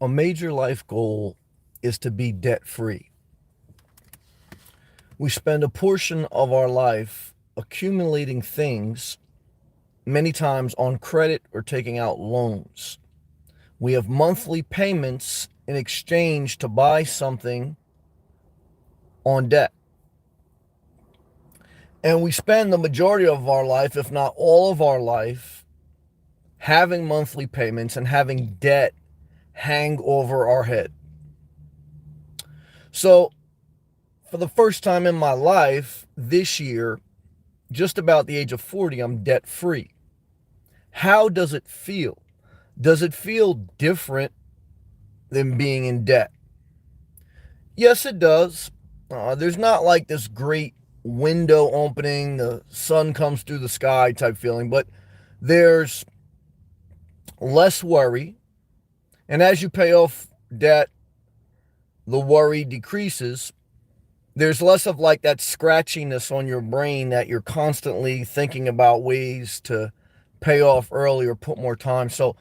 A major life goal is to be debt free. We spend a portion of our life accumulating things, many times on credit or taking out loans. We have monthly payments in exchange to buy something on debt. And we spend the majority of our life, if not all of our life, having monthly payments and having debt hang over our head. So, for the first time in my life this year, just about the age of 40, I'm debt free. How does it feel? Does it feel different than being in debt? Yes, it does. There's not like this great window opening, the sun comes through the sky type feeling, but there's less worry. And as you pay off debt, the worry decreases. There's less of like that scratchiness on your brain that you're constantly thinking about ways to pay off early or put more time. So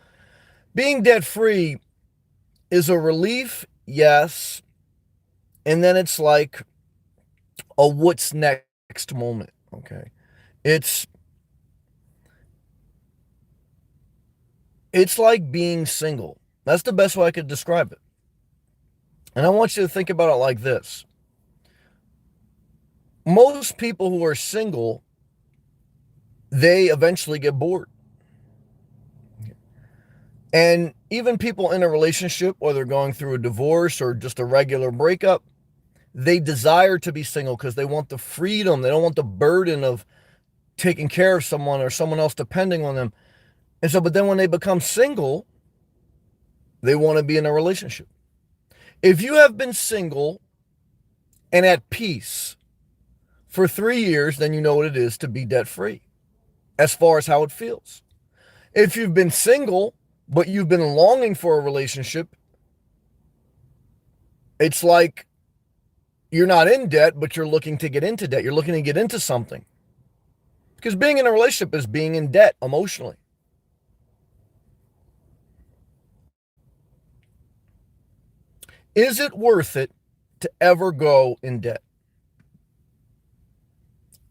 being debt free is a relief, yes. And then it's like a what's next moment. Okay. It's it's like being single. That's the best way I could describe it. And I want you to think about it like this. Most people who are single, they eventually get bored. And even people in a relationship, whether they're going through a divorce or just a regular breakup, they desire to be single because they want the freedom. They don't want the burden of taking care of someone or someone else depending on them. And so, but then when they become single, they want to be in a relationship. If you have been single and at peace for 3 years, then you know what it is to be debt free as far as how it feels. If you've been single, but you've been longing for a relationship, it's like you're not in debt, but you're looking to get into debt. You're looking to get into something. Because being in a relationship is being in debt emotionally. Is it worth it to ever go in debt?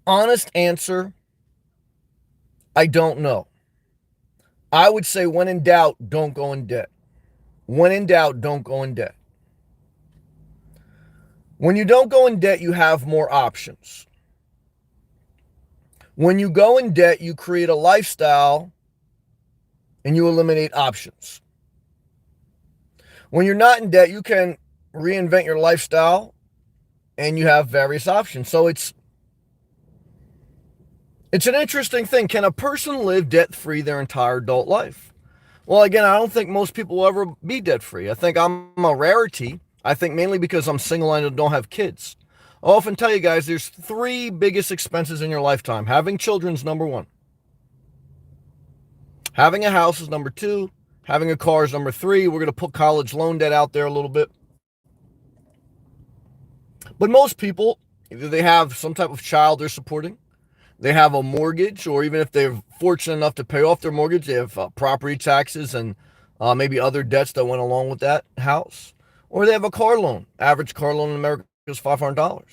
Honest answer, I don't know. I would say when in doubt, don't go in debt. When in doubt, don't go in debt. When you don't go in debt, you have more options. When you go in debt, you create a lifestyle and you eliminate options. When you're not in debt, you can reinvent your lifestyle and you have various options. So it's an interesting thing. Can a person live debt free their entire adult life? Well, again, I don't think most people will ever be debt free. I think I'm a rarity. I think mainly because I'm single and don't have kids. I often tell you guys there's three biggest expenses in your lifetime. Having children is number one. Having a house is number two. Having a car is number three. We're going to put college loan debt out there a little bit. But most people, either they have some type of child they're supporting, they have a mortgage, or even if they're fortunate enough to pay off their mortgage, they have property taxes and maybe other debts that went along with that house, or they have a car loan. Average car loan in America is $500.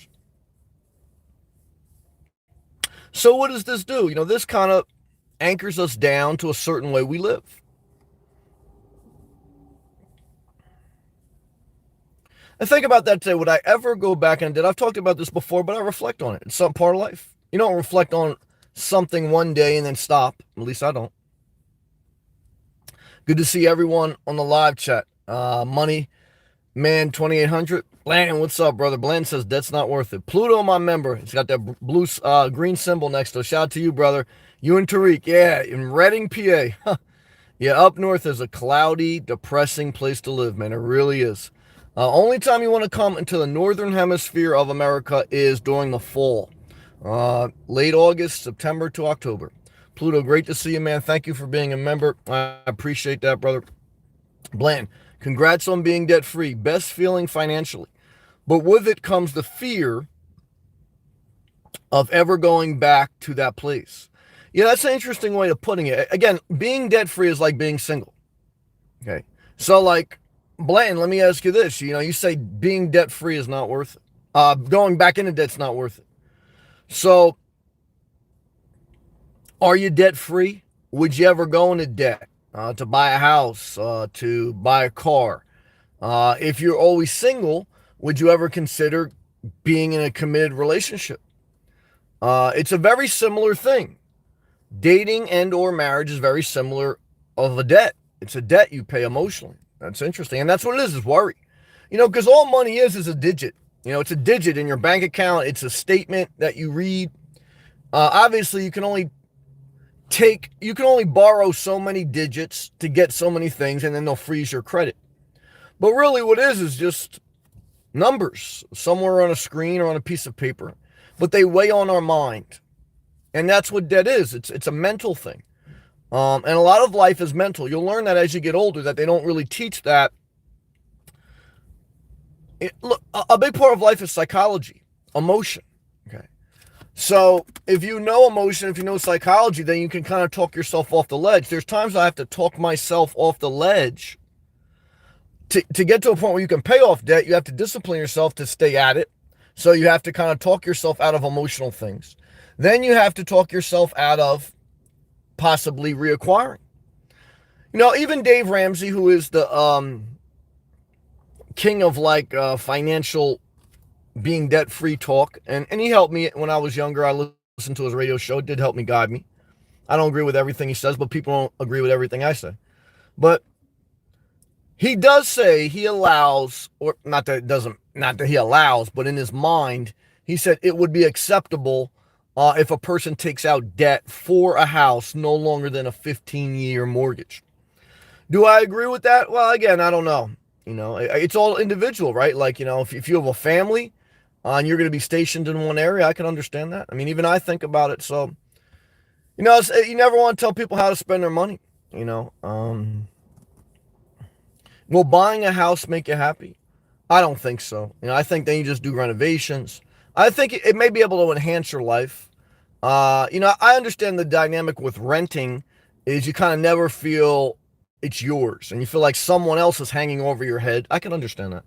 So what does this do? This kind of anchors us down to a certain way we live. And think about that today. Would I ever go back and did I've talked about this before, but I reflect on it. It's some part of life. You don't reflect on something one day and then stop. At least I don't. Good to see everyone on the live chat. Money Man 2800. Bland, what's up, brother? Bland says debt's not worth it. Pluto, my member. He's got that blue green symbol next to it. Shout out to you, brother. You and Tariq. Yeah, in Reading, PA. Yeah, up north is a cloudy, depressing place to live, man. It really is. Only time you want to come into the northern hemisphere of America is during the fall. Late August, September to October. Pluto, great to see you, man. Thank you for being a member. I appreciate that, brother. Bland, congrats on being debt free. Best feeling financially. But with it comes the fear of ever going back to that place. Yeah, that's an interesting way of putting it. Again, being debt free is like being single. Okay. So, like, Blanton, let me ask you this. You say being debt free is not worth it. Going back into debt's not worth it. So, are you debt free? Would you ever go into debt to buy a house, to buy a car? If you're always single, would you ever consider being in a committed relationship? It's a very similar thing. Dating and or marriage is very similar of a debt. It's a debt you pay emotionally. That's interesting. And that's what it is worry. Because all money is a digit. It's a digit in your bank account. It's a statement that you read. Obviously, you can only borrow so many digits to get so many things, and then they'll freeze your credit. But really what it is just numbers somewhere on a screen or on a piece of paper, but they weigh on our mind. And that's what debt is. It's a mental thing. And a lot of life is mental. You'll learn that as you get older, that they don't really teach that. Look, a big part of life is psychology, emotion. Okay. So if you know emotion, if you know psychology, then you can kind of talk yourself off the ledge. There's times I have to talk myself off the ledge to get to a point where you can pay off debt. You have to discipline yourself to stay at it. So you have to kind of talk yourself out of emotional things. Then you have to talk yourself out of possibly reacquiring. Even Dave Ramsey, who is the king of financial being debt-free talk, and he helped me when I was younger. I listened to his radio show. It did help me, guide me. I don't agree with everything he says, but people don't agree with everything I say. But he does say he allows, or not that he allows, but in his mind, he said it would be acceptable if a person takes out debt for a house no longer than a 15-year mortgage. Do I agree with that? Well, again, I don't know. It's all individual, right? If you have a family and you're going to be stationed in one area, I can understand that. I mean, even I think about it. So, you never want to tell people how to spend their money. Will buying a house make you happy? I don't think so. I think then you just do renovations. I think it may be able to enhance your life. I understand the dynamic with renting is you kind of never feel it's yours and you feel like someone else is hanging over your head. I can understand that.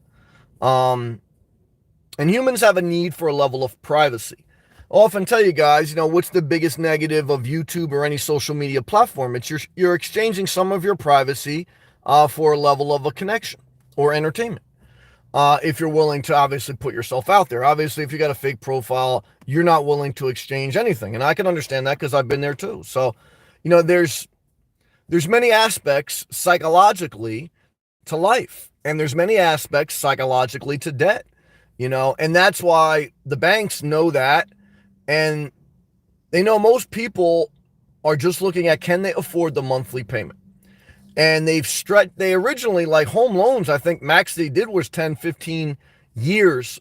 And humans have a need for a level of privacy. I often tell you guys, what's the biggest negative of YouTube or any social media platform? It's you're exchanging some of your privacy for a level of a connection or entertainment. If you're willing to obviously put yourself out there. Obviously, if you got a fake profile, you're not willing to exchange anything. And I can understand that because I've been there too. So, there's many aspects psychologically to life. And there's many aspects psychologically to debt, and that's why the banks know that. And they know most people are just looking at, can they afford the monthly payment? And they originally, like home loans, I think max they did was 10, 15 years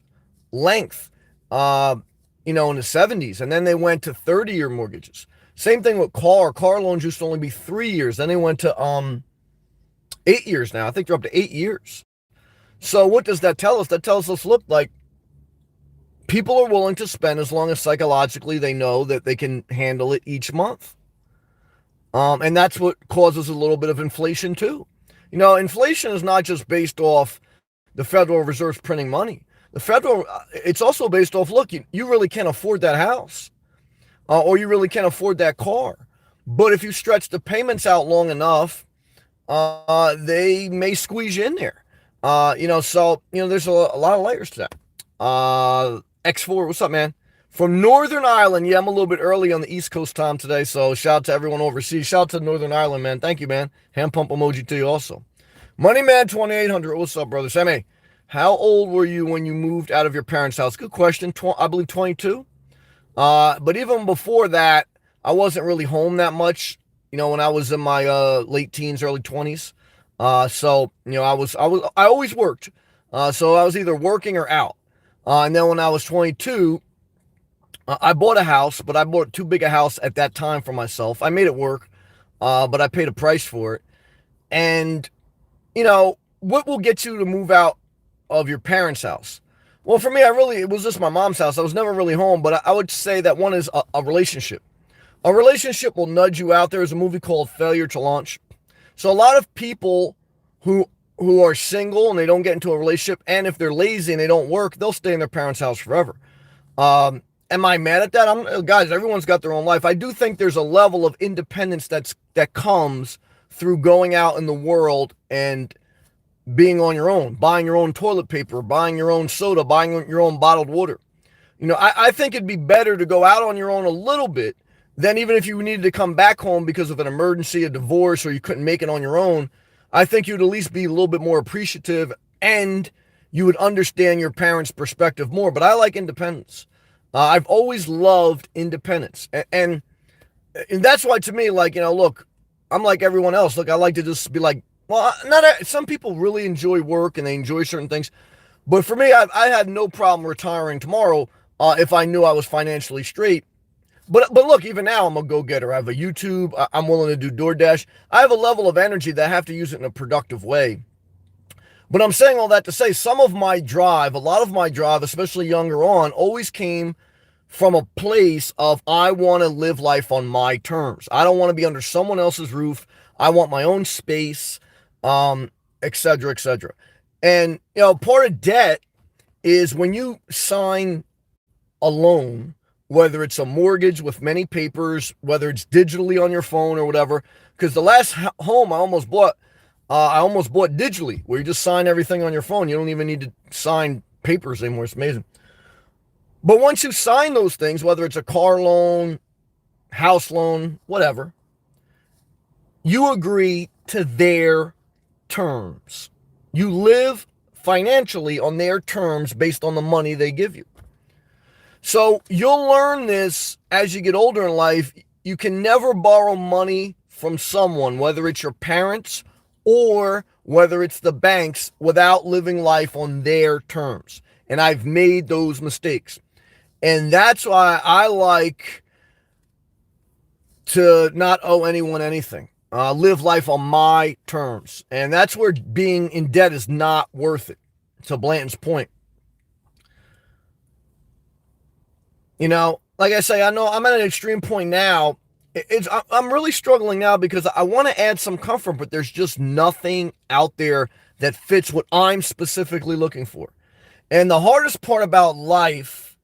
length, in the 70s. And then they went to 30-year mortgages. Same thing with car loans used to only be 3 years. Then they went to 8 years now. I think they're up to 8 years. So what does that tell us? That tells us, look, like people are willing to spend as long as psychologically they know that they can handle it each month. And that's what causes a little bit of inflation too. Inflation is not just based off the Federal Reserve's printing money. It's also based off, look, you really can't afford that house, or you really can't afford that car. But if you stretch the payments out long enough, they may squeeze you in there. So there's a lot of layers to that. X4, what's up, man? From Northern Ireland. Yeah, I'm a little bit early on the East Coast time today, so shout out to everyone overseas. Shout out to Northern Ireland, man. Thank you, man. Hand pump emoji to you also. Moneyman 2800. What's up, brother? Sammy, how old were you when you moved out of your parents' house? Good question. I believe 22. But even before that, I wasn't really home that much, when I was in my late teens, early 20s. So I always worked. So I was either working or out. And then when I was 22, I bought a house, but I bought too big a house at that time for myself. I made it work, but I paid a price for it. And, what will get you to move out of your parents' house? Well, for me, it was just my mom's house. I was never really home, but I would say that one is a relationship. A relationship will nudge you out. There's a movie called Failure to Launch. So a lot of people who who are single and they don't get into a relationship, and if they're lazy and they don't work, they'll stay in their parents' house forever. Am I mad at that? Guys, everyone's got their own life. I do think there's a level of independence that comes through going out in the world and being on your own, buying your own toilet paper, buying your own soda, buying your own bottled water. I think it'd be better to go out on your own a little bit than even if you needed to come back home because of an emergency, a divorce, or you couldn't make it on your own. I think you'd at least be a little bit more appreciative and you would understand your parents' perspective more. But I like independence. I've always loved independence. And that's why, to me, look, I'm like everyone else. Look, I like to just be like, well, some people really enjoy work and they enjoy certain things. But for me, I had no problem retiring tomorrow if I knew I was financially straight. But look, even now, I'm a go-getter. I have a YouTube. I'm willing to do DoorDash. I have a level of energy that I have to use it in a productive way. But I'm saying all that to say, a lot of my drive, especially younger on, always came from a place of I want to live life on my terms. I don't want to be under someone else's roof. I want my own space, et cetera, et cetera. And, part of debt is when you sign a loan, whether it's a mortgage with many papers, whether it's digitally on your phone or whatever, because the last home I almost bought digitally, where you just sign everything on your phone. You don't even need to sign papers anymore. It's amazing. But once you sign those things, whether it's a car loan, house loan, whatever, you agree to their terms. You live financially on their terms based on the money they give you. So you'll learn this as you get older in life. You can never borrow money from someone, whether it's your parents or whether it's the banks, without living life on their terms. And I've made those mistakes. And that's why I like to not owe anyone anything. Live life on my terms. And that's where being in debt is not worth it, to Blanton's point. Like I say, I know I'm at an extreme point now. I'm really struggling now because I want to add some comfort, but there's just nothing out there that fits what I'm specifically looking for. And the hardest part about life,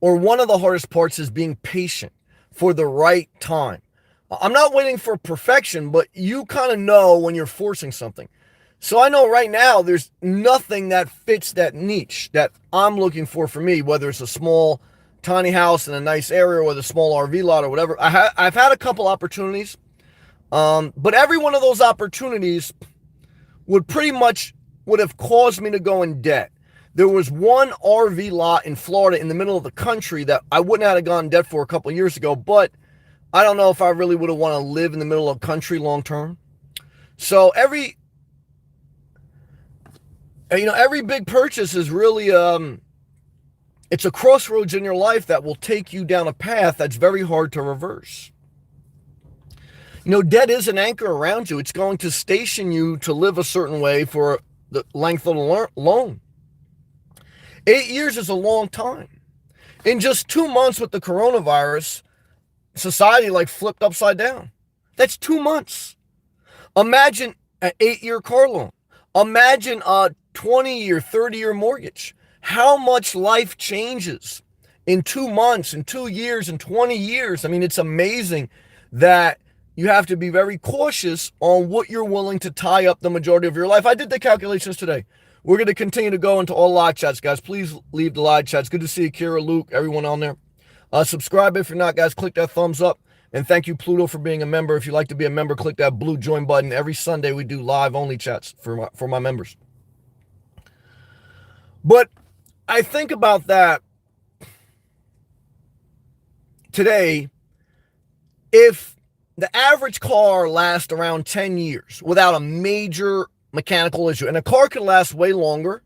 or one of the hardest parts, is being patient for the right time. I'm not waiting for perfection, but you kind of know when you're forcing something. So I know right now there's nothing that fits that niche that I'm looking for me, whether it's a small, tiny house in a nice area or the small RV lot or whatever. I've had a couple opportunities, but every one of those opportunities would have caused me to go in debt. There was one RV lot in Florida in the middle of the country that I wouldn't have gone in debt for a couple of years ago, but I don't know if I really would have wanted to live in the middle of the country long term. So every big purchase is really it's a crossroads in your life that will take you down a path that's very hard to reverse. Debt is an anchor around you. It's going to station you to live a certain way for the length of the loan. 8 years is a long time. In just 2 months with the coronavirus, society flipped upside down. That's 2 months. Imagine an 8-year car loan. Imagine a 20-year, 30-year mortgage. How much life changes in 2 months, in 2 years, in 20 years. I mean, it's amazing that you have to be very cautious on what you're willing to tie up the majority of your life. I did the calculations today. We're going to continue to go into all live chats, guys. Please leave the live chats. Good to see you, Kira, Luke, everyone on there. Subscribe if you're not, guys. Click that thumbs up. And thank you, Pluto, for being a member. If you'd like to be a member, click that blue join button. Every Sunday, we do live-only chats for my members. But I think about that today. If the average car lasts around 10 years without a major mechanical issue, and a car can last way longer,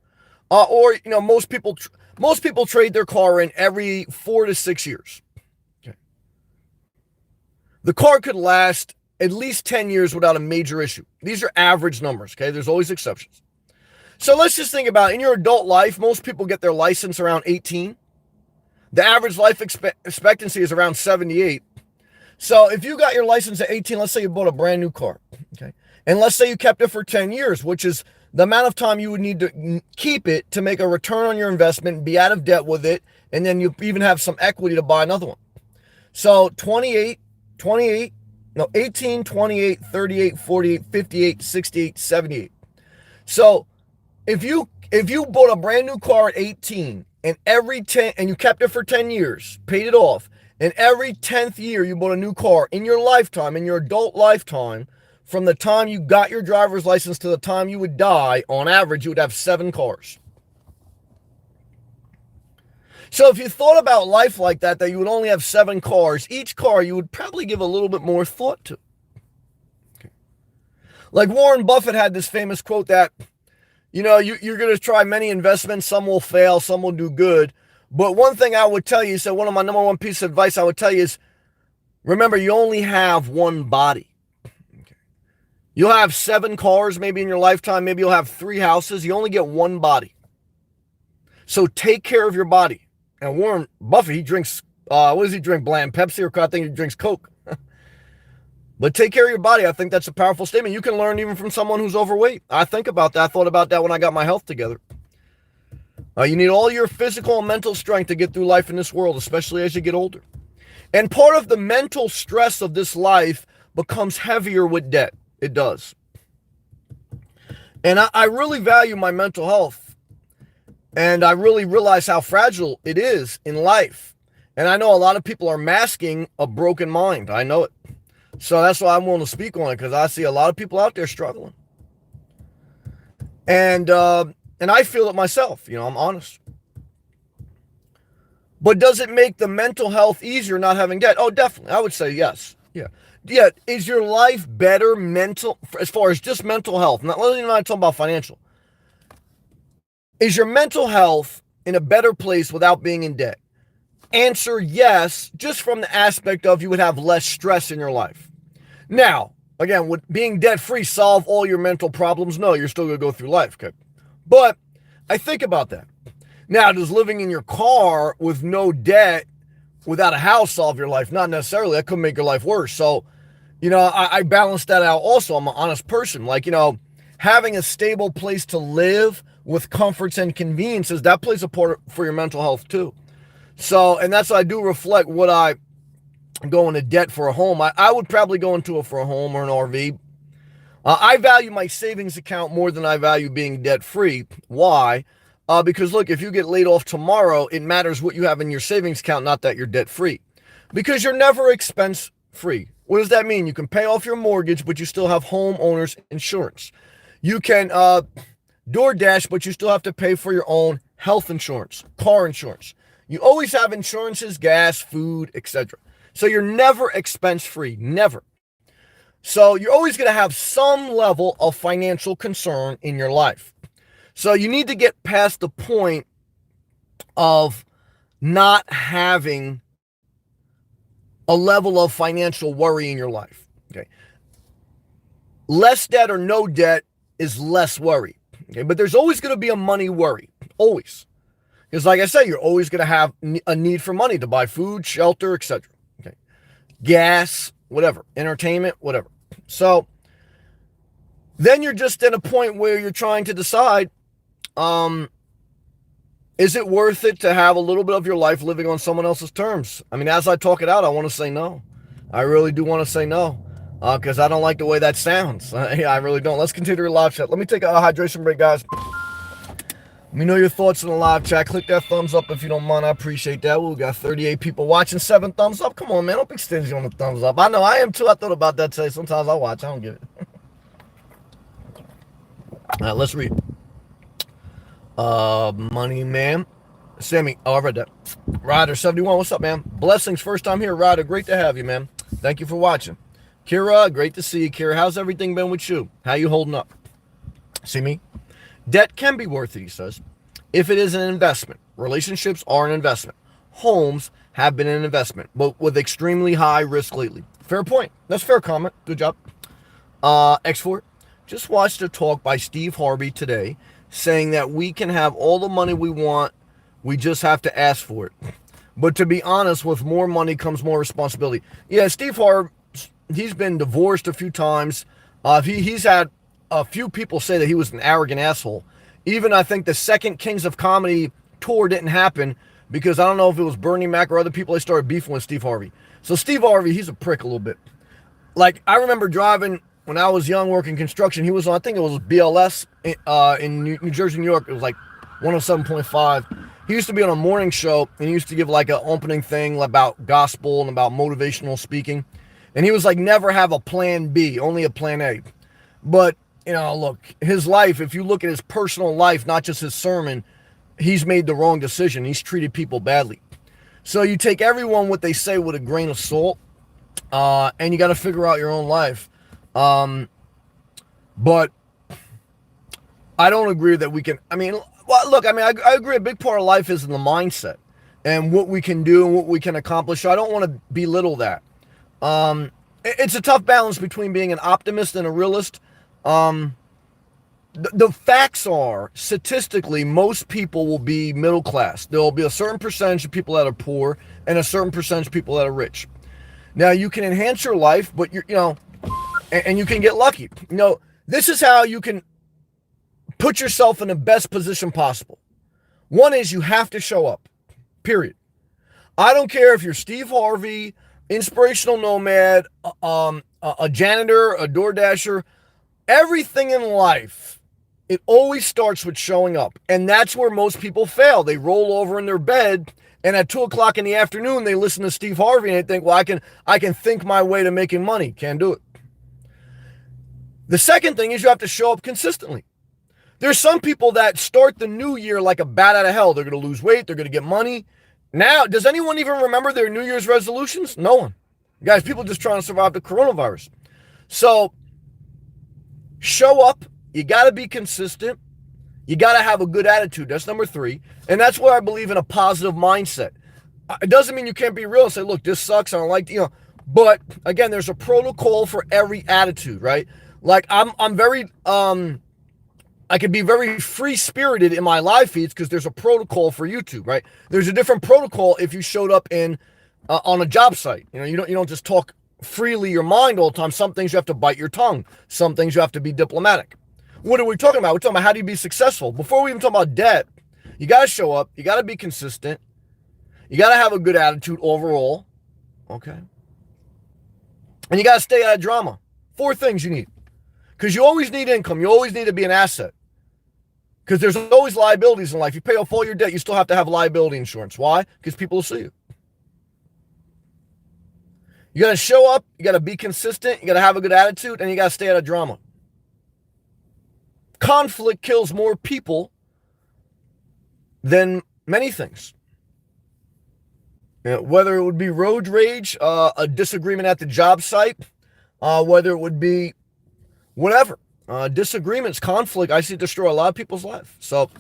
or most people trade their car in every 4 to 6 years. Okay. The car could last at least 10 years without a major issue. These are average numbers, okay? There's always exceptions. So let's just think about it. In your adult life, most people get their license around 18. The average life expectancy is around 78. So if you got your license at 18, let's say you bought a brand new car, okay? And let's say you kept it for 10 years, which is the amount of time you would need to keep it to make a return on your investment and be out of debt with it, and then you even have some equity to buy another one. So 18, 28, 38, 48, 58, 68, 78. So if you bought a brand new car at 18 and and you kept it for 10 years, paid it off, and every 10th year you bought a new car in your lifetime, in your adult lifetime, from the time you got your driver's license to the time you would die, on average, you would have 7 cars. So if you thought about life like that you would only have 7 cars, each car you would probably give a little bit more thought to. Okay. Like Warren Buffett had this famous quote that, you're going to try many investments, some will fail, some will do good. But one thing I would tell you, so one of my number one piece of advice I would tell you is, remember, you only have one body. Okay. You'll have 7 cars maybe in your lifetime, maybe you'll have 3 houses, you only get one body. So take care of your body. And Warren Buffett, he drinks, what does he drink? Bland Pepsi, or I think he drinks Coke. But take care of your body. I think that's a powerful statement. You can learn even from someone who's overweight. I think about that. I thought about that when I got my health together. You need all your physical and mental strength to get through life in this world, especially as you get older. And part of the mental stress of this life becomes heavier with debt. It does. And I really value my mental health. And I really realize how fragile it is in life. And I know a lot of people are masking a broken mind. I know it. So that's why I'm willing to speak on it, because I see a lot of people out there struggling. And I feel it myself. I'm honest. But does it make the mental health easier not having debt? Oh, definitely. I would say yes. Yeah. Yeah. Is your life better as far as just mental health? Not talking about financial. Is your mental health in a better place without being in debt? Answer yes, just from the aspect of you would have less stress in your life. Now, again, would being debt-free solve all your mental problems? No, you're still going to go through life, okay? But I think about that. Now, does living in your car with no debt, without a house, solve your life? Not necessarily. That could make your life worse. So, I balance that out also. I'm an honest person. Like, having a stable place to live with comforts and conveniences, that plays a part for your mental health too. So, and that's, I do reflect, would I go into debt for a home? I would probably go into it for a home or an RV. I value my savings account more than I value being debt free. Why? Because look, if you get laid off tomorrow, it matters what you have in your savings account, not that you're debt free. Because you're never expense free. What does that mean? You can pay off your mortgage, but you still have homeowner's insurance. You can DoorDash, but you still have to pay for your own health insurance, car insurance. You always have insurances, gas, food, etc. So you're never expense free, never. So you're always going to have some level of financial concern in your life. So you need to get past the point of not having a level of financial worry in your life. Okay. Less debt or no debt is less worry. Okay, but there's always going to be a money worry, always. Because like I said, you're always going to have a need for money to buy food, shelter, etc. Okay, gas, whatever, entertainment, whatever. So then you're just at a point where you're trying to decide, is it worth it to have a little bit of your life living on someone else's terms? I mean, as I talk it out, I want to say no. I really do want to say no. Because I don't like the way that sounds. I really don't. Let's continue your live chat. Let me take a hydration break, guys. Let me know your thoughts in the live chat. Click that thumbs up if you don't mind. I appreciate that. We got 38 people watching, 7 thumbs up. Come on, man. Don't be stingy on the thumbs up. I know I am too. I thought about that today. Sometimes I watch. I don't get it. All right, let's read. Money Man. Sammy. Oh, I read that. Ryder71. What's up, man? Blessings. First time here, Ryder. Great to have you, man. Thank you for watching. Kira, great to see you, Kira. How's everything been with you? How you holding up? See me? Debt can be worth it, he says, if it is an investment. Relationships are an investment. Homes have been an investment, but with extremely high risk lately. Fair point. That's a fair comment. Good job. X4, just watched a talk by Steve Harvey today saying that we can have all the money we want. We just have to ask for it. But to be honest, with more money comes more responsibility. Yeah, Steve Harvey, he's been divorced a few times. He's had a few people say that he was an arrogant asshole. Even I think the second Kings of Comedy tour didn't happen because I don't know if it was Bernie Mac or other people. They started beefing with Steve Harvey. So Steve Harvey, he's a prick a little bit. Like, I remember driving when I was young working construction. He was on, I think it was BLS in New Jersey, New York. It was like 107.5. He used to be on a morning show, and he used to give like an opening thing about gospel and about motivational speaking. And he was like, never have a plan B, only a plan A. But, look, his life, if you look at his personal life, not just his sermon, he's made the wrong decision. He's treated people badly. So you take everyone what they say with a grain of salt, and you got to figure out your own life. But I don't agree that we can, I agree a big part of life is in the mindset and what we can do and what we can accomplish. So I don't want to belittle that. It's a tough balance between being an optimist and a realist. The facts are, statistically, most people will be middle class. There will be a certain percentage of people that are poor and a certain percentage of people that are rich. Now, you can enhance your life, but and you can get lucky. This is how you can put yourself in the best position possible. One is you have to show up, period. I don't care if you're Steve Harvey, inspirational nomad, a janitor, a DoorDasher. Everything in life, it always starts with showing up. And that's where most people fail. They roll over in their bed, and at 2 o'clock in the afternoon, they listen to Steve Harvey and they think, well, I can think my way to making money. Can't do it. The second thing is you have to show up consistently. There's some people that start the new year like a bat out of hell. They're going to lose weight. They're going to get money. Now, does anyone even remember their New Year's resolutions? No one. Guys, people just trying to survive the coronavirus. So, show up. You got to be consistent. You got to have a good attitude. That's number 3. And that's where I believe in a positive mindset. It doesn't mean you can't be real and say, look, this sucks. I don't like, but again, there's a protocol for every attitude, right? Like I'm very, I can be very free-spirited in my live feeds because there's a protocol for YouTube, right? There's a different protocol if you showed up on a job site. You don't just talk freely your mind all the time. Some things you have to bite your tongue. Some things you have to be diplomatic. What are we talking about? We're talking about how do you be successful. Before we even talk about debt, you got to show up. You got to be consistent. You got to have a good attitude overall. Okay. And you got to stay out of drama. 4 things you need. Because you always need income. You always need to be an asset. Because there's always liabilities in life. You pay off all your debt, you still have to have liability insurance. Why? Because people will sue you. You got to show up. You got to be consistent. You got to have a good attitude. And you got to stay out of drama. Conflict kills more people than many things. Whether it would be road rage, a disagreement at the job site, whether it would be whatever. Disagreements, conflict, I see destroy a lot of people's life. So,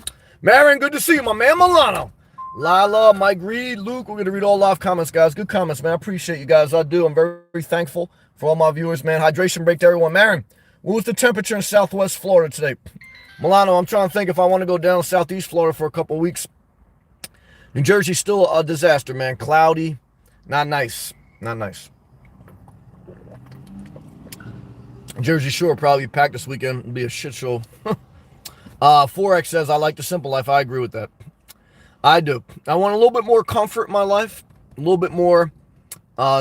Marion, good to see you, my man. Milano, Lila, Mike Reed, Luke, we're going to read all live comments, guys. Good comments, man. I appreciate you guys. I do. I'm very, very thankful for all my viewers, man. Hydration break to everyone. Marion, what was the temperature in Southwest Florida today? Milano, I'm trying to think if I want to go down to Southeast Florida for a couple of weeks. New Jersey's still a disaster, man. Cloudy. Not nice. Not nice. Jersey Shore probably packed this weekend. It'll be a shit show. Forex says, I like the simple life. I agree with that. I do. I want a little bit more comfort in my life. A little bit more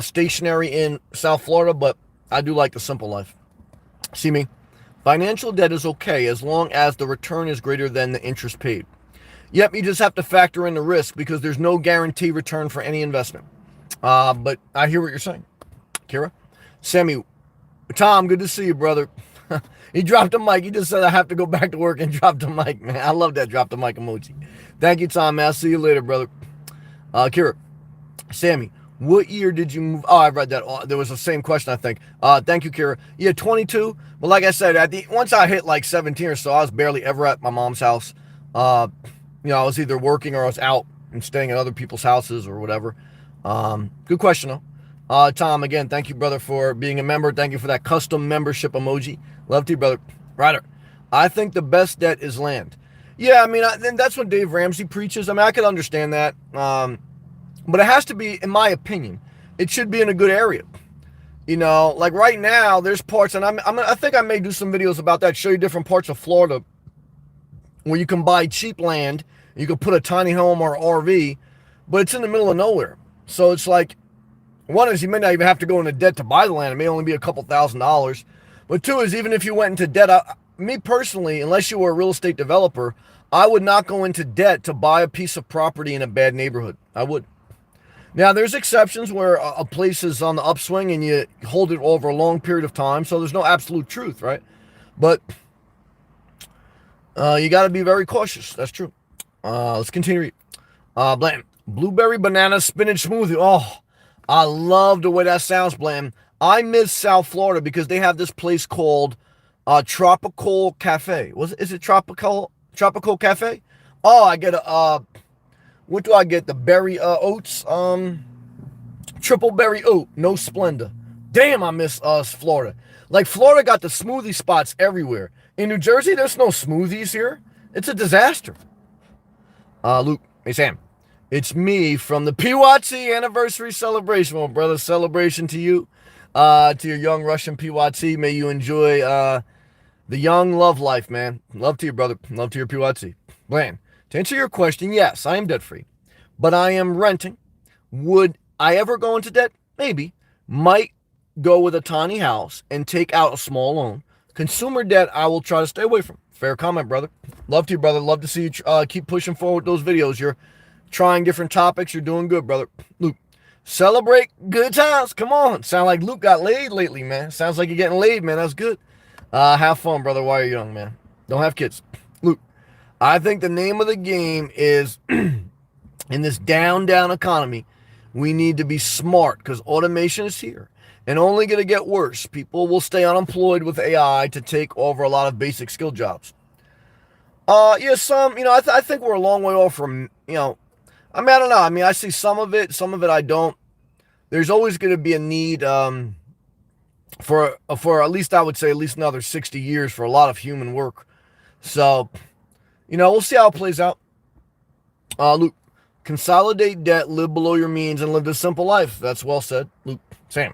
stationary in South Florida, but I do like the simple life. See me? Financial debt is okay as long as the return is greater than the interest paid. Yep, you just have to factor in the risk because there's no guarantee return for any investment. But I hear what you're saying. Kira? Sammy, Tom, good to see you, brother. He dropped the mic. He just said I have to go back to work and drop the mic, man. I love that drop the mic emoji. Thank you, Tom, man. I'll see you later, brother. Kira, Sammy, what year did you move? Oh, I read that. There was the same question, I think. Thank you, Kira. Yeah, 22. But like I said, once I hit like 17 or so, I was barely ever at my mom's house. I was either working or I was out and staying at other people's houses or whatever. Good question, though. Tom, again, thank you, brother, for being a member. Thank you for that custom membership emoji. Love to you, brother. Ryder, I think the best debt is land. Yeah, I mean, that's what Dave Ramsey preaches. I mean, I could understand that. But it has to be, in my opinion, it should be in a good area. You know, like right now, there's parts, and I think I may do some videos about that, show you different parts of Florida where you can buy cheap land, you can put a tiny home or RV, but it's in the middle of nowhere. So it's like, one is you may not even have to go into debt to buy the land. It may only be a couple $1,000s. But two is even if you went into debt, me personally, unless you were a real estate developer, I would not go into debt to buy a piece of property in a bad neighborhood. I would. Now, there's exceptions where a place is on the upswing and you hold it over a long period of time, so there's no absolute truth, right? But you got to be very cautious. That's true. Let's continue. Blam. Blueberry banana spinach smoothie. Oh, I love the way that sounds, Blam. I miss South Florida because they have this place called Tropical Cafe. Is it Tropical Cafe? Oh, I get a what do I get? The berry oats, triple berry oat, no Splenda. Damn, I miss Florida. Like Florida got the smoothie spots everywhere. In New Jersey, there's no smoothies here. It's a disaster. Luke, hey Sam, it's me from the PYT anniversary celebration. Well, brother, celebration to you, to your young Russian PYT. May you enjoy the young love life, man. Love to you, brother. Love to your PYT. Bland. To answer your question, yes, I am debt free, but I am renting. Would I ever go into debt? Maybe. Might go with a tiny house and take out a small loan. Consumer debt, I will try to stay away from. Fair comment, brother. Love to you, brother. Love to see you keep pushing forward those videos. You're trying different topics. You're doing good, brother. Luke, celebrate good times. Come on. Sound like Luke got laid lately, man. Sounds like you're getting laid, man. That's good. Have fun, brother, while you're young, man. Don't have kids. Luke, I think the name of the game is, in this down economy, we need to be smart because automation is here and only going to get worse. People will stay unemployed with AI to take over a lot of basic skill jobs. Yeah, some, I think we're a long way off from, I don't know. I see some of it I don't. There's always going to be a need for at least, I would say, at least another 60 years for a lot of human work. So, we'll see how it plays out. Luke, consolidate debt, live below your means, and live a simple life. That's well said. Luke, Sam,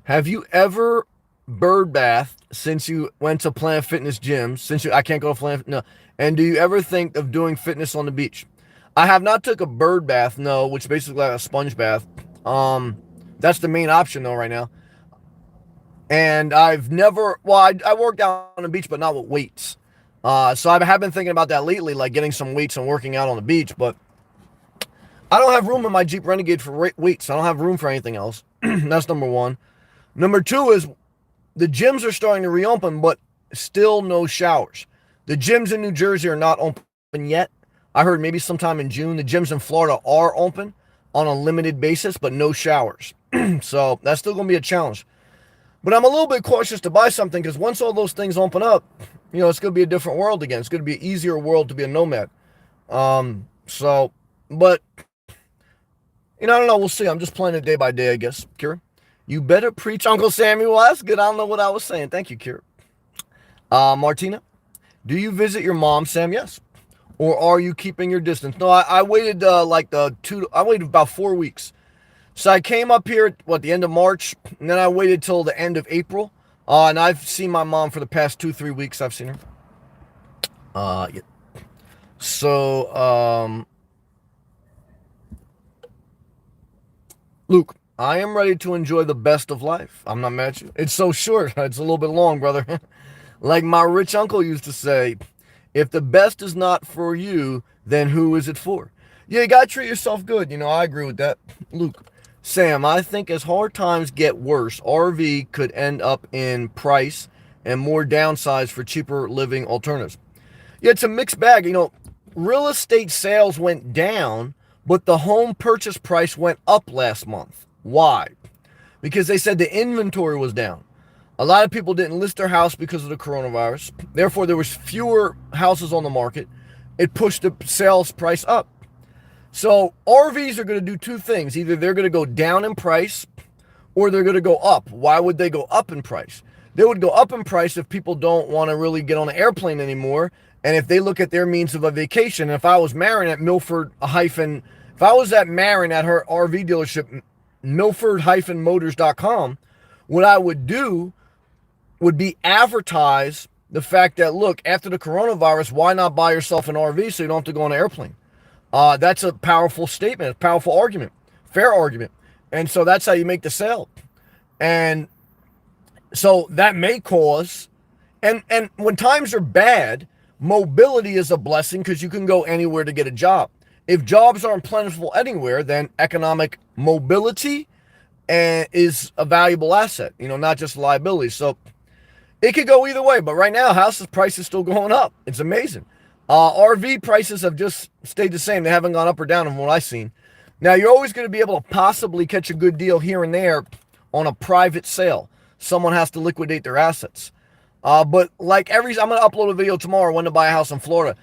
have you ever bird bathed since you went to Planet Fitness gyms? I can't go to Planet, no. And do you ever think of doing fitness on the beach? I have not took a bird bath, no, which is basically like a sponge bath. That's the main option though right now. And I've never, I worked out on the beach, but not with weights. So I have been thinking about that lately, like getting some weights and working out on the beach, but I don't have room in my Jeep Renegade for weights. I don't have room for anything else. That's number one. Number two is the gyms are starting to reopen, but still no showers. The gyms in New Jersey are not open yet. I heard maybe sometime in June. The gyms in Florida are open on a limited basis, but no showers. So that's still going to be a challenge. But I'm a little bit cautious to buy something because once all those things open up, it's going to be a different world again. It's going to be an easier world to be a nomad. But, I don't know. We'll see. I'm just playing it day by day, I guess. Kira, you better preach, Uncle Sammy. Well, that's good. I don't know what I was saying. Thank you, Kira. Martina, do you visit your mom, Sam? Yes. Or are you keeping your distance? No, I waited I waited about 4 weeks. So I came up here at the end of March, and then I waited till the end of April. And I've seen my mom for the past 2-3 weeks. I've seen her. Yeah. So, Luke, I am ready to enjoy the best of life. I'm not mad at you. It's so short. It's a little bit long, brother. Like my rich uncle used to say, if the best is not for you, then who is it for? Yeah, you got to treat yourself good. I agree with that. Luke, Sam, I think as hard times get worse, RV could end up in price and more downsides for cheaper living alternatives. Yeah, it's a mixed bag. Real estate sales went down, but the home purchase price went up last month. Why? Because they said the inventory was down. A lot of people didn't list their house because of the coronavirus. Therefore, there was fewer houses on the market. It pushed the sales price up. So RVs are going to do two things. Either they're going to go down in price or they're going to go up. Why would they go up in price? They would go up in price if people don't want to really get on an airplane anymore. And if they look at their means of a vacation. If I was Marin at if I was at Marin at her RV dealership, Milford-Motors.com, What I would do would be advertise the fact that, look, after the coronavirus, why not buy yourself an RV so you don't have to go on an airplane? That's a powerful statement, a powerful argument, fair argument. And so that's how you make the sale. And so that may cause, and when times are bad, mobility is a blessing because you can go anywhere to get a job. If jobs aren't plentiful anywhere, then economic mobility is a valuable asset, not just a liability. So it could go either way, but right now, houses prices still going up. It's amazing. RV prices have just stayed the same. They haven't gone up or down from what I've seen. Now, you're always going to be able to possibly catch a good deal here and there on a private sale. Someone has to liquidate their assets. But like I'm going to upload a video tomorrow when to buy a house in Florida.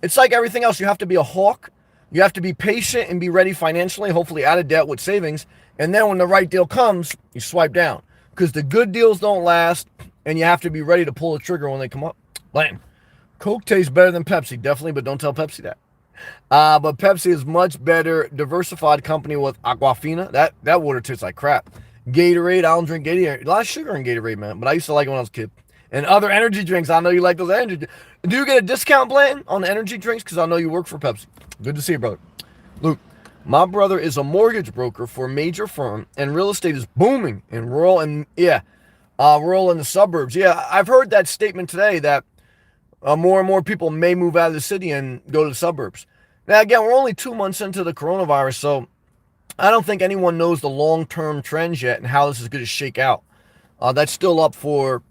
It's like everything else. You have to be a hawk. You have to be patient and be ready financially, hopefully out of debt with savings. And then when the right deal comes, you swipe down. Because the good deals don't last, and you have to be ready to pull the trigger when they come up. Blam. Coke tastes better than Pepsi, definitely, but don't tell Pepsi that. But Pepsi is much better diversified company with Aquafina. That water tastes like crap. Gatorade, I don't drink Gatorade. A lot of sugar in Gatorade, man, but I used to like it when I was a kid. And other energy drinks, I know you like those energy. Do you get a discount plan on the energy drinks? Because I know you work for Pepsi. Good to see you, brother. Luke, my brother is a mortgage broker for a major firm, and real estate is booming in rural and rural in the suburbs. Yeah, I've heard that statement today that more and more people may move out of the city and go to the suburbs. Now, again, we're only 2 months into the coronavirus, so I don't think anyone knows the long-term trends yet and how this is going to shake out. That's still up for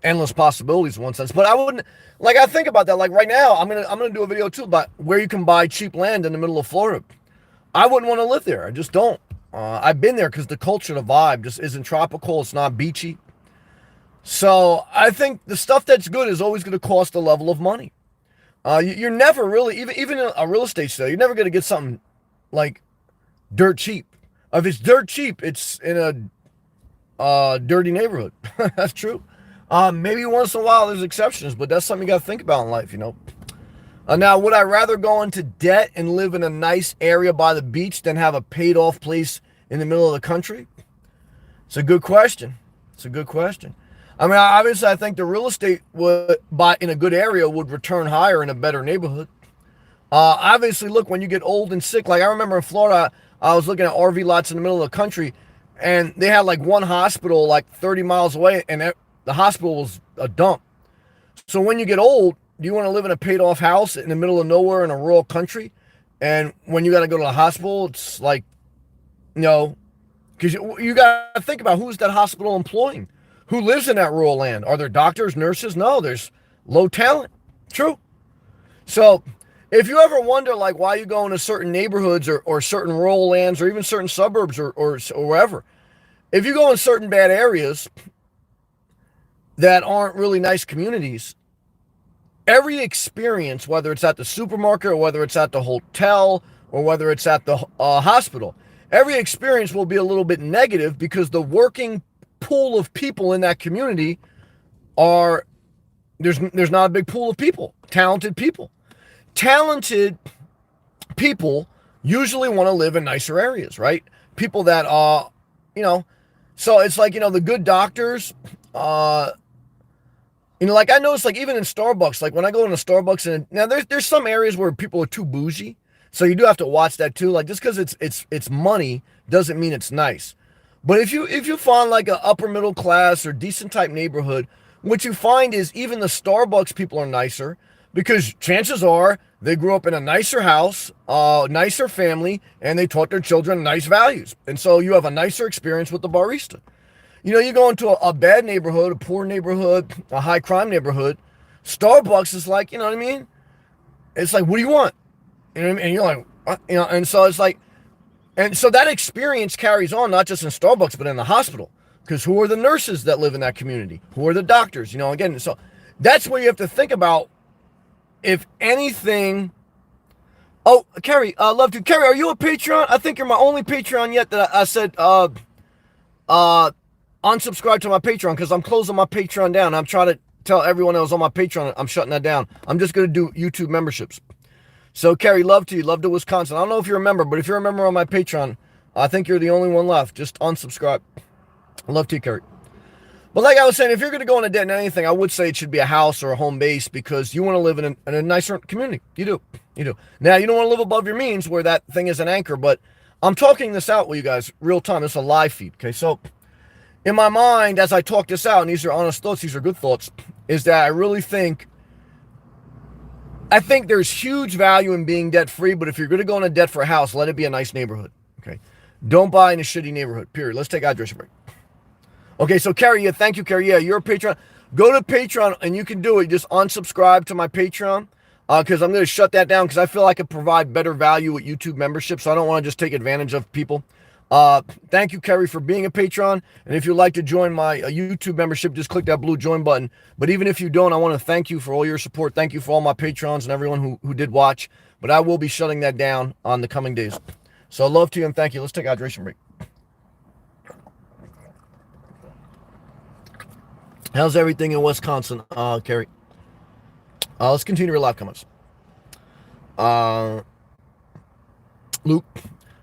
endless possibilities in one sense. But I wouldn't, I think about that. Like right now, I'm gonna do a video too about where you can buy cheap land in the middle of Florida. I wouldn't want to live there. I just don't. I've been there because the culture, the vibe just isn't tropical. It's not beachy. So I think the stuff that's good is always going to cost a level of money. You're never really, even in a real estate sale, you're never going to get something like dirt cheap. If it's dirt cheap, it's in a dirty neighborhood. That's true. Maybe once in a while there's exceptions, but that's something you got to think about in life, Now, would I rather go into debt and live in a nice area by the beach than have a paid off place in the middle of the country? It's a good question. I mean, obviously, I think the real estate in a good area would return higher in a better neighborhood. Obviously, look, when you get old and sick, like I remember in Florida, I was looking at RV lots in the middle of the country, and they had like one hospital like 30 miles away, and the hospital was a dump. So when you get old, do you want to live in a paid off house in the middle of nowhere in a rural country? And when you got to go to the hospital, it's like, because you got to think about who's that hospital employing? Who lives in that rural land? Are there doctors, nurses? No, there's low talent. True. So if you ever wonder why you go into certain neighborhoods or certain rural lands or even certain suburbs or wherever, if you go in certain bad areas that aren't really nice communities, every experience, whether it's at the supermarket or whether it's at the hotel or whether it's at the hospital, every experience will be a little bit negative because the working pool of people in that community there's not a big pool of people, talented people. Talented people usually want to live in nicer areas, right? People that so it's like, the good doctors, I noticed even in Starbucks, when I go into Starbucks, and now there's some areas where people are too bougie. So you do have to watch that too. Just because it's money doesn't mean it's nice. But if you find an upper middle class or decent type neighborhood, what you find is even the Starbucks people are nicer because chances are they grew up in a nicer house, nicer family, and they taught their children nice values. And so you have a nicer experience with the barista. You go into a bad neighborhood, a poor neighborhood, a high crime neighborhood, Starbucks is like, you know what I mean? It's like, what do you want? And you're like, what? And so it's like, and so that experience carries on, not just in Starbucks, but in the hospital. Because who are the nurses that live in that community? Who are the doctors? Again, so that's where you have to think about, if anything. Oh, Kerry, love to. Kerry, are you a Patreon? I think you're my only Patreon yet that I said, unsubscribe to my Patreon because I'm closing my Patreon down. I'm trying to tell everyone else on my Patreon I'm shutting that down. I'm just going to do YouTube memberships. So, Kerry, love to you. Love to Wisconsin. I don't know if you remember, but if you're a member on my Patreon, I think you're the only one left. Just unsubscribe. I love to you, Kerry. But like I was saying, if you're going to go into debt in anything, I would say it should be a house or a home base because you want to live in a nicer community. You do. You do. Now, you don't want to live above your means where that thing is an anchor, but I'm talking this out with you guys real time. It's a live feed. Okay. So in my mind, as I talk this out, and these are honest thoughts, these are good thoughts, is that I really think there's huge value in being debt free, but if you're going to go into debt for a house, let it be a nice neighborhood. Okay. Don't buy in a shitty neighborhood, period. Let's take a hydration break. Okay, so Carrie, yeah, thank you, Carrie. Yeah, you're a Patreon. Go to Patreon and you can do it. Just unsubscribe to my Patreon because I'm going to shut that down because I feel I could provide better value with YouTube membership, so I don't want to just take advantage of people. Thank you, Carrie, for being a Patreon. And if you'd like to join my YouTube membership, just click that blue join button. But even if you don't, I want to thank you for all your support. Thank you for all my Patrons and everyone who did watch. But I will be shutting that down on the coming days. So love to you and thank you. Let's take a hydration break. How's everything in Wisconsin, Carrie? Let's continue your live comments. Luke,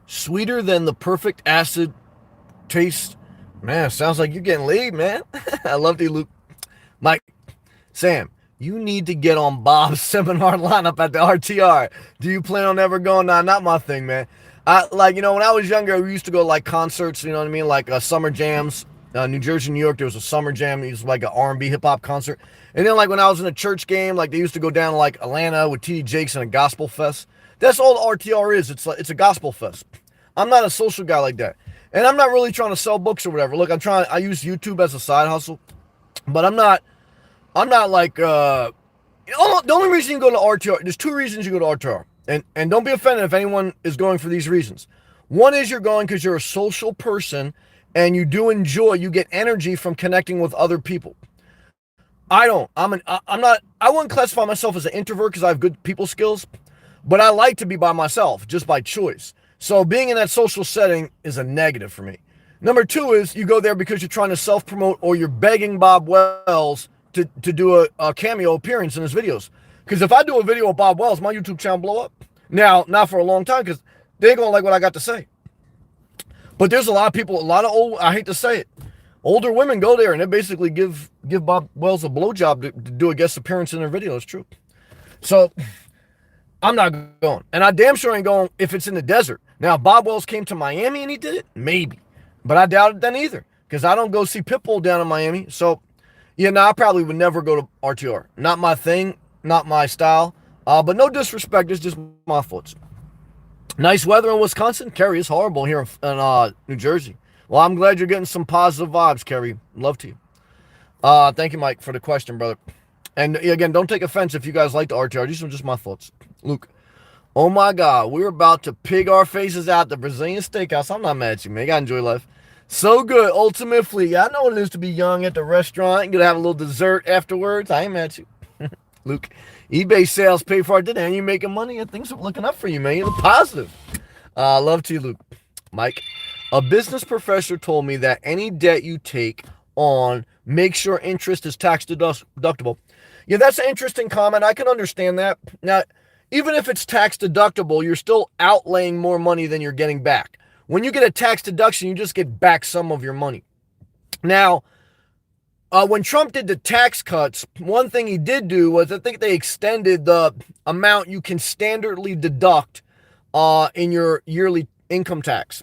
sweeter than the perfect acid taste. Man, sounds like you're getting laid, man. I love you, Luke. Mike, Sam, you need to get on Bob's seminar lineup at the RTR. Do you plan on ever going? Nah, not my thing, man. When I was younger, we used to go like concerts, you know what I mean? Like summer jams. New Jersey, New York, there was a summer jam. It was like an R&B hip hop concert. And then like when I was in a church game, like they used to go down to like Atlanta with T.D. Jakes and a gospel fest. That's all the RTR is. It's a gospel fest. I'm not a social guy like that. And I'm not really trying to sell books or whatever. Look, I use YouTube as a side hustle, but I'm not like, the only reason you go to RTR, there's two reasons you go to RTR. And don't be offended if anyone is going for these reasons. One is you're going because you're a social person and you get energy from connecting with other people. I don't. I wouldn't classify myself as an introvert because I have good people skills, but I like to be by myself just by choice. So being in that social setting is a negative for me. Number two is you go there because you're trying to self-promote or you're begging Bob Wells to do a cameo appearance in his videos. Because if I do a video of Bob Wells, my YouTube channel blow up. Now, not for a long time because they ain't going to like what I got to say. But there's a lot of people, old, I hate to say it, older women go there and they basically give Bob Wells a blowjob to do a guest appearance in their video. It's true. So I'm not going. And I damn sure ain't going if it's in the desert. Now, if Bob Wells came to Miami and he did it, maybe. But I doubt it then either because I don't go see Pitbull down in Miami. So, I probably would never go to RTR. Not my thing, not my style. But no disrespect, it's just my thoughts. Nice weather in Wisconsin. Kerry, it's horrible here in New Jersey. Well, I'm glad you're getting some positive vibes, Kerry. Love to you. Thank you, Mike, for the question, brother. And again, don't take offense if you guys like the RTR. These are just my thoughts. Luke, oh my God, we're about to pig our faces out the Brazilian steakhouse. I'm not mad at you, man. You gotta enjoy life. So good. Ultimate Fleet. I know what it is to be young at the restaurant. You're gonna have a little dessert afterwards. I ain't mad at you. Luke, eBay sales pay for our dinner and you're making money and things are looking up for you, man. You look positive. Love to you, Luke. Mike, a business professor told me that any debt you take on, make sure interest is tax deductible. Yeah, that's an interesting comment. I can understand that. Now, even if it's tax deductible, you're still outlaying more money than you're getting back. When you get a tax deduction, you just get back some of your money. Now, when Trump did the tax cuts, one thing he did do was I think they extended the amount you can standardly deduct in your yearly income tax.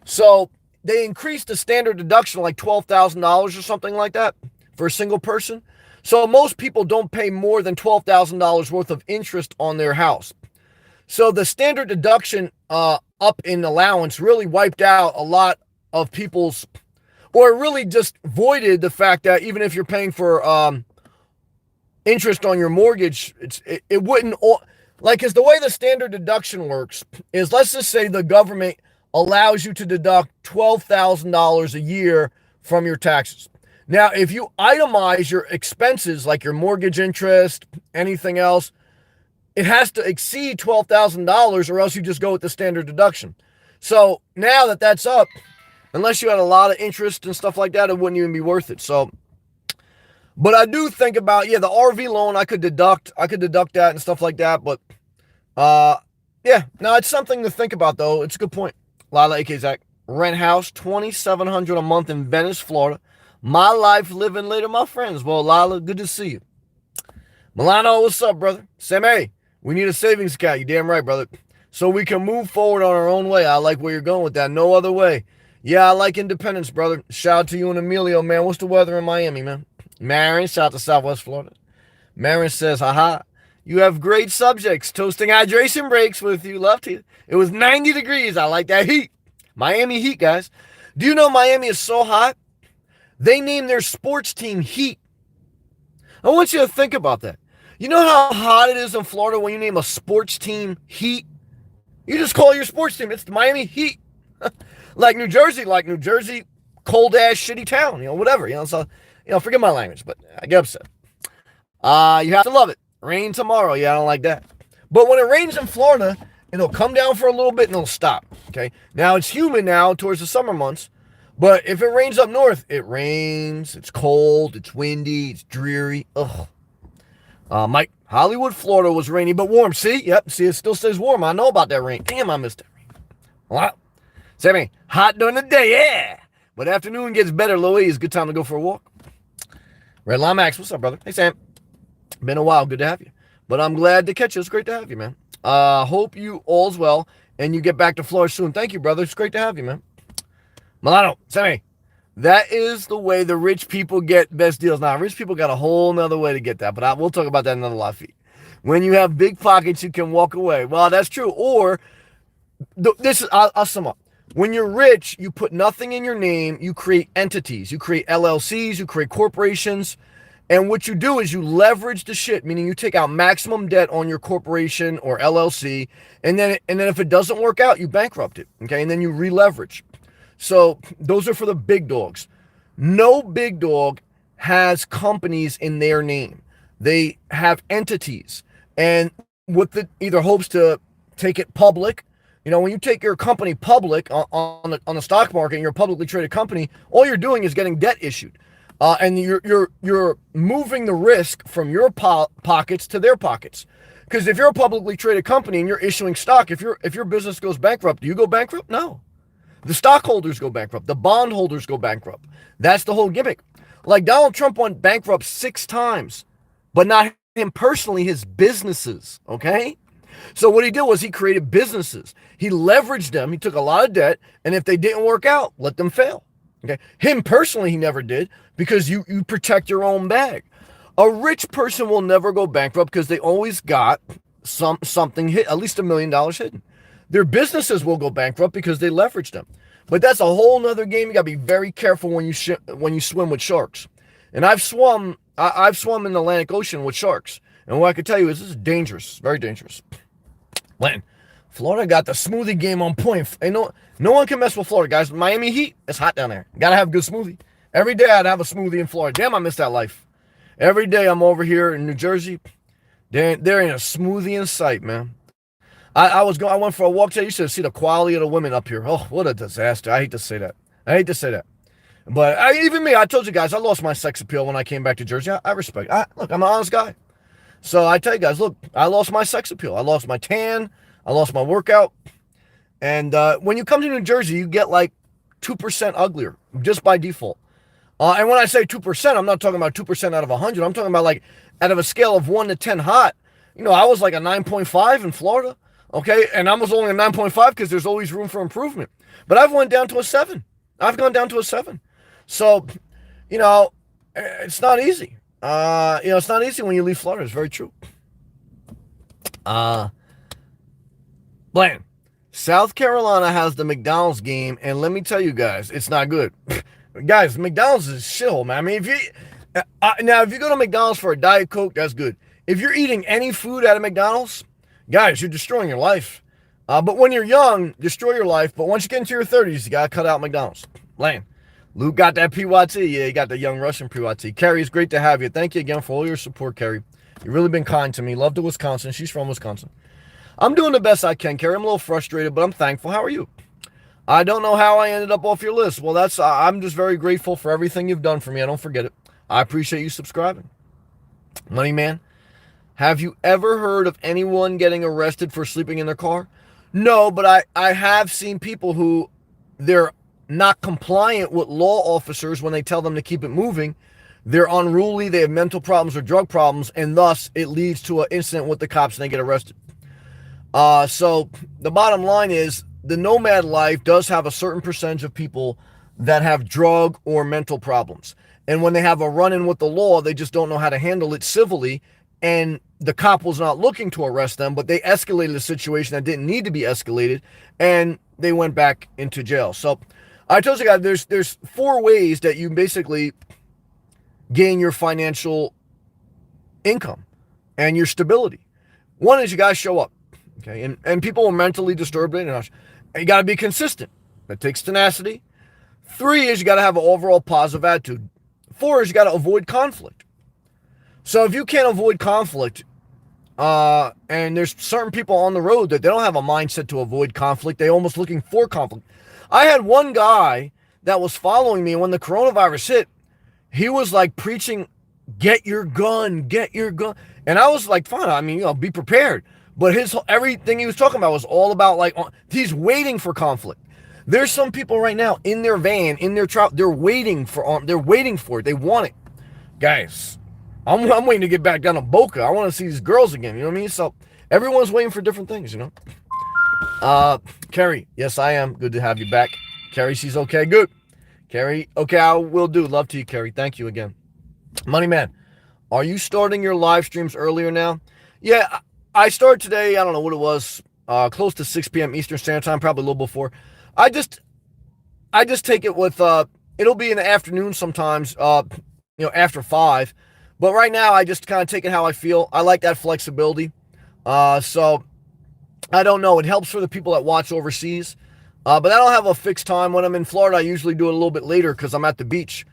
So they increased the standard deduction like $12,000 or something like that for a single person. So most people don't pay more than $12,000 worth of interest on their house. So the standard deduction up in allowance really wiped out a lot of people's, or really just voided the fact that even if you're paying for interest on your mortgage, it wouldn't, because the way the standard deduction works is, let's just say the government allows you to deduct $12,000 a year from your taxes. Now, if you itemize your expenses, like your mortgage interest, anything else, it has to exceed $12,000 or else you just go with the standard deduction. So now that that's up, unless you had a lot of interest and stuff like that, it wouldn't even be worth it. So, but I do think about, the RV loan, I could deduct that and stuff like that. But, no, it's something to think about though. It's a good point. Lila, AK Zach. rent house, $2,700 a month in Venice, Florida. My life living later, my friends. Well, Lila, good to see you. Milano, what's up, brother? Sam, hey, we need a savings account. You damn right, brother. So we can move forward on our own way. I like where you're going with that. No other way. Yeah, I like independence, brother. Shout out to you and Emilio, man. What's the weather in Miami, man? Marin, shout out to Southwest Florida. Marin says, haha, you have great subjects. Toasting hydration breaks with you. Love to you. It was 90 degrees. I like that heat. Miami Heat, guys. Do you know Miami is so hot? They named their sports team Heat. I want you to think about that. You know how hot it is in Florida when you name a sports team Heat? You just call your sports team. It's the Miami Heat. like New Jersey, cold ass shitty town, whatever. So, forget my language, but I get upset. You have to love it. Rain tomorrow. Yeah, I don't like that. But when it rains in Florida, it'll come down for a little bit and it'll stop. Okay. Now it's humid now towards the summer months. But if it rains up north, it rains, it's cold, it's windy, it's dreary. Ugh. Mike, Hollywood, Florida was rainy but warm. See? Yep. See, it still stays warm. I know about that rain. Damn, I missed that rain. Wow. Sammy, hot during the day, yeah. But afternoon gets better. Louise, good time to go for a walk. Red Line Max, what's up, brother? Hey, Sam. Been a while. Good to have you. But I'm glad to catch you. It's great to have you, man. Hope you all's well and you get back to Florida soon. Thank you, brother. It's great to have you, man. Milano, Sammy, that is the way the rich people get best deals. Now, rich people got a whole nother way to get that, but we'll talk about that in another live feed. When you have big pockets, you can walk away. Well, that's true. Or, I'll sum up. When you're rich, you put nothing in your name. You create entities. You create LLCs. You create corporations. And what you do is you leverage the shit, meaning you take out maximum debt on your corporation or LLC. And then if it doesn't work out, you bankrupt it. Okay. And then you re-leverage. So those are for the big dogs. No big dog has companies in their name. They have entities. And with it either hopes to take it public. When you take your company public on the stock market and you're a publicly traded company, all you're doing is getting debt issued. And you're moving the risk from your pockets to their pockets. Because if you're a publicly traded company and you're issuing stock, if your business goes bankrupt, do you go bankrupt? No. The stockholders go bankrupt. The bondholders go bankrupt. That's the whole gimmick. Like Donald Trump went bankrupt 6 times, but not him personally, his businesses, okay? So what he did was he created businesses. He leveraged them. He took a lot of debt, and if they didn't work out, let them fail, okay? Him personally, he never did because you protect your own bag. A rich person will never go bankrupt because they always got something hit, at least $1 million hidden. Their businesses will go bankrupt because they leverage them. But that's a whole nother game. You got to be very careful when you swim with sharks. And I've swum in the Atlantic Ocean with sharks. And what I can tell you is this is dangerous, very dangerous. When Florida got the smoothie game on point. Ain't no one can mess with Florida, guys. Miami Heat, it's hot down there. Got to have a good smoothie. Every day I'd have a smoothie in Florida. Damn, I miss that life. Every day I'm over here in New Jersey. There ain't a smoothie in sight, man. I went for a walk today. You should see the quality of the women up here. Oh, what a disaster. I hate to say that. But even me, I told you guys, I lost my sex appeal when I came back to Jersey. I respect. Look, I'm an honest guy. So I tell you guys, look, I lost my sex appeal. I lost my tan. I lost my workout. And when you come to New Jersey, you get like 2% uglier just by default. And when I say 2%, I'm not talking about 2% out of 100. I'm talking about like out of a scale of 1 to 10 hot. I was like a 9.5 in Florida. Okay, and I was only a 9.5 because there's always room for improvement. But I've went down to a 7. I've gone down to a 7. So, it's not easy. It's not easy when you leave Florida. It's very true. Bland. South Carolina has the McDonald's game, and let me tell you guys, it's not good. Guys, McDonald's is a shithole, man. I mean, if you go to McDonald's for a Diet Coke, that's good. If you're eating any food at a McDonald's, guys, you're destroying your life. But when you're young, destroy your life. But once you get into your 30s, you got to cut out McDonald's. Lane. Luke got that PYT. Yeah, he got the young Russian PYT. Carrie, it's great to have you. Thank you again for all your support, Carrie. You've really been kind to me. Love to Wisconsin. She's from Wisconsin. I'm doing the best I can, Carrie. I'm a little frustrated, but I'm thankful. How are you? I don't know how I ended up off your list. Well, I'm just very grateful for everything you've done for me. I don't forget it. I appreciate you subscribing. Money Man. Have you ever heard of anyone getting arrested for sleeping in their car? No, but I have seen people who they're not compliant with law officers when they tell them to keep it moving. They're unruly, they have mental problems or drug problems, and thus it leads to an incident with the cops and they get arrested. So the bottom line is the nomad life does have a certain percentage of people that have drug or mental problems. And when they have a run-in with the law, they just don't know how to handle it civilly. And the cop was not looking to arrest them, but they escalated a situation that didn't need to be escalated, and they went back into jail. So I told you guys, there's 4 ways that you basically gain your financial income and your stability. One is you got to show up. Okay, and people are mentally disturbed. And you got to be consistent. That takes tenacity. 3 is you got to have an overall positive attitude. 4 is you got to avoid conflict. So if you can't avoid conflict, and there's certain people on the road that they don't have a mindset to avoid conflict. They're almost looking for conflict. I had one guy that was following me when the coronavirus hit. He was like preaching, get your gun. And I was like, fine, I mean, be prepared. But everything he was talking about was all about like, he's waiting for conflict. There's some people right now in their van, in their truck, they're waiting for it. They want it. Guys, I'm waiting to get back down to Boca. I want to see these girls again. You know what I mean? So everyone's waiting for different things, Carrie, yes, I am. Good to have you back. Carrie, she's okay. Good. Carrie, okay, I will do. Love to you, Carrie. Thank you again. Money Man, are you starting your live streams earlier now? Yeah, I started today. I don't know what it was. Close to 6 p.m. Eastern Standard Time, probably a little before. I just take it with, it'll be in the afternoon sometimes, after 5. But right now, I just kind of take it how I feel. I like that flexibility. So I don't know. It helps for the people that watch overseas. But I don't have a fixed time. When I'm in Florida, I usually do it a little bit later because I'm at the beach.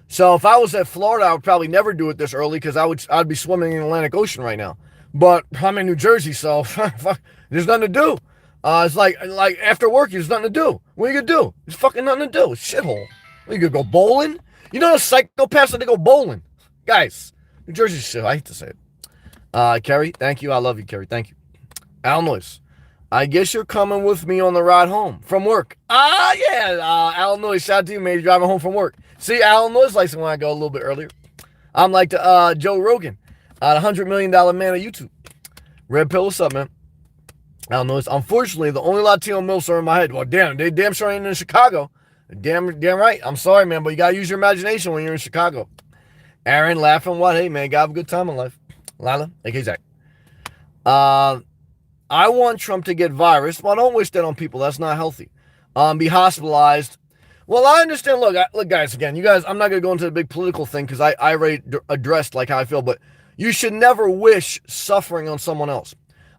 So if I was at Florida, I would probably never do it this early because I'd be swimming in the Atlantic Ocean right now. But I'm in New Jersey, so there's nothing to do. It's like after work, there's nothing to do. What are you gonna do? There's fucking nothing to do. It's shithole. You gonna go bowling? You know the psychopaths that they go bowling? Guys, New Jersey shit. I hate to say it. Kerry, thank you. I love you, Kerry. Thank you. Al Noyce, I guess you're coming with me on the ride home from work. Yeah. Al Noyce, shout out to you, man. You're driving home from work. See, Al Noyce likes it when I go a little bit earlier. I'm like the Joe Rogan, the $100 million man of YouTube. Red Pill, what's up, man? Al Noyce, unfortunately, the only Latino MILFs are in my head. Well, damn, they damn sure ain't in Chicago. Damn right. I'm sorry, man, but you gotta use your imagination when you're in Chicago. Aaron, laughing what? Hey, man, gotta have a good time in life. Lila, aka Zach. I want Trump to get virus, but I don't wish that on people. That's not healthy. Be hospitalized. Well, I understand. Look, guys, again, you guys, I'm not going to go into the big political thing because I already addressed like how I feel, but you should never wish suffering on someone else.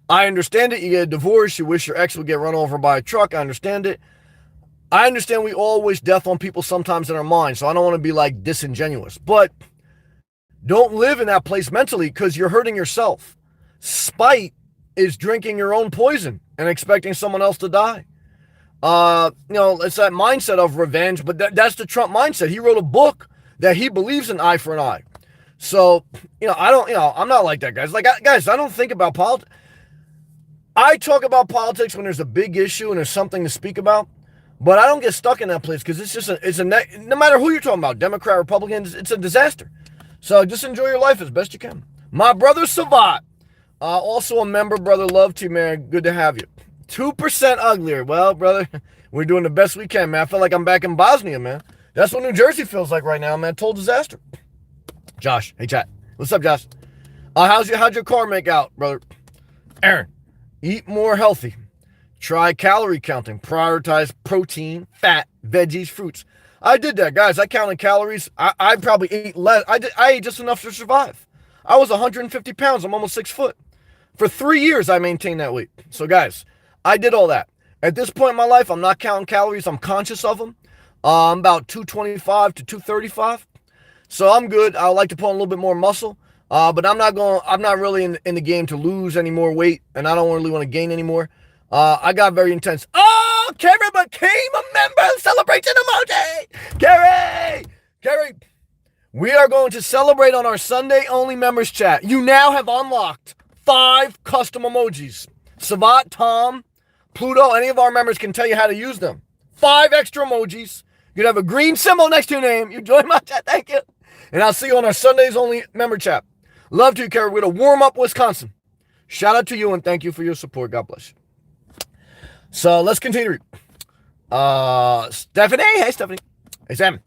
I understand it. You get a divorce. You wish your ex would get run over by a truck. I understand it. I understand we all wish death on people sometimes in our minds, so I don't want to be like disingenuous, but don't live in that place mentally because you're hurting yourself. Spite is drinking your own poison and expecting someone else to die. It's that mindset of revenge, but that's the Trump mindset. He wrote a book that he believes in eye for an eye. So, I'm not like that, guys. Guys, I don't think about politics. I talk about politics when there's a big issue and there's something to speak about, but I don't get stuck in that place because it's just no matter who you're talking about, Democrat, Republican, it's a disaster. So just enjoy your life as best you can. My brother Savat, also a member, brother. Love to you, man. Good to have you. 2% uglier. Well, brother, we're doing the best we can, man. I feel like I'm back in Bosnia, man. That's what New Jersey feels like right now, man. Total disaster. Josh, hey, chat. What's up, Josh? How'd your car make out, brother? Aaron, eat more healthy. Try calorie counting. Prioritize protein, fat, veggies, fruits. I did that, guys. I counted calories. I probably ate less. I ate just enough to survive. I was 150 pounds. I'm almost 6 foot. For 3 years, I maintained that weight. So, guys, I did all that. At this point in my life, I'm not counting calories. I'm conscious of them. I'm about 225 to 235. So I'm good. I like to put on a little bit more muscle. But I'm not really in the game to lose any more weight. And I don't really want to gain anymore. I got very intense. Oh, Carrie became a member of Celebration Emoji. Carrie, we are going to celebrate on our Sunday only members chat. You now have unlocked 5 custom emojis. Savat, Tom, Pluto, any of our members can tell you how to use them. 5 extra emojis. You'd have a green symbol next to your name. You join my chat. Thank you. And I'll see you on our Sundays only member chat. Love to you, Kerry. We're going to warm up Wisconsin. Shout out to you and thank you for your support. God bless you. So let's continue. Stephanie. Hey, Stephanie. Hey, Sam.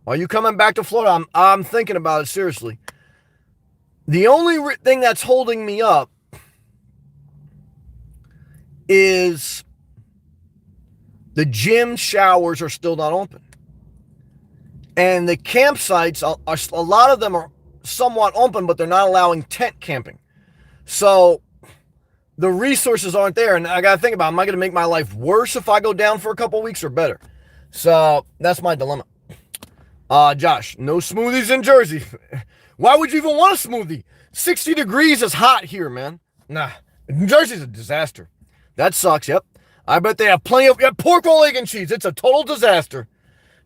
Are you coming back to Florida? I'm thinking about it seriously. The only thing that's holding me up is the gym showers are still not open. And the campsites, a lot of them are somewhat open, but they're not allowing tent camping. So the resources aren't there. And I got to think about, am I going to make my life worse if I go down for a couple of weeks or better? So that's my dilemma. Josh, no smoothies in Jersey. Why would you even want a smoothie? 60 degrees is hot here, man. Nah, New Jersey's a disaster. That sucks, yep. I bet they have plenty of pork roll, egg, and cheese. It's a total disaster.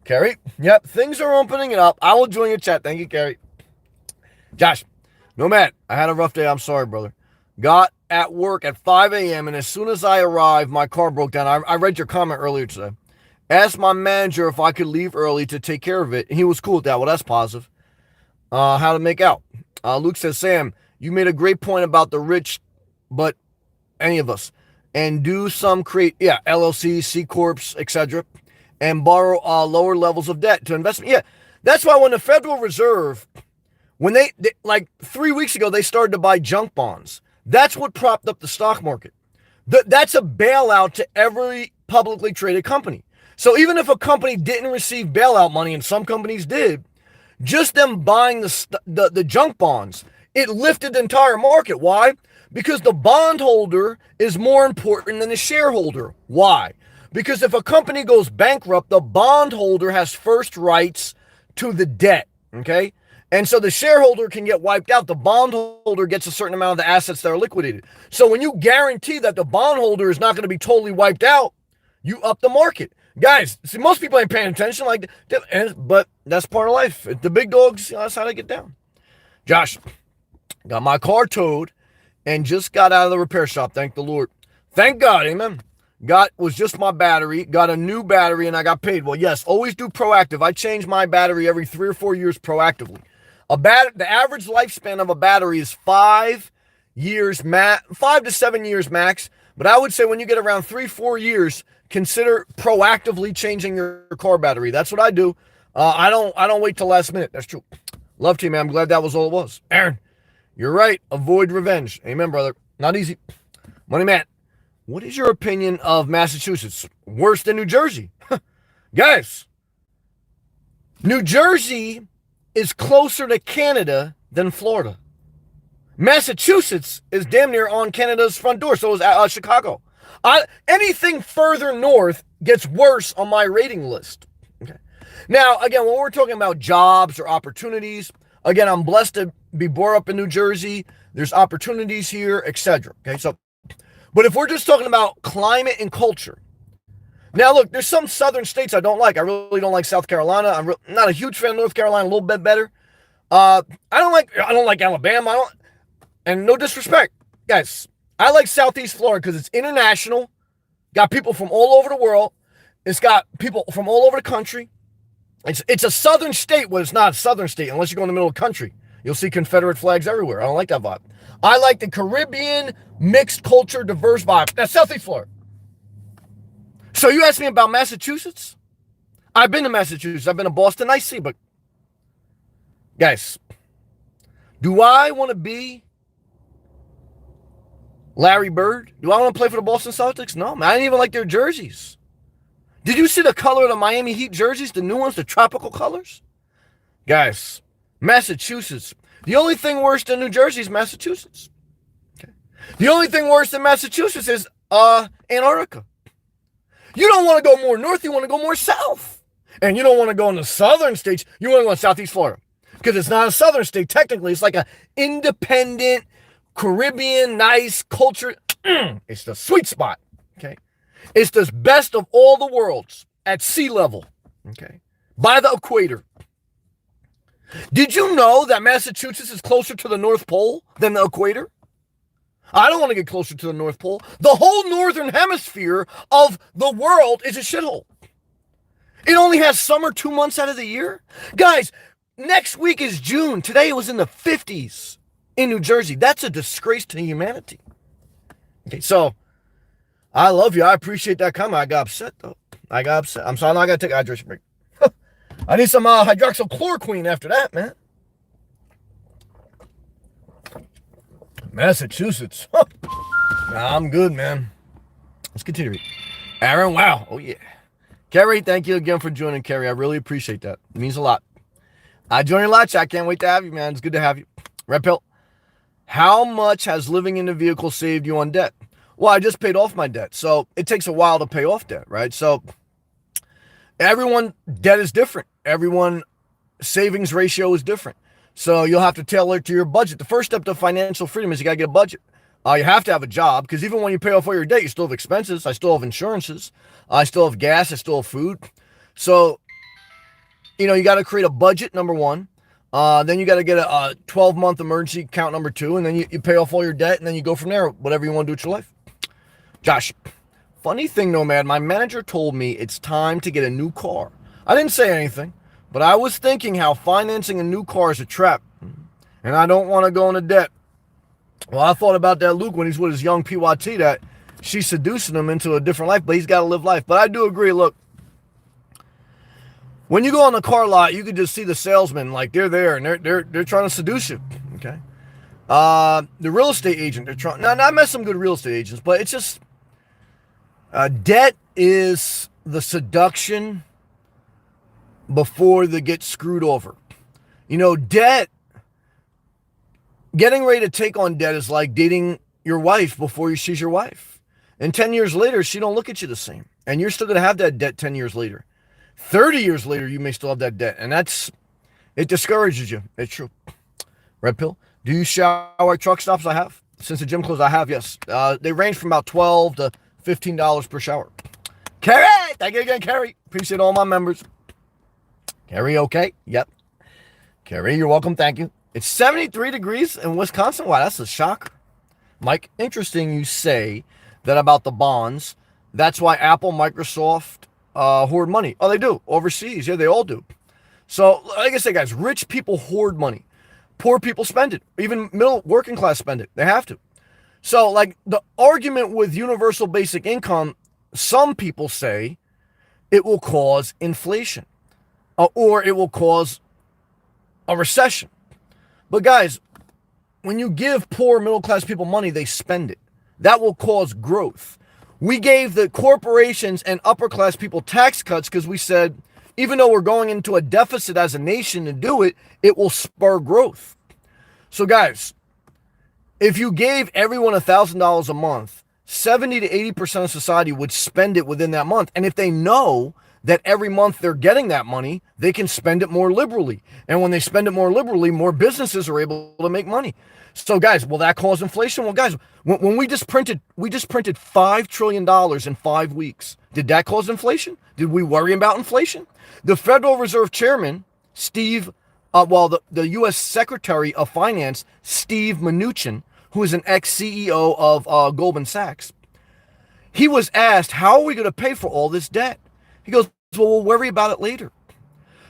Carrie, yep, things are opening it up. I will join your chat. Thank you, Carrie. Josh, Nomad, I had a rough day. I'm sorry, brother. Got at work at 5 a.m. and as soon as I arrived, my car broke down. I read your comment earlier today. Asked my manager if I could leave early to take care of it. He was cool with that. Well, that's positive. How to make out. Luke says, Sam, you made a great point about the rich, but any of us. And do some LLCs, C Corps, etc. And borrow lower levels of debt to investment. Yeah, that's why when the Federal Reserve, when they like 3 weeks ago, they started to buy junk bonds. That's what propped up the stock market. That's a bailout to every publicly traded company. So even if a company didn't receive bailout money, and some companies did, just them buying the junk bonds, it lifted the entire market. Why? Because the bondholder is more important than the shareholder. Why? Because if a company goes bankrupt, the bondholder has first rights to the debt, okay? And so the shareholder can get wiped out. The bondholder gets a certain amount of the assets that are liquidated. So when you guarantee that the bondholder is not going to be totally wiped out, you up the market. Guys, see, most people ain't paying attention, but that's part of life. The big dogs, that's how they get down. Josh, got my car towed and just got out of the repair shop. Thank the Lord. Thank God, amen. Was just my battery, got a new battery, and I got paid. Well, yes, always do proactive. I change my battery every 3 or 4 years proactively. The average lifespan of a battery is 5 years, 5 to 7 years max. But I would say when you get around 3-4 years, consider proactively changing your car battery. That's what I do. I don't wait till last minute. That's true. Love to you, man. I'm glad that was all it was. Aaron, you're right. Avoid revenge. Amen, brother. Not easy. Money Man, what is your opinion of Massachusetts? Worse than New Jersey? Guys, New Jersey is closer to Canada than Florida. Massachusetts is damn near on Canada's front door. So is Chicago. Anything further north gets worse on my rating list. Okay. Now, again, when we're talking about jobs or opportunities, again, I'm blessed to be born up in New Jersey. There's opportunities here, etc. Okay, so, but if we're just talking about climate and culture, now look, there's some southern states I don't like. I really don't like South Carolina. I'm not a huge fan of North Carolina. A little bit better. I don't like Alabama. And no disrespect, guys. I like Southeast Florida because it's international. Got people from all over the world. It's got people from all over the country. It's a southern state, but it's not a southern state unless you go in the middle of the country. You'll see Confederate flags everywhere. I don't like that vibe. I like the Caribbean, mixed culture, diverse vibe. That's Southeast Florida. So you asked me about Massachusetts? I've been to Massachusetts. I've been to Boston. I see, but guys, do I want to be Larry Bird? Do I want to play for the Boston Celtics? No, man. I didn't even like their jerseys. Did you see the color of the Miami Heat jerseys? The new ones, the tropical colors? Guys, Massachusetts. The only thing worse than New Jersey is Massachusetts. Okay. The only thing worse than Massachusetts is Antarctica. You don't want to go more north. You want to go more south. And you don't want to go in the southern states. You want to go in Southeast Florida. Because it's not a southern state. Technically, it's like an independent Caribbean, nice culture. It's the sweet spot, okay? It's the best of all the worlds at sea level, okay? By the equator. Did you know that Massachusetts is closer to the North Pole than the equator? I don't want to get closer to the North Pole. The whole northern hemisphere of the world is a shithole. It only has summer 2 months out of the year? Guys, next week is June. Today it was in the 50s in New Jersey. That's a disgrace to humanity. Okay, so I love you. I appreciate that comment. I got upset, though. I got upset. I'm sorry. I got to take a hydration break. I need some hydroxychloroquine after that, man. Massachusetts. Nah, I'm good, man. Let's continue. Aaron, wow. Oh, yeah. Kerry, thank you again for joining, Kerry. I really appreciate that. It means a lot. I join a lot, chat. I can't wait to have you, man. It's good to have you. Red Pill, how much has living in the vehicle saved you on debt? Well, I just paid off my debt, so it takes a while to pay off debt, right? So everyone, debt is different. Everyone, savings ratio is different. So you'll have to tailor it to your budget. The first step to financial freedom is you got to get a budget. You have to have a job, because even when you pay off all your debt, you still have expenses. I still have insurances. I still have gas. I still have food. So, you got to create a budget, number one. Then you got to get a 12-month emergency account, number two. And then you pay off all your debt, and then you go from there, whatever you want to do with your life. Josh, funny thing, Nomad, my manager told me it's time to get a new car. I didn't say anything, but I was thinking how financing a new car is a trap, and I don't want to go into debt. Well, I thought about that Luke when he's with his young PYT, that she's seducing him into a different life, but he's got to live life. But I do agree, look, when you go on the car lot, you can just see the salesman, like they're there, and they're trying to seduce you, okay? The real estate agent, they're trying, now I met some good real estate agents, but it's just, debt is the seduction before they get screwed over. Debt, getting ready to take on debt is like dating your wife before she's your wife. And 10 years later, she don't look at you the same. And you're still going to have that debt 10 years later. 30 years later, you may still have that debt. And it discourages you. It's true. Red Pill, do you shower at truck stops? I have. Since the gym closed, I have, yes. They range from about $12 to $15 per shower. Carrie, thank you again, Carrie. Appreciate all my members. Carrie, okay? Yep. Carrie, you're welcome. Thank you. It's 73 degrees in Wisconsin. Wow, that's a shocker. Mike, interesting you say that about the bonds. That's why Apple, Microsoft hoard money. Oh, they do. Overseas. Yeah, they all do. So, like I say, guys, rich people hoard money. Poor people spend it. Even middle working class spend it. They have to. So, like, the argument with universal basic income, some people say it will cause inflation. Or it will cause a recession. But guys, when you give poor middle-class people money, they spend it. That will cause growth. We gave the corporations and upper-class people tax cuts because we said, even though we're going into a deficit as a nation to do it, it will spur growth. So guys, if you gave everyone $1,000 a month, 70 to 80% of society would spend it within that month. And if they know that every month they're getting that money, they can spend it more liberally. And when they spend it more liberally, more businesses are able to make money. So guys, will that cause inflation? Well, guys, when we just printed $5 trillion in 5 weeks. Did that cause inflation? Did we worry about inflation? The Federal Reserve Chairman, the U.S. Secretary of Finance, Steve Mnuchin, who is an ex-CEO of Goldman Sachs, he was asked, how are we going to pay for all this debt? He goes, well, we'll worry about it later.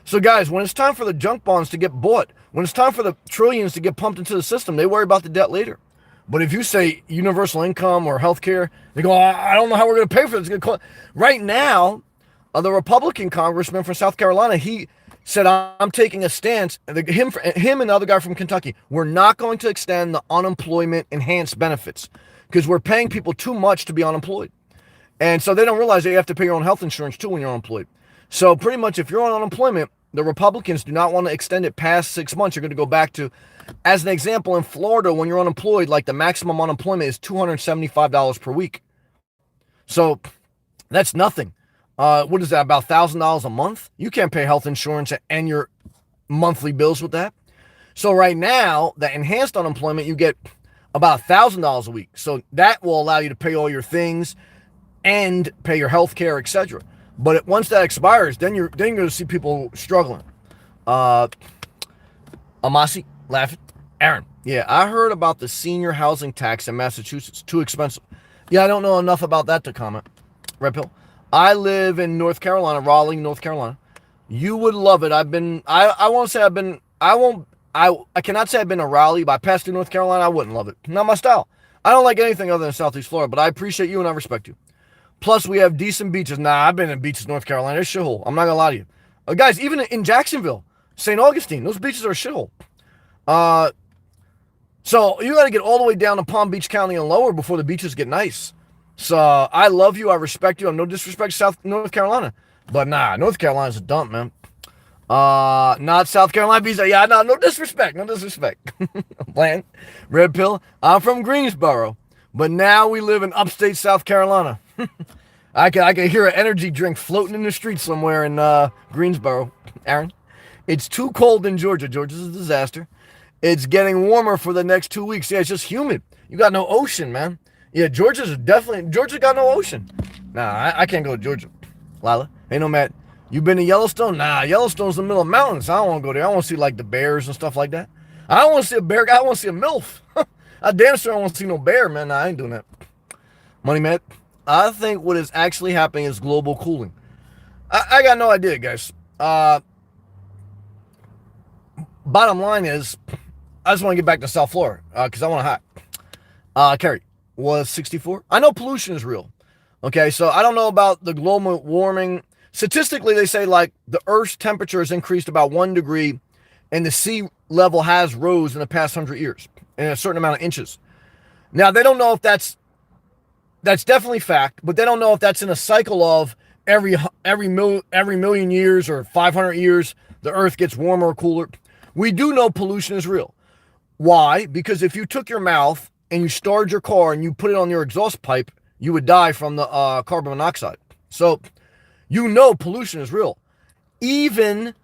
So guys, when it's time for the junk bonds to get bought, when it's time for the trillions to get pumped into the system, they worry about the debt later. But if you say universal income or healthcare, they go, I don't know how we're going to pay for this. Right now, the Republican congressman from South Carolina, he said, I'm taking a stance, him and the other guy from Kentucky, we're not going to extend the unemployment enhanced benefits because we're paying people too much to be unemployed. And so they don't realize that you have to pay your own health insurance too when you're unemployed. So pretty much if you're on unemployment, the Republicans do not want to extend it past 6 months. You're going to go back to, as an example, in Florida, when you're unemployed, like the maximum unemployment is $275 per week. So that's nothing. What is that, about $1,000 a month? You can't pay health insurance and your monthly bills with that. So right now, the enhanced unemployment, you get about $1,000 a week. So that will allow you to pay all your things and pay your health care, etc. But once that expires, then you're going to see people struggling. Amasi, laughing. Aaron, yeah, I heard about the senior housing tax in Massachusetts. Too expensive. Yeah, I don't know enough about that to comment. Red Pill. I live in North Carolina, Raleigh, North Carolina. You would love it. I won't say I've been, I won't, I cannot say I've been to Raleigh, but I passed through North Carolina. I wouldn't love it. Not my style. I don't like anything other than Southeast Florida, but I appreciate you and I respect you. Plus, we have decent beaches. Nah, I've been in beaches, North Carolina. It's shithole. I'm not gonna lie to you, guys. Even in Jacksonville, St. Augustine, those beaches are a shithole. Uh, so you got to get all the way down to Palm Beach County and lower before the beaches get nice. So I love you. I respect you. I'm no disrespect to South North Carolina, but nah, North Carolina's a dump, man. Not South Carolina beach. Yeah, no disrespect, no disrespect. I'm playing Red Pill. I'm from Greensboro, but now we live in upstate South Carolina. I can hear an energy drink floating in the street somewhere in Greensboro. Aaron, it's too cold in Georgia. Georgia's a disaster. It's getting warmer for the next 2 weeks. Yeah, it's just humid. You got no ocean, man. Yeah, Georgia got no ocean. Nah, I can't go to Georgia. Lila, hey, no, Matt. You been to Yellowstone? Nah, Yellowstone's in the middle of mountains. I don't want to go there. I want to see like the bears and stuff like that. I don't want to see a bear. I want to see a MILF. I damn sure I don't want to see no bear, man. Nah, I ain't doing that. Money, Matt. I think what is actually happening is global cooling. I got no idea, guys. Bottom line is, I just want to get back to South Florida because I want to hot. Kerry was 64. I know pollution is real. Okay, so I don't know about the global warming. Statistically, they say like the Earth's temperature has increased about 1 degree and the sea level has rose in the past 100 years in a certain amount of inches. Now, they don't know if that's definitely fact, but they don't know if that's in a cycle of every million years or 500 years, the Earth gets warmer or cooler. We do know pollution is real. Why? Because if you took your mouth and you started your car and you put it on your exhaust pipe, you would die from the carbon monoxide. So you know pollution is real. Even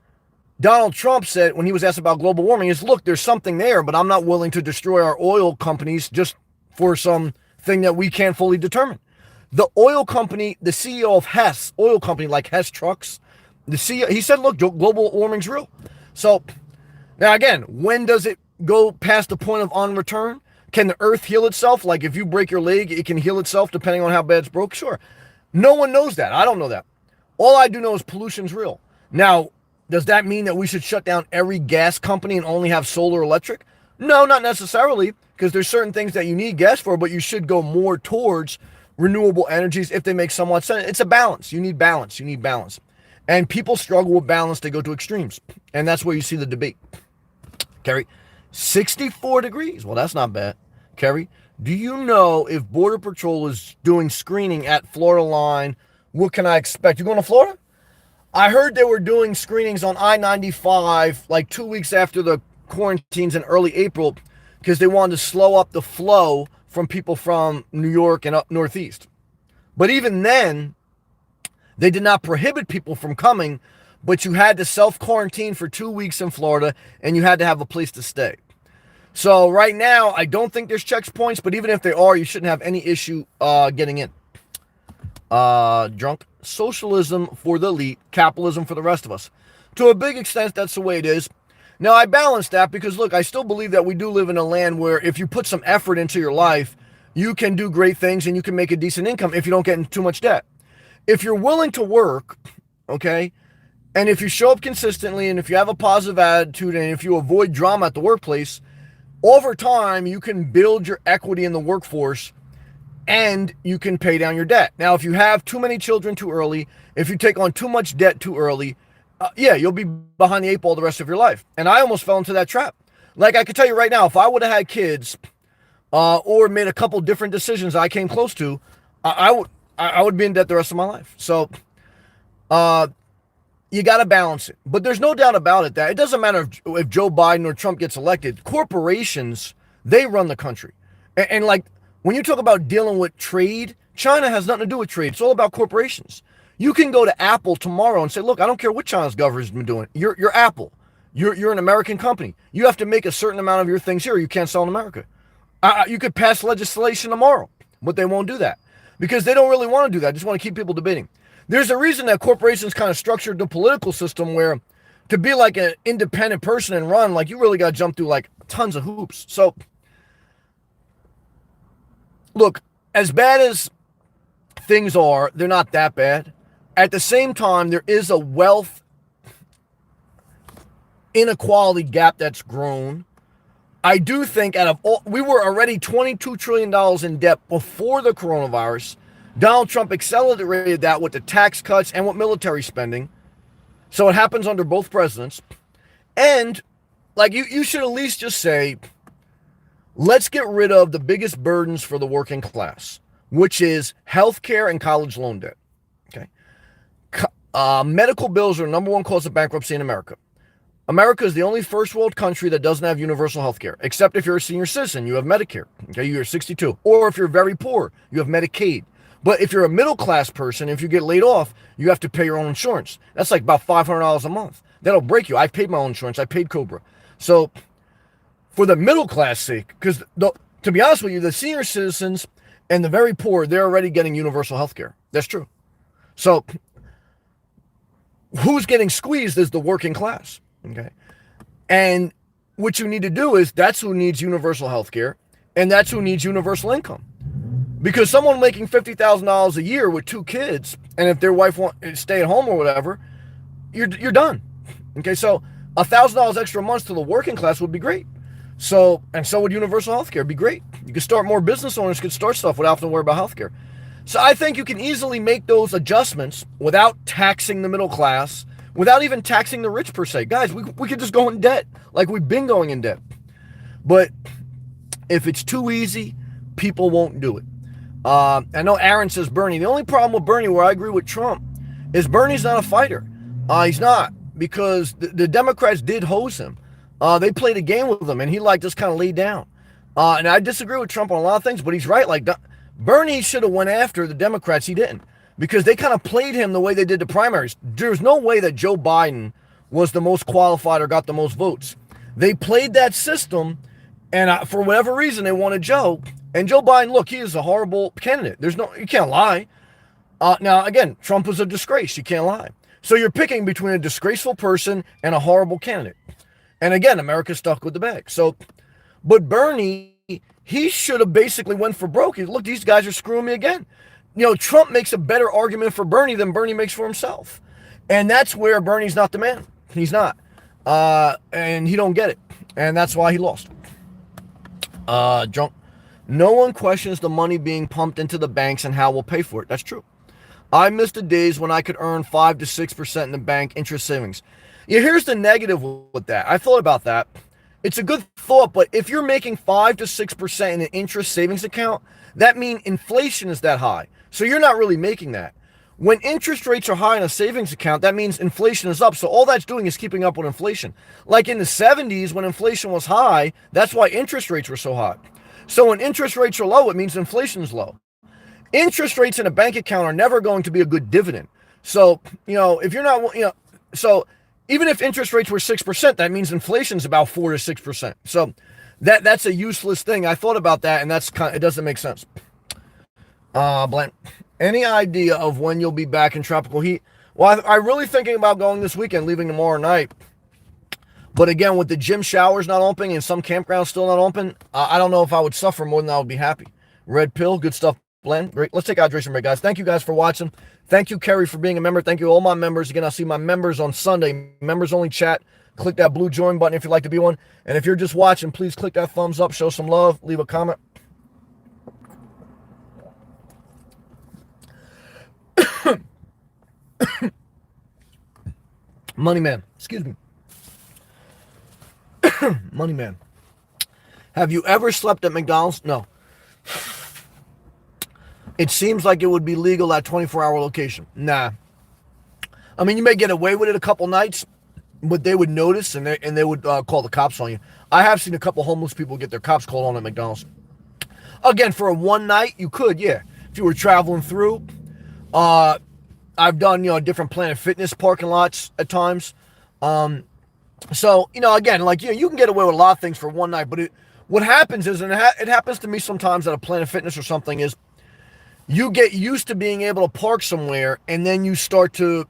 Donald Trump said when he was asked about global warming is, look, there's something there, but I'm not willing to destroy our oil companies just for some thing that we can't fully determine. The oil company, the CEO of Hess, oil company like Hess Trucks, the CEO, he said, look, global warming's real. So now again, when does it go past the point of unreturn? Can the earth heal itself? Like if you break your leg, it can heal itself depending on how bad it's broke? Sure. No one knows that. I don't know that. All I do know is pollution's real. Now, does that mean that we should shut down every gas company and only have solar electric? No, not necessarily, because there's certain things that you need gas for, but you should go more towards renewable energies if they make somewhat sense. It's a balance. You need balance. You need balance. And people struggle with balance. They go to extremes. And that's where you see the debate. Kerry, 64 degrees. Well, that's not bad. Kerry, do you know if Border Patrol is doing screening at Florida line? What can I expect? You going to Florida? I heard they were doing screenings on I-95 like 2 weeks after the quarantines in early April because they wanted to slow up the flow from people from New York and up northeast. But even then, they did not prohibit people from coming, but you had to self-quarantine for 2 weeks in Florida and you had to have a place to stay. So right now, I don't think there's checkpoints, but even if they are, you shouldn't have any issue getting in. Drunk. Socialism for the elite, capitalism for the rest of us. To a big extent, that's the way it is. Now, I balance that because, look, I still believe that we do live in a land where if you put some effort into your life, you can do great things and you can make a decent income if you don't get in too much debt. If you're willing to work, okay, and if you show up consistently and if you have a positive attitude and if you avoid drama at the workplace, over time, you can build your equity in the workforce and you can pay down your debt. Now, if you have too many children too early, if you take on too much debt too early, yeah, you'll be behind the 8 ball the rest of your life. And I almost fell into that trap. Like I can tell you right now, if I would have had kids or made a couple different decisions I came close to, I would be in debt the rest of my life. So you got to balance it. But there's no doubt about it that it doesn't matter if Joe Biden or Trump gets elected. Corporations, they run the country. And like when you talk about dealing with trade, China has nothing to do with trade. It's all about corporations. You can go to Apple tomorrow and say, look, I don't care what China's government's been doing. You're Apple. You're an American company. You have to make a certain amount of your things here or you can't sell in America. You could pass legislation tomorrow, but they won't do that because they don't really want to do that. They just want to keep people debating. There's a reason that corporations kind of structured the political system where to be like an independent person and run, like you really got to jump through like tons of hoops. So look, as bad as things are, they're not that bad. At the same time, there is a wealth inequality gap that's grown. I do think out of all, we were already $22 trillion in debt before the coronavirus. Donald Trump accelerated that with the tax cuts and with military spending. So it happens under both presidents. And like you should at least just say, let's get rid of the biggest burdens for the working class, which is healthcare and college loan debt. Okay. Medical bills are the number one cause of bankruptcy in America. America is the only first world country that doesn't have universal health care, except if you're a senior citizen, you have Medicare. Okay, you're 62. Or if you're very poor, you have Medicaid. But if you're a middle class person, if you get laid off, you have to pay your own insurance. That's like about $500 a month. That'll break you. I paid my own insurance. I paid Cobra. So for the middle class sake, because to be honest with you, the senior citizens and the very poor, they're already getting universal health care. That's true. So who's getting squeezed is the working class. Okay. And what you need to do is that's who needs universal health care, and that's who needs universal income. Because someone making $50,000 a year with 2 kids, and if their wife wants to stay at home or whatever, you're done. Okay, so $1,000 extra a month to the working class would be great. So would universal health care be great. You could start more business owners could start stuff without having to worry about health care. So I think you can easily make those adjustments without taxing the middle class, without even taxing the rich per se. Guys, we could just go in debt like we've been going in debt. But if it's too easy, people won't do it. I know Aaron says Bernie. The only problem with Bernie, where I agree with Trump, is Bernie's not a fighter. He's not, because the Democrats did hose him. They played a game with him, and he just kind of laid down. And I disagree with Trump on a lot of things, but he's right. Like Bernie should have went after the Democrats. He didn't, because they kind of played him the way they did the primaries. There's no way that Joe Biden was the most qualified or got the most votes. They played that system, and for whatever reason, they wanted Joe. And Joe Biden, look, he is a horrible candidate. You can't lie. Now, again, Trump was a disgrace. You can't lie. So you're picking between a disgraceful person and a horrible candidate. And again, America's stuck with the bag. So, but Bernie, he should have basically went for broke. Look, these guys are screwing me again. Trump makes a better argument for Bernie than Bernie makes for himself. And that's where Bernie's not the man. He's not. And he don't get it. And that's why he lost. Drunk. No one questions the money being pumped into the banks and how we'll pay for it. That's true. I miss the days when I could earn 5 to 6% in the bank interest savings. Yeah, here's the negative with that. I thought about that. It's a good thought, but if you're making 5 to 6% in an interest savings account, that means inflation is that high. So you're not really making that. When interest rates are high in a savings account, that means inflation is up. So all that's doing is keeping up with inflation. Like in the 70s, when inflation was high, that's why interest rates were so high. So when interest rates are low, it means inflation is low. Interest rates in a bank account are never going to be a good dividend. So, if you're not, so even if interest rates were 6%, that means inflation is about 4 to 6%. So that's a useless thing. I thought about that, and it doesn't make sense. Blank. Any idea of when you'll be back in tropical heat? Well, I'm really thinking about going this weekend, leaving tomorrow night. But again, with the gym showers not open and some campgrounds still not open, I don't know if I would suffer more than I would be happy. Red pill, good stuff, Glenn. Great. Let's take a hydration break, guys. Thank you guys for watching. Thank you, Kerry, for being a member. Thank you, all my members. Again, I'll see my members on Sunday. Members only chat. Click that blue join button if you'd like to be one. And if you're just watching, please click that thumbs up, show some love, leave a comment. Money man, excuse me. Money man. Have you ever slept at McDonald's? No. It seems like it would be legal at 24-hour location. Nah. I mean, you may get away with it a couple nights, but they would notice and they would call the cops on you. I have seen a couple homeless people get their cops called on at McDonald's. Again, for a one night, you could, yeah. If you were traveling through, I've done, different Planet Fitness parking lots at times. So, again, you can get away with a lot of things for one night, but what happens is, and it happens to me sometimes at a Planet Fitness or something, is you get used to being able to park somewhere, and then you start to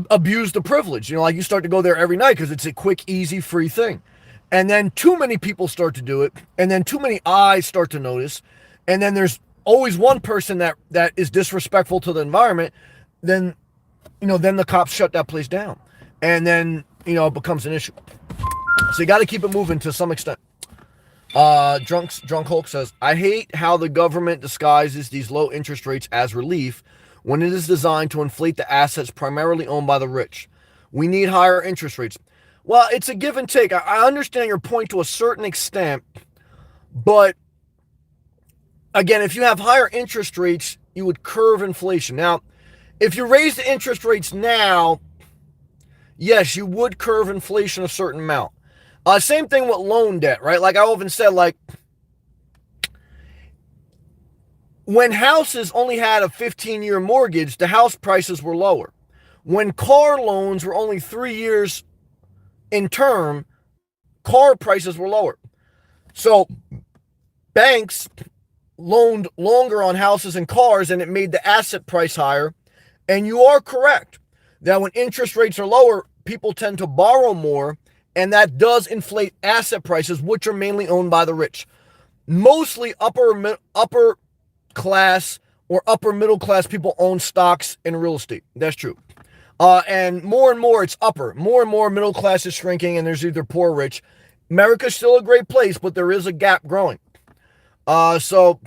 abuse the privilege. You start to go there every night because it's a quick, easy, free thing. And then too many people start to do it, and then too many eyes start to notice, and then there's always one person that is disrespectful to the environment, then then the cops shut that place down, and then it becomes an issue. So you got to keep it moving to some extent. Drunk Hulk says, I hate how the government disguises these low interest rates as relief when it is designed to inflate the assets primarily owned by the rich. We need higher interest rates. Well, it's a give and take. I understand your point to a certain extent, but again, if you have higher interest rates, you would curve inflation. Now, if you raise the interest rates now, yes, you would curve inflation a certain amount. Same thing with loan debt, right? Like I often said, when houses only had a 15-year mortgage, the house prices were lower. When car loans were only 3 years in term, car prices were lower. So banks loaned longer on houses and cars, and it made the asset price higher. And you are correct that when interest rates are lower, people tend to borrow more, and that does inflate asset prices, which are mainly owned by the rich. Mostly upper class or upper middle class people own stocks and real estate. That's true. And more it's upper. More and more middle class is shrinking, and there's either poor or rich. America's still a great place, but there is a gap growing. So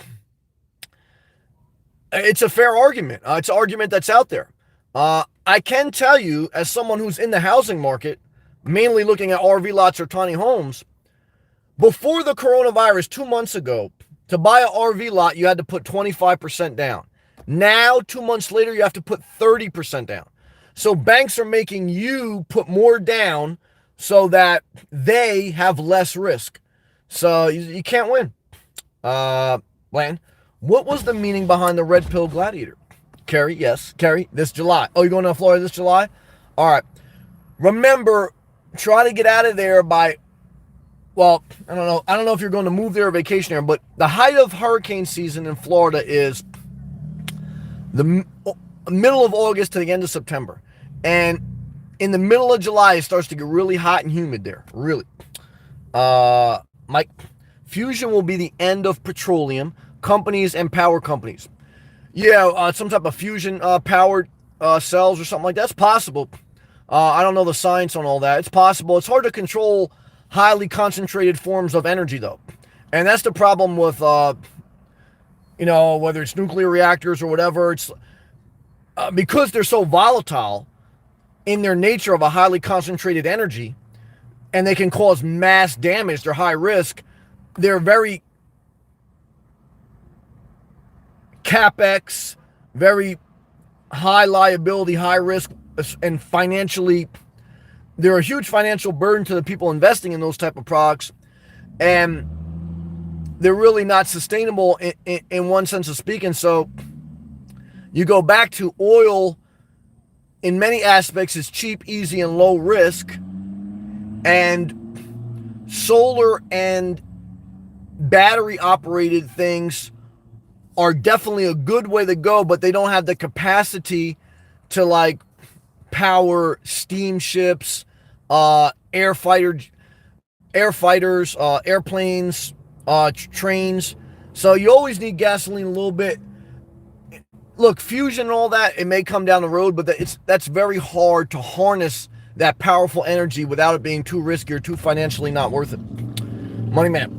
it's a fair argument. It's an argument that's out there. I can tell you, as someone who's in the housing market, mainly looking at RV lots or tiny homes, before the coronavirus 2 months ago, to buy an RV lot, you had to put 25% down. Now, 2 months later, you have to put 30% down. So banks are making you put more down so that they have less risk. So you can't win. Land, what was the meaning behind the red pill gladiator? Carrie, yes. Carrie, this July. Oh, you're going to Florida this July? All right. Remember, try to get out of there by, well, I don't know if you're going to move there or vacation there, but the height of hurricane season in Florida is the middle of August to the end of September. And in the middle of July, it starts to get really hot and humid there. Really. Mike, fusion will be the end of petroleum companies and power companies. Yeah, some type of fusion powered cells or something like that. That's possible. I don't know the science on all that. It's possible. It's hard to control highly concentrated forms of energy, though. And that's the problem with, whether it's nuclear reactors or whatever. It's because they're so volatile in their nature of a highly concentrated energy, and they can cause mass damage. They're high risk. They're very CapEx, very high liability, high risk, and financially, they're a huge financial burden to the people investing in those type of products, and they're really not sustainable in one sense of speaking. So you go back to oil. In many aspects, is cheap, easy, and low risk, and solar and battery operated things are definitely a good way to go, but they don't have the capacity to power steamships, airfighters, airplanes, trains. So you always need gasoline a little bit. Look, fusion and all that, it may come down the road, but that's very hard to harness that powerful energy without it being too risky or too financially not worth it. Money Man,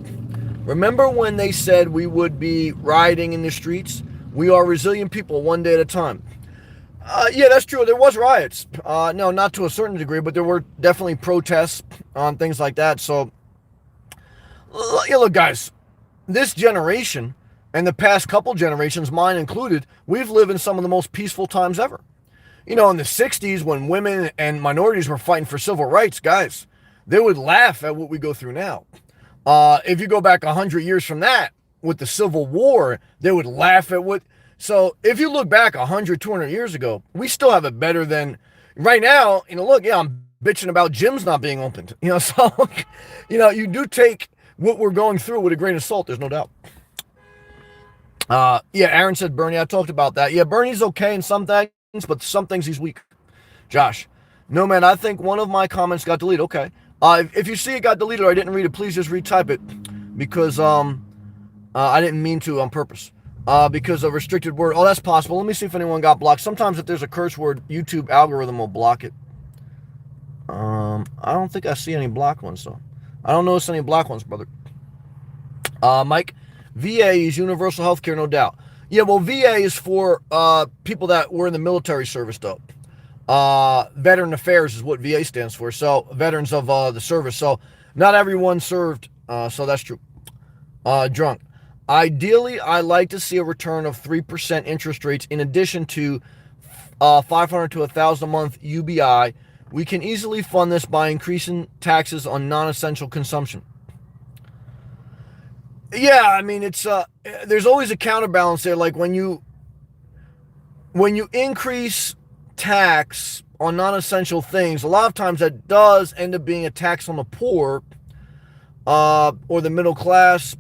remember when they said we would be rioting in the streets? We are resilient people, one day at a time. Yeah, that's true. There was riots. No, not to a certain degree, but there were definitely protests on things like that. So, look, guys, this generation and the past couple generations, mine included, we've lived in some of the most peaceful times ever. In the 60s, when women and minorities were fighting for civil rights, guys, they would laugh at what we go through now. If you go back 100 years from that, with the Civil War, they would laugh at what... So if you look back 100, 200 years ago, we still have it better than... Right now, look, yeah, I'm bitching about gyms not being opened. So, you do take what we're going through with a grain of salt, there's no doubt. Yeah, Aaron said Bernie. I talked about that. Yeah, Bernie's okay in some things, but some things he's weak. Josh, no, man, I think one of my comments got deleted. Okay. If you see it got deleted or I didn't read it, please just retype it because I didn't mean to on purpose. because of restricted word. Oh, that's possible. Let me see if anyone got blocked. Sometimes if there's a curse word, YouTube algorithm will block it. I don't think I see any blocked ones, though. I don't notice any blocked ones, brother. Mike, VA is universal health care, no doubt. Yeah, well, VA is for people that were in the military service, though. Veteran Affairs is what VA stands for. So, veterans of the service. So, not everyone served. So, that's true. Drunk. Ideally, I like to see a return of 3% interest rates in addition to 500 to 1,000 a month UBI. We can easily fund this by increasing taxes on non-essential consumption. Yeah, I mean, it's there's always a counterbalance there. Like when you increase tax on non-essential things, a lot of times that does end up being a tax on the poor or the middle class.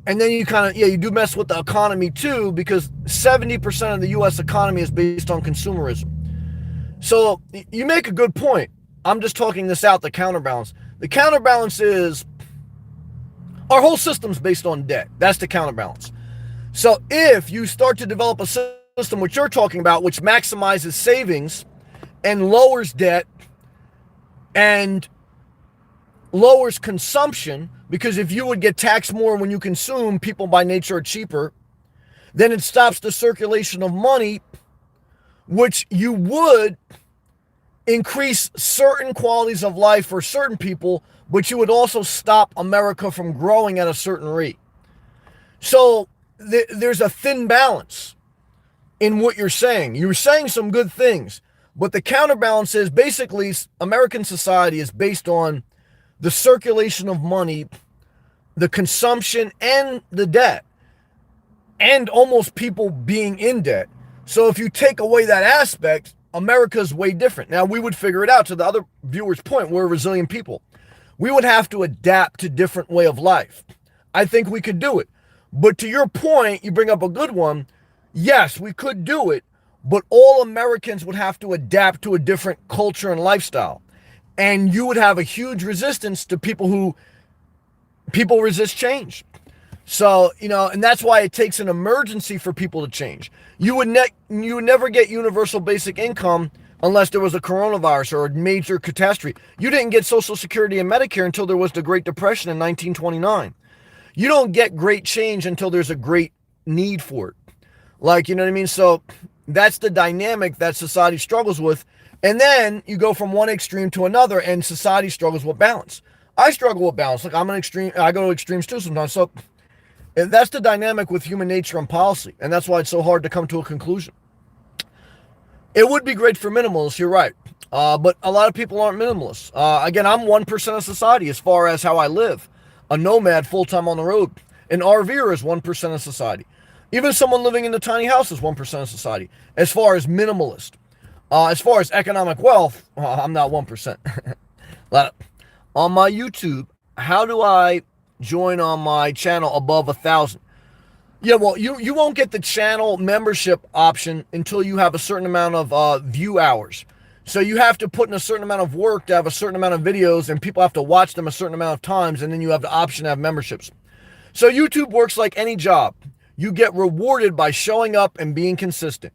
And then you kind of, you do mess with the economy too, because 70% of the U.S. economy is based on consumerism. So you make a good point. I'm just talking this out, the counterbalance. The counterbalance is our whole system's based on debt. That's the counterbalance. So if you start to develop a system, which you're talking about, which maximizes savings and lowers debt and lowers consumption, because if you would get taxed more when you consume, people by nature are cheaper, then it stops the circulation of money, which you would increase certain qualities of life for certain people, but you would also stop America from growing at a certain rate. So there's a thin balance in what you're saying. You're saying some good things, but the counterbalance is basically American society is based on the circulation of money, the consumption, and the debt, and almost people being in debt. So if you take away that aspect, America's way different. Now, we would figure it out. To the other viewer's point, we're resilient people. We would have to adapt to different way of life. I think we could do it. But to your point, you bring up a good one. Yes, we could do it, but all Americans would have to adapt to a different culture and lifestyle. And you would have a huge resistance to people resist change. So, and that's why it takes an emergency for people to change. You would never get universal basic income unless there was a coronavirus or a major catastrophe. You didn't get Social Security and Medicare until there was the Great Depression in 1929. You don't get great change until there's a great need for it. Like, you know what I mean? So that's the dynamic that society struggles with. And then you go from one extreme to another, and society struggles with balance. I struggle with balance. Like, I'm an extreme. I go to extremes too sometimes. So that's the dynamic with human nature and policy. And that's why it's so hard to come to a conclusion. It would be great for minimalists. You're right. But a lot of people aren't minimalists. Again, I'm 1% of society as far as how I live. A nomad full-time on the road. An RVer is 1% of society. Even someone living in a tiny house is 1% of society as far as minimalist. As far as economic wealth, I'm not 1%. On my YouTube, how do I join on my channel above 1,000? Yeah, well, you won't get the channel membership option until you have a certain amount of view hours. So you have to put in a certain amount of work to have a certain amount of videos, and people have to watch them a certain amount of times, and then you have the option to have memberships. So YouTube works like any job. You get rewarded by showing up and being consistent.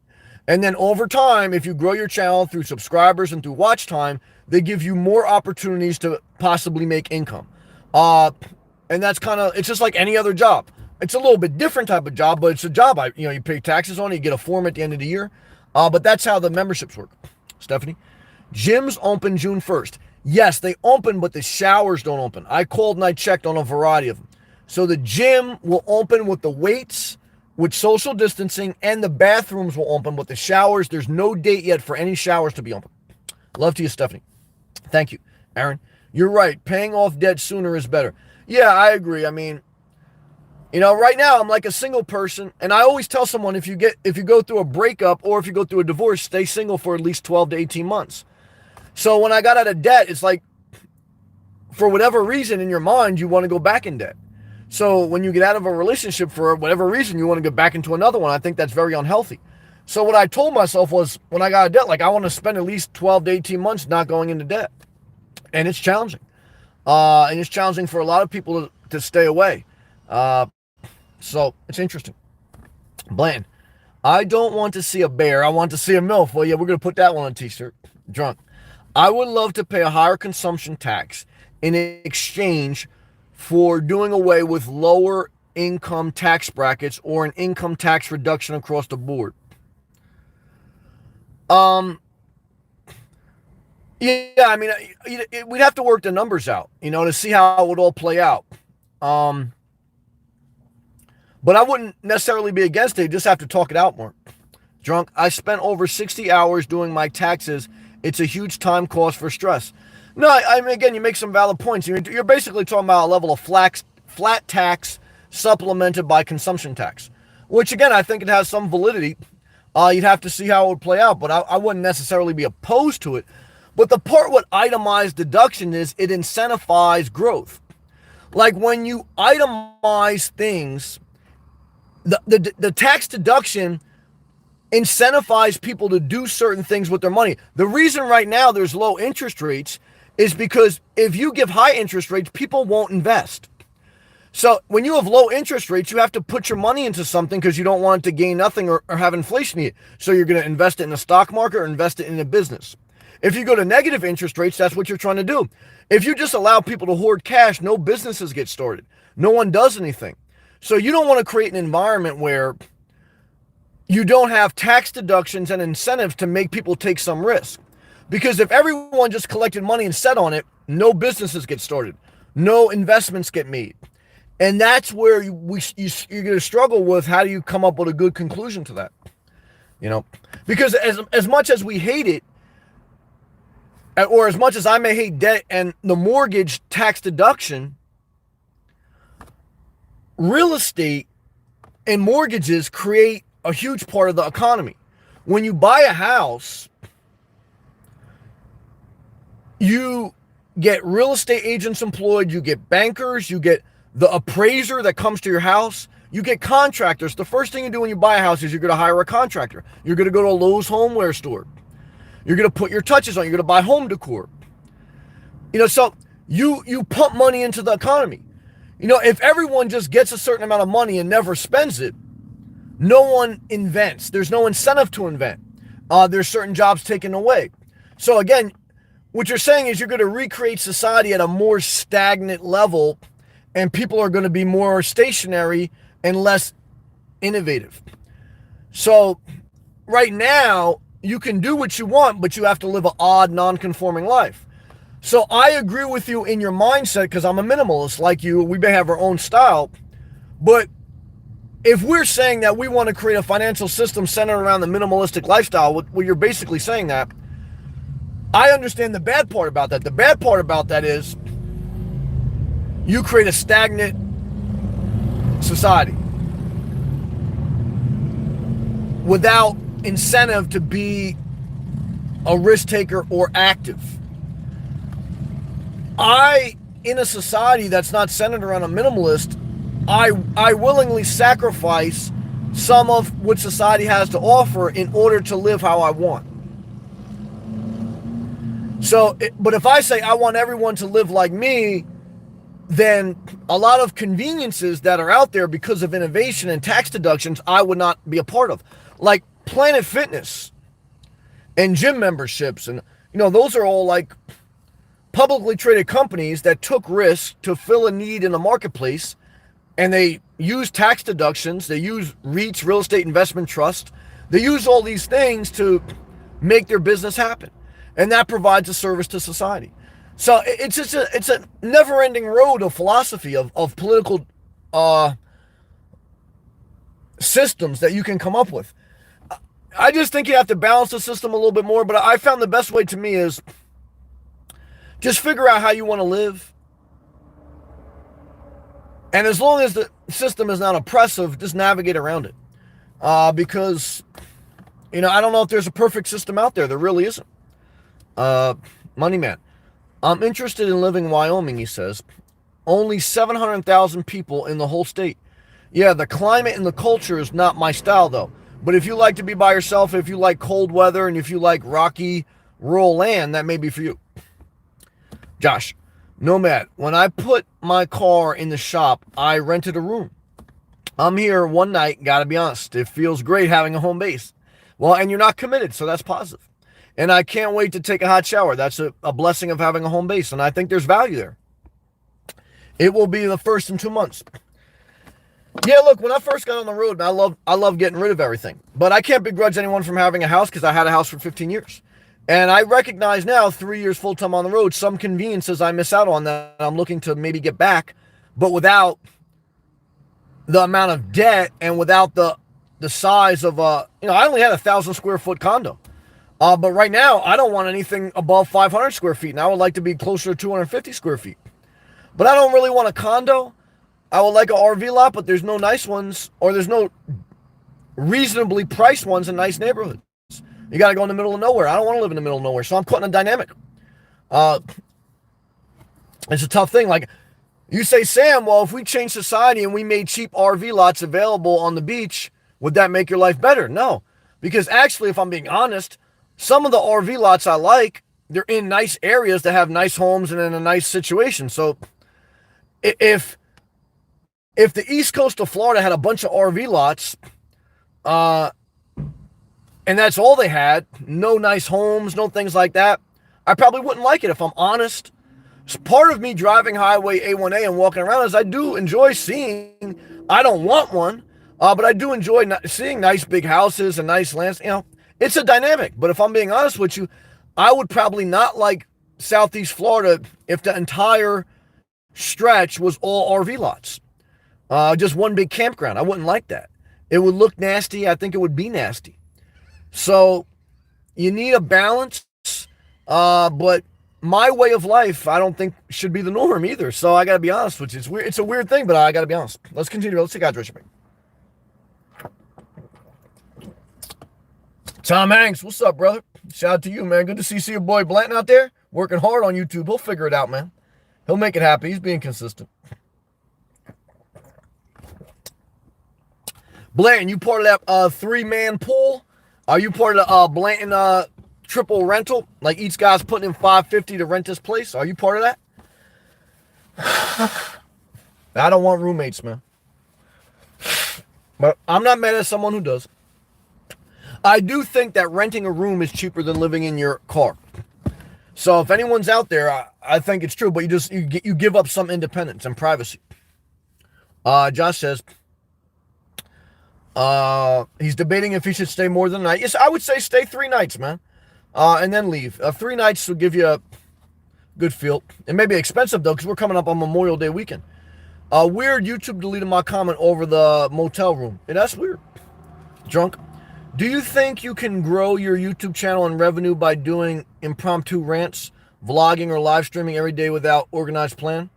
And then over time, if you grow your channel through subscribers and through watch time, they give you more opportunities to possibly make income. And that's it's just like any other job. It's a little bit different type of job, but it's a job. You pay taxes on it, you get a form at the end of the year. But that's how the memberships work. Stephanie, gyms open June 1st. Yes, they open, but the showers don't open. I called and I checked on a variety of them. So the gym will open with the weights, with social distancing, and the bathrooms will open, but the showers, there's no date yet for any showers to be open. Love to you, Stephanie. Thank you. Aaron, you're right. Paying off debt sooner is better. Yeah, I agree. I mean, right now I'm like a single person, and I always tell someone if you go through a breakup or if you go through a divorce, stay single for at least 12 to 18 months. So when I got out of debt, it's like, for whatever reason in your mind, you want to go back in debt. So when you get out of a relationship for whatever reason, you want to get back into another one. I think that's very unhealthy. So what I told myself was, when I got out of debt, like, I want to spend at least 12 to 18 months not going into debt. And it's challenging. And it's challenging for a lot of people to stay away. So it's interesting. Bland. I don't want to see a bear. I want to see a MILF. Well, yeah, we're going to put that one on a t-shirt. Drunk. I would love to pay a higher consumption tax in exchange for doing away with lower income tax brackets or an income tax reduction across the board. Yeah, I mean, we'd have to work the numbers out, to see how it would all play out. But I wouldn't necessarily be against it. You just have to talk it out more. Drunk. I spent over 60 hours doing my taxes. It's a huge time cost for stress. No, I mean, again, you make some valid points. You're basically talking about a level of flat tax supplemented by consumption tax, which, again, I think it has some validity. You'd have to see how it would play out, but I wouldn't necessarily be opposed to it. But the part what itemized deduction is, it incentivizes growth. Like when you itemize things, the tax deduction incentivize people to do certain things with their money. The reason right now there's low interest rates is because if you give high interest rates, people won't invest. So when you have low interest rates, you have to put your money into something because you don't want it to gain nothing or have inflation in it. So you're going to invest it in the stock market or invest it in a business. If you go to negative interest rates, that's what you're trying to do. If you just allow people to hoard cash, no businesses get started. No one does anything. So you don't want to create an environment where you don't have tax deductions and incentives to make people take some risk. Because if everyone just collected money and sat on it, no businesses get started. No investments get made. And that's where you're going to struggle with how do you come up with a good conclusion to that. Because as much as we hate it, or as much as I may hate debt and the mortgage tax deduction, real estate and mortgages create a huge part of the economy. When you buy a house, you get real estate agents employed, you get bankers, you get the appraiser that comes to your house, you get contractors. The first thing you do when you buy a house is you're going to hire a contractor. You're going to go to a Lowe's homeware store. You're going to put your touches on. You're going to buy home decor. So you pump money into the economy. If everyone just gets a certain amount of money and never spends it, no one invents. There's no incentive to invent. There's certain jobs taken away. So again, what you're saying is you're going to recreate society at a more stagnant level, and people are going to be more stationary and less innovative. So right now, you can do what you want, but you have to live an odd, non-conforming life. So I agree with you in your mindset because I'm a minimalist like you. We may have our own style, but if we're saying that we want to create a financial system centered around the minimalistic lifestyle, well, you're basically saying that. I understand the bad part about that. The bad part about that is you create a stagnant society without incentive to be a risk taker or active. In a society that's not centered around a minimalist, I willingly sacrifice some of what society has to offer in order to live how I want. But if I say I want everyone to live like me, then a lot of conveniences that are out there because of innovation and tax deductions, I would not be a part of. Like Planet Fitness and gym memberships. And, those are all like publicly traded companies that took risks to fill a need in the marketplace. And they use tax deductions. They use REITs, real estate investment trust. They use all these things to make their business happen. And that provides a service to society. So it's a never-ending road of philosophy of political systems that you can come up with. I just think you have to balance the system a little bit more, but I found the best way to me is just figure out how you want to live. And as long as the system is not oppressive, just navigate around it. Because, I don't know if there's a perfect system out there. There really isn't. Money Man. I'm interested in living in Wyoming, he says. Only 700,000 people in the whole state. Yeah, the climate and the culture is not my style, though. But if you like to be by yourself, if you like cold weather, and if you like rocky, rural land, that may be for you. Josh. Nomad. When I put my car in the shop, I rented a room. I'm here one night, gotta be honest. It feels great having a home base. Well, and you're not committed, so that's positive. And I can't wait to take a hot shower. That's a blessing of having a home base, and I think there's value there. It will be the first in 2 months. Yeah, look, when I first got on the road, I love getting rid of everything. But I can't begrudge anyone from having a house because I had a house for 15 years. And I recognize now, 3 years full-time on the road, some conveniences I miss out on that I'm looking to maybe get back, but without the amount of debt and without the size of I only had 1,000 square foot condo. But right now, I don't want anything above 500 square feet, and I would like to be closer to 250 square feet. But I don't really want a condo. I would like an RV lot, but there's no nice ones, or there's no reasonably priced ones in nice neighborhoods. You got to go in the middle of nowhere. I don't want to live in the middle of nowhere, so I'm caught in a dynamic. It's a tough thing. Like, you say, Sam, well, if we change society and we made cheap RV lots available on the beach, would that make your life better? No. Because actually, if I'm being honest, some of the RV lots I like, they're in nice areas that have nice homes and in a nice situation. So if the east coast of Florida had a bunch of RV lots, and that's all they had, no nice homes, no things like that, I probably wouldn't like it if I'm honest. So part of me driving Highway A1A and walking around is I do enjoy seeing, I don't want one, but I do enjoy seeing nice big houses and nice lands. It's a dynamic. But if I'm being honest with you, I would probably not like Southeast Florida if the entire stretch was all RV lots. Just one big campground. I wouldn't like that. It would look nasty. I think it would be nasty. So you need a balance. But my way of life, I don't think should be the norm either. So I got to be honest with you. It's weird. It's a weird thing, but I got to be honest. Let's continue. Let's take hydration break. Tom Hanks, what's up, brother? Shout out to you, man. Good to see your boy Blanton out there working hard on YouTube. He'll figure it out, man. He'll make it happen. He's being consistent. Blanton, you part of that 3-man pool? Are you part of the Blanton triple rental? Like each guy's putting in $550 to rent this place? Are you part of that? I don't want roommates, man. But I'm not mad at someone who does. I do think that renting a room is cheaper than living in your car. So if anyone's out there, I think it's true, but you give up some independence and privacy. Josh says he's debating if he should stay more than a night. Yes, I would say stay 3 nights, man, and then leave. 3 nights will give you a good feel. It may be expensive though, because we're coming up on Memorial Day weekend. Weird, YouTube deleted my comment over the motel room. And that's weird. Drunk. Do you think you can grow your YouTube channel and revenue by doing impromptu rants, vlogging, or live streaming every day without organized plan?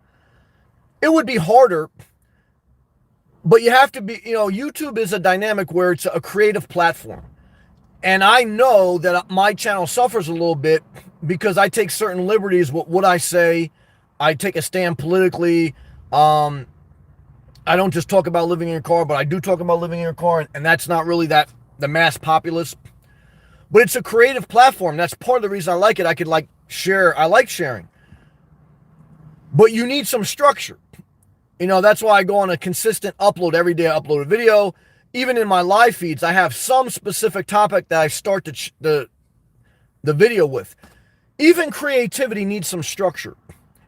It would be harder, but you have to be, YouTube is a dynamic where it's a creative platform. And I know that my channel suffers a little bit because I take certain liberties with what I say. I take a stand politically. I don't just talk about living in your car, but I do talk about living in your car, and that's not really the mass populace. But it's a creative platform. That's part of the reason I like it. I could share. I like sharing. But you need some structure. That's why I go on a consistent upload. Every day I upload a video. Even in my live feeds, I have some specific topic that I start the video with. Even creativity needs some structure.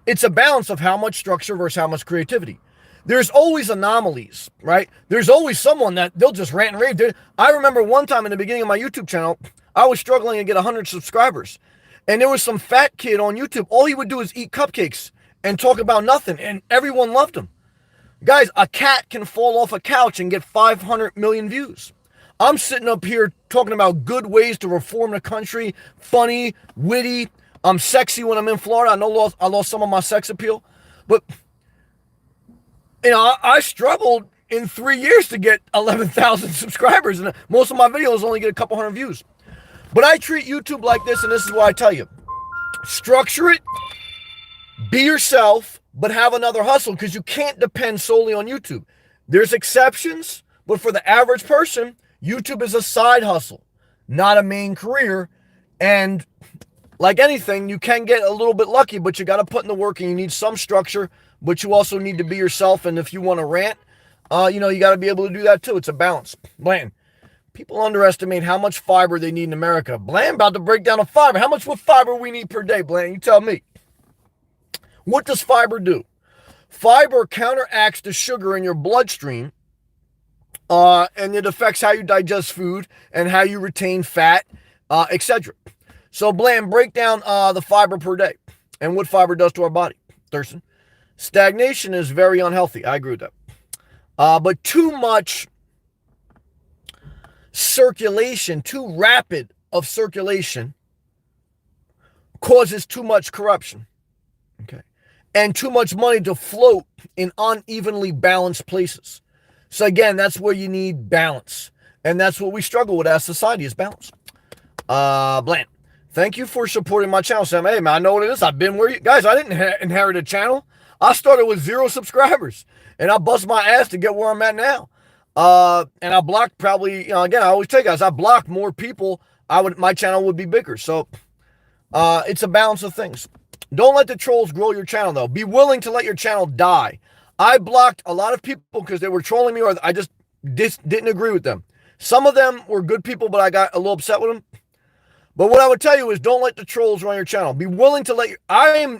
It's a balance of how much structure versus how much creativity. There's always anomalies, right? There's always someone that they'll just rant and rave. I remember one time in the beginning of my YouTube channel, I was struggling to get 100 subscribers. And there was some fat kid on YouTube. All he would do is eat cupcakes and talk about nothing. And everyone loved him. Guys, a cat can fall off a couch and get 500 million views. I'm sitting up here talking about good ways to reform the country, funny, witty. I'm sexy when I'm in Florida. I lost some of my sex appeal. But, I struggled in 3 years to get 11,000 subscribers. And most of my videos only get a couple hundred views. But I treat YouTube like this, and this is what I tell you. Structure it. Be yourself, but have another hustle, because you can't depend solely on YouTube. There's exceptions, but for the average person, YouTube is a side hustle, not a main career. And like anything, you can get a little bit lucky, but you got to put in the work, and you need some structure, but you also need to be yourself. And if you want to rant, You got to be able to do that too. It's a balance. Bland. People underestimate how much fiber they need in America. Bland, about to break down a fiber. How much fiber we need per day, Bland? You tell me. What does fiber do? Fiber counteracts the sugar in your bloodstream, and it affects how you digest food and how you retain fat, etc. So, Bland, break down the fiber per day and what fiber does to our body. Thurston. Stagnation is very unhealthy. I agree with that. But too much circulation, too rapid of circulation, causes too much corruption. Okay. And too much money to float in unevenly balanced places. So again, that's where you need balance. And that's what we struggle with as society is balance. Bland. Thank you for supporting my channel, Sam. Hey, man, I know what it is. I've been where you guys, I didn't inherit a channel. I started with 0 subscribers. And I bust my ass to get where I'm at now. And I blocked probably, again, I always tell you guys, I blocked more people, my channel would be bigger. So it's a balance of things. Don't let the trolls grow your channel, though. Be willing to let your channel die. I blocked a lot of people because they were trolling me or I just didn't agree with them. Some of them were good people, but I got a little upset with them. But what I would tell you is don't let the trolls run your channel. Be willing to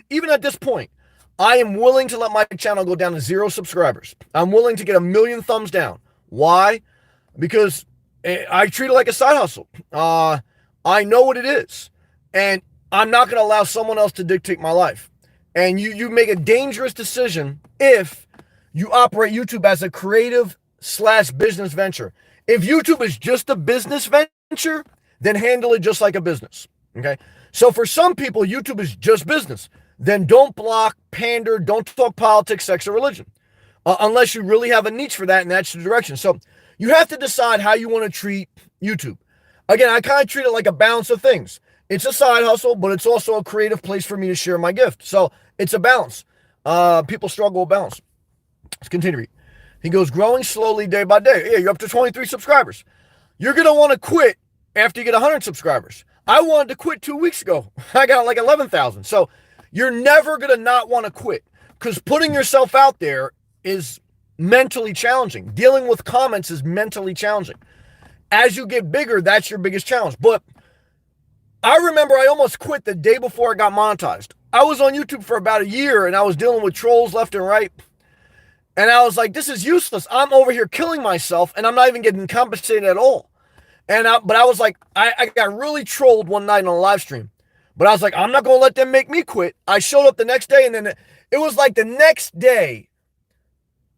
even at this point, I am willing to let my channel go down to 0 subscribers. I'm willing to get 1 million thumbs down. Why? Because I treat it like a side hustle. I know what it is. And I'm not going to allow someone else to dictate my life. And you make a dangerous decision if you operate YouTube as a creative/business venture. If YouTube is just a business venture, then handle it just like a business. Okay? So for some people, YouTube is just business. Then don't block, pander, don't talk politics, sex, or religion. Unless you really have a niche for that and that's the direction. So you have to decide how you want to treat YouTube. Again, I kind of treat it like a balance of things. It's a side hustle, but it's also a creative place for me to share my gift. So it's a balance. People struggle with balance. Let's continue. He goes, growing slowly day by day. Yeah, you're up to 23 subscribers. You're going to want to quit after you get 100 subscribers. I wanted to quit 2 weeks ago. I got like 11,000. So you're never going to not want to quit because putting yourself out there is mentally challenging. Dealing with comments is mentally challenging. As you get bigger, that's your biggest challenge. But I remember I almost quit the day before I got monetized. I was on YouTube for about a year and I was dealing with trolls left and right. And I was like, this is useless. I'm over here killing myself and I'm not even getting compensated at all. But I was like, I got really trolled one night on a live stream. But I was like, I'm not going to let them make me quit. I showed up the next day and then it was like the next day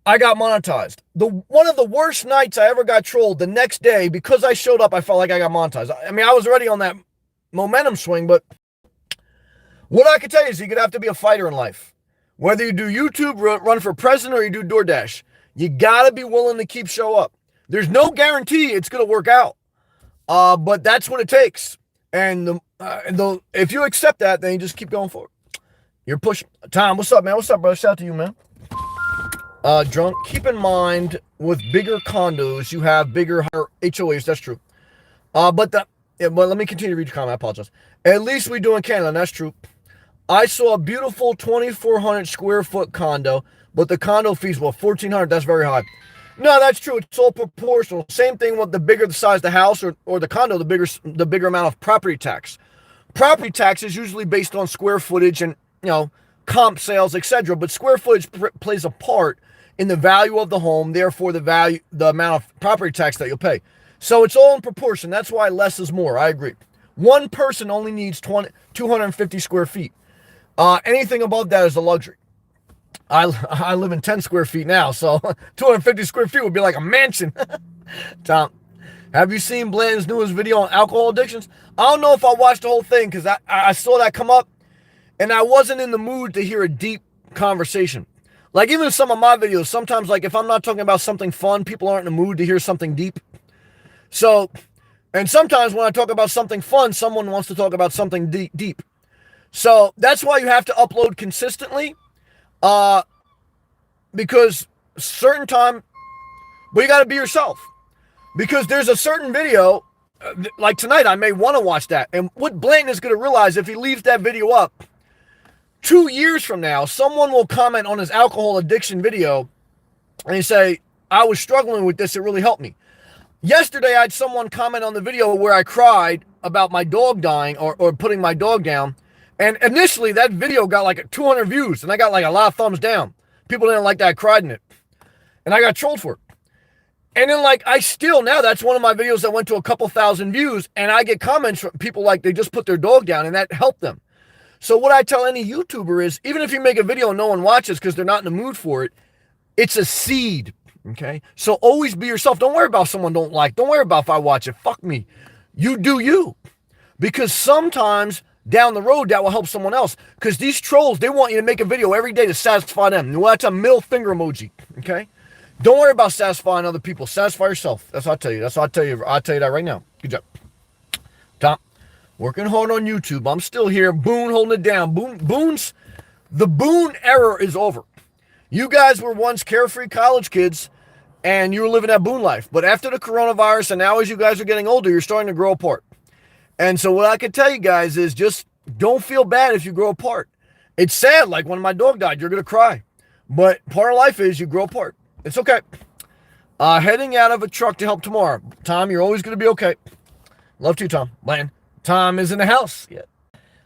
I got monetized. One of the worst nights I ever got trolled, the next day, because I showed up, I felt like I got monetized. I mean, I was already on that momentum swing, but what I can tell you is you're going to have to be a fighter in life. Whether you do YouTube, run for president, or you do DoorDash, you got to be willing to show up. There's no guarantee it's going to work out, but that's what it takes. And if you accept that, then you just keep going forward. You're pushing. Tom, what's up, man? What's up, brother? Shout out to you, man. Drunk, keep in mind with bigger condos, you have bigger, higher HOAs. That's true. But let me continue to read your comment. I apologize. At least we do in Canada. And that's true. I saw a beautiful 2,400 square foot condo, but the condo fees were $1,400. That's very high. No, that's true. It's all proportional. Same thing with the bigger the size of the house or the condo, the bigger amount of property tax. Property tax is usually based on square footage and, comp sales, etc. But square footage plays a part in the value of the home, therefore the amount of property tax that you'll pay. So it's all in proportion. That's why less is more. I agree. One person only needs 250 square feet. Anything above that is a luxury. I live in 10 square feet now, so 250 square feet would be like a mansion. Tom, have you seen Bland's newest video on alcohol addictions? I don't know if I watched the whole thing because I saw that come up, and I wasn't in the mood to hear a deep conversation. Like even some of my videos, sometimes like if I'm not talking about something fun, people aren't in the mood to hear something deep. So, and sometimes when I talk about something fun, someone wants to talk about something deep. So that's why you have to upload consistently, because certain time, but you got to be yourself. Because there's a certain video, like tonight, I may want to watch that. And what Blanton is going to realize if he leaves that video up, 2 years from now, someone will comment on his alcohol addiction video and he say, I was struggling with this, it really helped me. Yesterday, I had someone comment on the video where I cried about my dog dying or putting my dog down. And initially, that video got like 200 views, and I got like a lot of thumbs down. People didn't like that I cried in it. And I got trolled for it. And then, like, now that's one of my videos that went to a couple thousand views, and I get comments from people like they just put their dog down, and that helped them. So what I tell any YouTuber is, even if you make a video and no one watches because they're not in the mood for it, it's a seed, okay? So always be yourself. Don't worry about someone don't like. Don't worry about if I watch it. Fuck me. You do you. Because sometimes down the road, that will help someone else. Because these trolls, they want you to make a video every day to satisfy them. Well, that's a middle finger emoji, okay? Don't worry about satisfying other people. Satisfy yourself. That's what I'll tell you. That's what I'll tell you. I'll tell you that right now. Good job. Tom, working hard on YouTube. I'm still here. Boone holding it down. The Boone era is over. You guys were once carefree college kids, and you were living that Boone life. But after the coronavirus, and now as you guys are getting older, you're starting to grow apart. And so what I can tell you guys is just don't feel bad if you grow apart. It's sad, like when my dog died, you're going to cry. But part of life is you grow apart. It's okay. Heading out of a truck to help tomorrow. Tom, you're always going to be okay. Love to, Tom. Land. Tom is in the house. Yeah.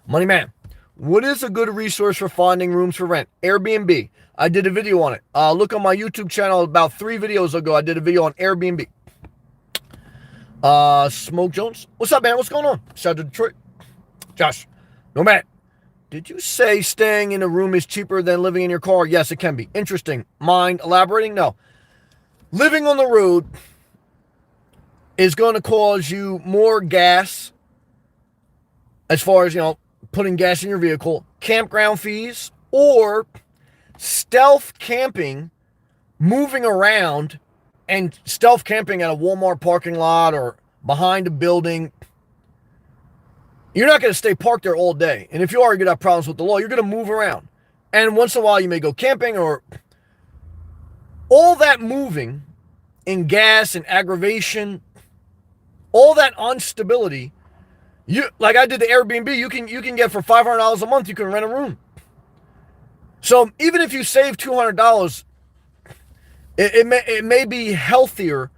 Money Man. What is a good resource for finding rooms for rent? Airbnb. I did a video on it. Look on my YouTube channel about 3 videos ago. I did a video on Airbnb. Smoke Jones. What's up, man? What's going on? Shout out to Detroit. Josh. No, man. Did you say staying in a room is cheaper than living in your car? Yes, it can be. Interesting. Mind elaborating? No. Living on the road is going to cause you more gas as far as, putting gas in your vehicle, campground fees, or stealth camping, moving around and stealth camping at a Walmart parking lot or behind a building. You're not going to stay parked there all day. And if you are, you're going to have problems with the law. You're going to move around. And once in a while, you may go camping or all that moving in gas and aggravation, all that instability. Like I did the Airbnb, you can get for $500 a month, you can rent a room. So even if you save $200, it may be healthier.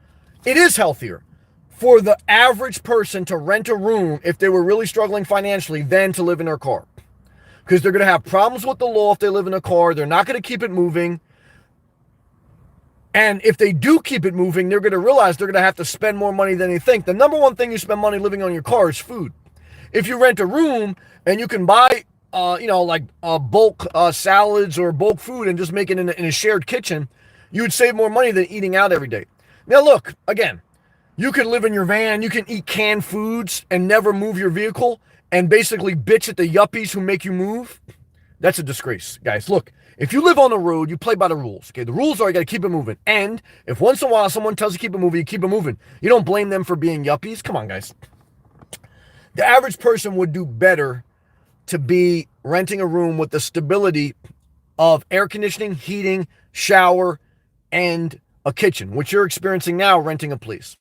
It is healthier for the average person to rent a room if they were really struggling financially than to live in their car. Because they're going to have problems with the law if they live in a car. They're not going to keep it moving. And if they do keep it moving, they're going to realize they're going to have to spend more money than they think. The number one thing you spend money living on your car is food. If you rent a room and you can buy, bulk salads or bulk food and just make it in a shared kitchen, you would save more money than eating out every day. Now, look, again, you can live in your van, you can eat canned foods and never move your vehicle and basically bitch at the yuppies who make you move. That's a disgrace, guys. Look, if you live on the road, you play by the rules. Okay, the rules are you got to keep it moving. And if once in a while someone tells you keep it moving, you keep it moving. You don't blame them for being yuppies. Come on, guys. The average person would do better to be renting a room with the stability of air conditioning, heating, shower, and a kitchen, which you're experiencing now renting a place.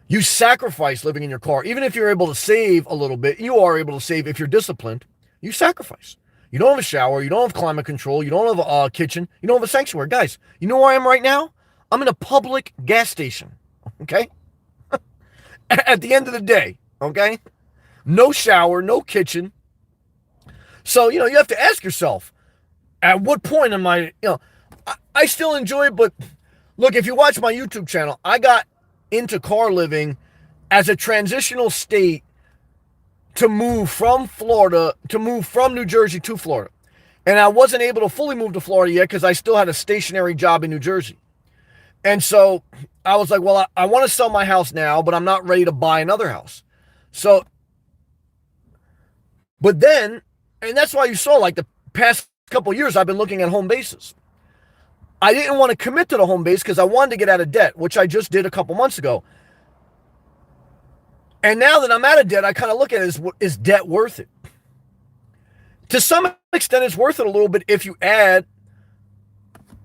You sacrifice living in your car. Even if you're able to save a little bit, you are able to save if you're disciplined. You sacrifice. You don't have a shower. You don't have climate control. You don't have a kitchen. You don't have a sanctuary. Guys, you know where I am right now? I'm in a public gas station, okay? At the end of the day, okay? No shower, no kitchen. So, you have to ask yourself, at what point am I, I still enjoy it, but look, if you watch my YouTube channel, I got into car living as a transitional state to move from New Jersey to Florida. And I wasn't able to fully move to Florida yet because I still had a stationary job in New Jersey. And so I was like, well, I want to sell my house now, but I'm not ready to buy another house. So, but then, and that's why you saw like the past couple of years, I've been looking at home bases. I didn't want to commit to the home base because I wanted to get out of debt, which I just did a couple months ago. And now that I'm out of debt, I kind of look at it as, is debt worth it? To some extent, it's worth it a little bit if you add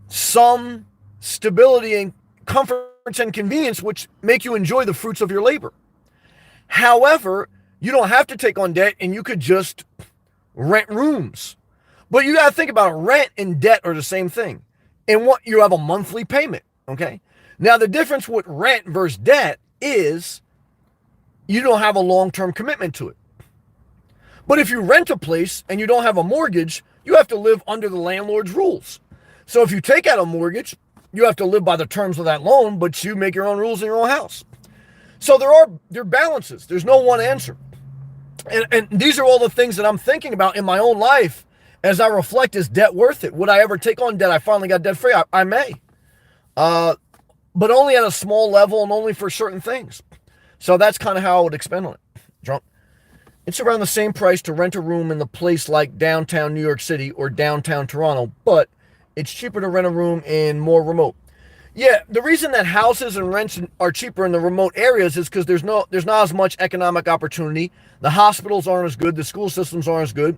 some stability and comforts and convenience, which make you enjoy the fruits of your labor. However, you don't have to take on debt and you could just rent rooms. But you got to think about it. Rent and debt are the same thing. And what you have a monthly payment. Okay. Now, the difference with rent versus debt is you don't have a long-term commitment to it. But if you rent a place and you don't have a mortgage, you have to live under the landlord's rules. So if you take out a mortgage, you have to live by the terms of that loan, but you make your own rules in your own house. So there are balances. There's no one answer. And these are all the things that I'm thinking about in my own life as I reflect, is debt worth it? Would I ever take on debt? I finally got debt free. I may. But only at a small level and only for certain things. So that's kind of how I would expand on it. Drunk. It's around the same price to rent a room in the place like downtown New York City or downtown Toronto, but it's cheaper to rent a room in more remote. Yeah, the reason that houses and rents are cheaper in the remote areas is because there's not as much economic opportunity. The hospitals aren't as good. The school systems aren't as good.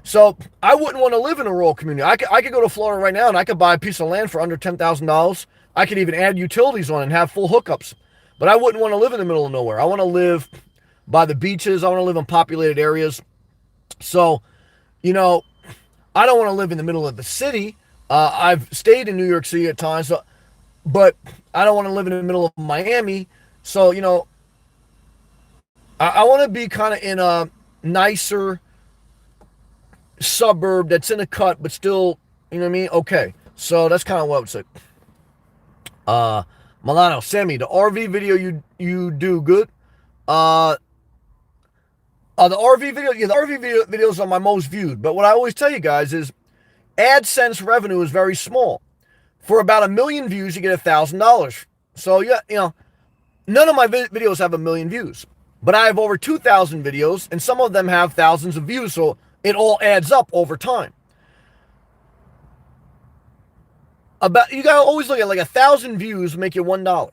So I wouldn't want to live in a rural community. I could go to Florida right now and I could buy a piece of land for under $10,000. I could even add utilities on it and have full hookups. But I wouldn't want to live in the middle of nowhere. I want to live by the beaches. I want to live in populated areas. So, I don't want to live in the middle of the city. I've stayed in New York City at times, but I don't want to live in the middle of Miami. So, I want to be kind of in a nicer suburb that's in a cut, but still, you know what I mean? Okay. So that's kind of what I would say. Milano, Sammy, the RV video you do good. The RV video, the RV videos are my most viewed. But what I always tell you guys is AdSense revenue is very small. For about 1 million views, you get $1,000. So yeah, none of my videos have 1 million views, but I have over 2,000 videos, and some of them have thousands of views. So it all adds up over time. You gotta always look at like 1,000 views make you $1.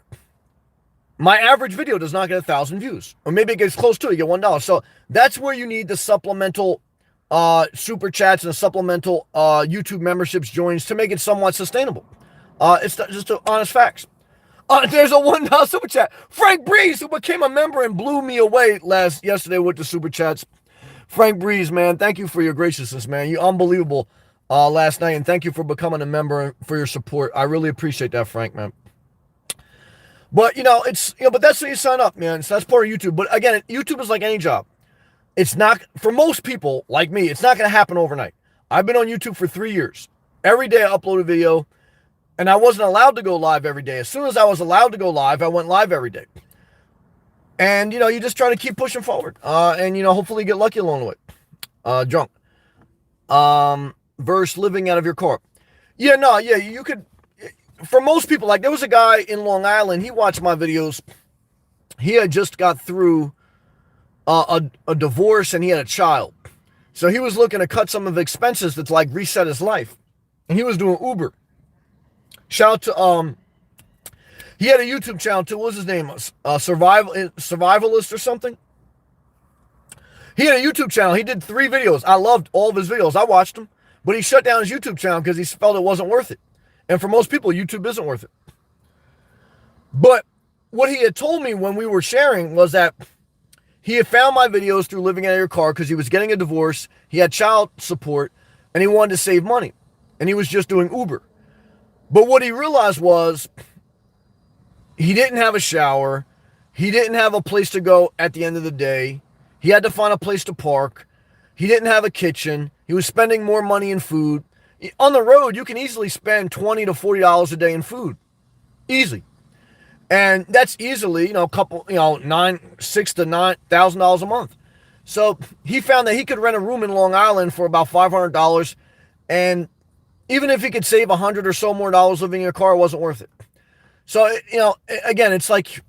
My average video does not get 1,000 views, or maybe it gets close to it, you get $1. So that's where you need the supplemental super chats and supplemental YouTube memberships joins to make it somewhat sustainable. It's just honest facts. There's a $1 super chat. Frank Breeze, who became a member and blew me away yesterday with the super chats. Frank Breeze, man, thank you for your graciousness, man. You unbelievable last night, and thank you for becoming a member and for your support. I really appreciate that, Frank, man. But but that's how you sign up, man. So that's part of YouTube. But again, YouTube is like any job. It's not, for most people like me, it's not going to happen overnight. I've been on YouTube for 3 years. Every day I upload a video, and I wasn't allowed to go live every day. As soon as I was allowed to go live, I went live every day. And, you just try to keep pushing forward. And, hopefully get lucky along the way. Drunk. Verse living out of your car. Yeah, you could, for most people, like there was a guy in Long Island, he watched my videos. He had just got through a divorce and he had a child. So he was looking to cut some of the expenses that's like reset his life. And he was doing Uber. Shout out to, he had a YouTube channel too. What was his name? Survivalist or something? He had a YouTube channel. He did 3 videos. I loved all of his videos. I watched them. But he shut down his YouTube channel because he felt it wasn't worth it. And for most people, YouTube isn't worth it. But what he had told me when we were sharing was that he had found my videos through Living Out of Your Car because he was getting a divorce. He had child support and he wanted to save money. And he was just doing Uber. But what he realized was he didn't have a shower. He didn't have a place to go at the end of the day. He had to find a place to park. He didn't have a kitchen. He was spending more money in food. On the road, you can easily spend $20 to $40 a day in food. Easy. And that's easily, a couple, $6,000 to $9,000 a month. So he found that he could rent a room in Long Island for about $500. And even if he could save $100 or so more dollars living in a car, it wasn't worth it. So, again, it's like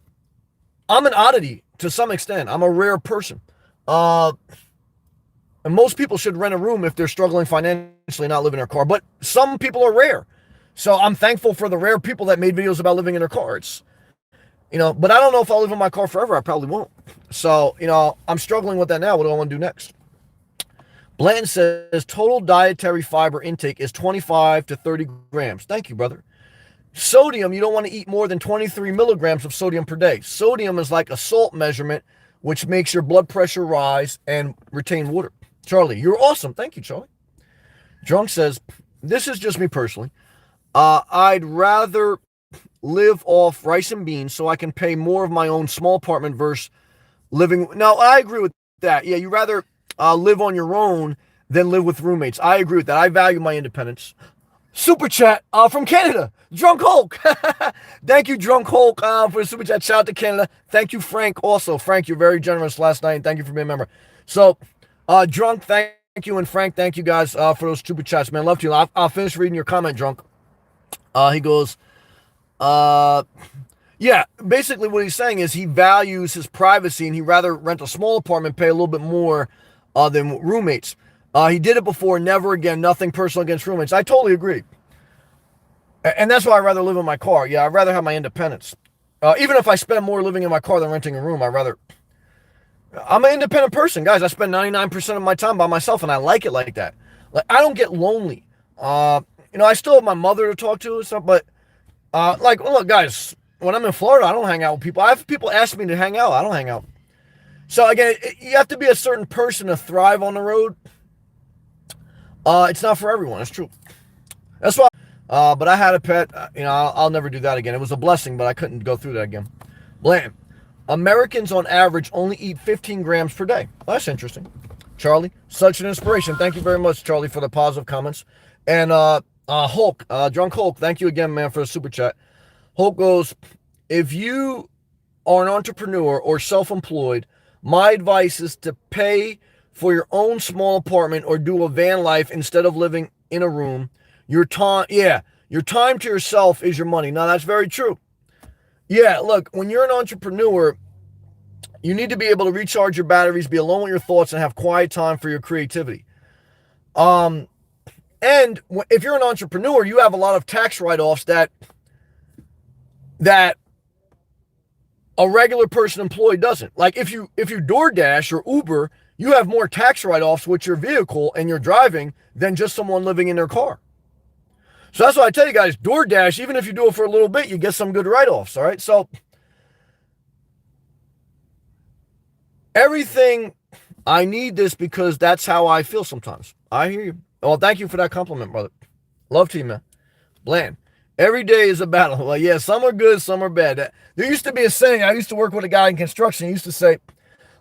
I'm an oddity to some extent. I'm a rare person. And most people should rent a room if they're struggling financially, not living in their car. But some people are rare. So I'm thankful for the rare people that made videos about living in their car. It's, but I don't know if I'll live in my car forever. I probably won't. So, I'm struggling with that now. What do I want to do next? Blanton says total dietary fiber intake is 25 to 30 grams. Thank you, brother. Sodium, you don't want to eat more than 23 milligrams of sodium per day. Sodium is like a salt measurement, which makes your blood pressure rise and retain water. Charlie, you're awesome. Thank you, Charlie. Drunk says, this is just me personally. I'd rather live off rice and beans so I can pay more of my own small apartment versus living. Now, I agree with that. Yeah, you rather live on your own than live with roommates. I agree with that. I value my independence. Super chat from Canada, Drunk Hulk. Thank you, Drunk Hulk, for the super chat. Shout out to Canada. Thank you, Frank. Also, Frank, you're very generous last night, and thank you for being a member. So, Drunk, thank you, and Frank, thank you guys for those super chats, man. Love to you. I'll finish reading your comment, Drunk. He goes, yeah, basically what he's saying is he values his privacy, and he'd rather rent a small apartment, pay a little bit more than roommates. He did it before, never again, nothing personal against roommates. I totally agree. And that's why I'd rather live in my car. Yeah, I'd rather have my independence. Even if I spend more living in my car than renting a room, I'm an independent person, guys. I spend 99% of my time by myself, and I like it like that. Like, I don't get lonely. I still have my mother to talk to and stuff, but, look, guys, when I'm in Florida, I don't hang out with people. I have people ask me to hang out. I don't hang out. So, again, you have to be a certain person to thrive on the road. It's not for everyone. It's true. That's why. But I had a pet. I'll never do that again. It was a blessing, but I couldn't go through that again. Blam. Americans on average only eat 15 grams per day. Well, that's interesting. Charlie, such an inspiration. Thank you very much, Charlie, for the positive comments. And Hulk, Drunk Hulk, thank you again, man, for the super chat. Hulk goes, if you are an entrepreneur or self-employed, my advice is to pay for your own small apartment or do a van life instead of living in a room. Your time to yourself is your money. Now, that's very true. Yeah, look, when you're an entrepreneur, you need to be able to recharge your batteries, be alone with your thoughts, and have quiet time for your creativity. And if you're an entrepreneur, you have a lot of tax write-offs that a regular person employed doesn't. Like if you DoorDash or Uber, you have more tax write-offs with your vehicle and your driving than just someone living in their car. So that's why I tell you guys, DoorDash, even if you do it for a little bit, you get some good write-offs, all right? So everything, I need this because that's how I feel sometimes. I hear you. Well, thank you for that compliment, brother. Love to you, man. Bland. Every day is a battle. Well, yeah, some are good, some are bad. There used to be a saying, I used to work with a guy in construction. He used to say,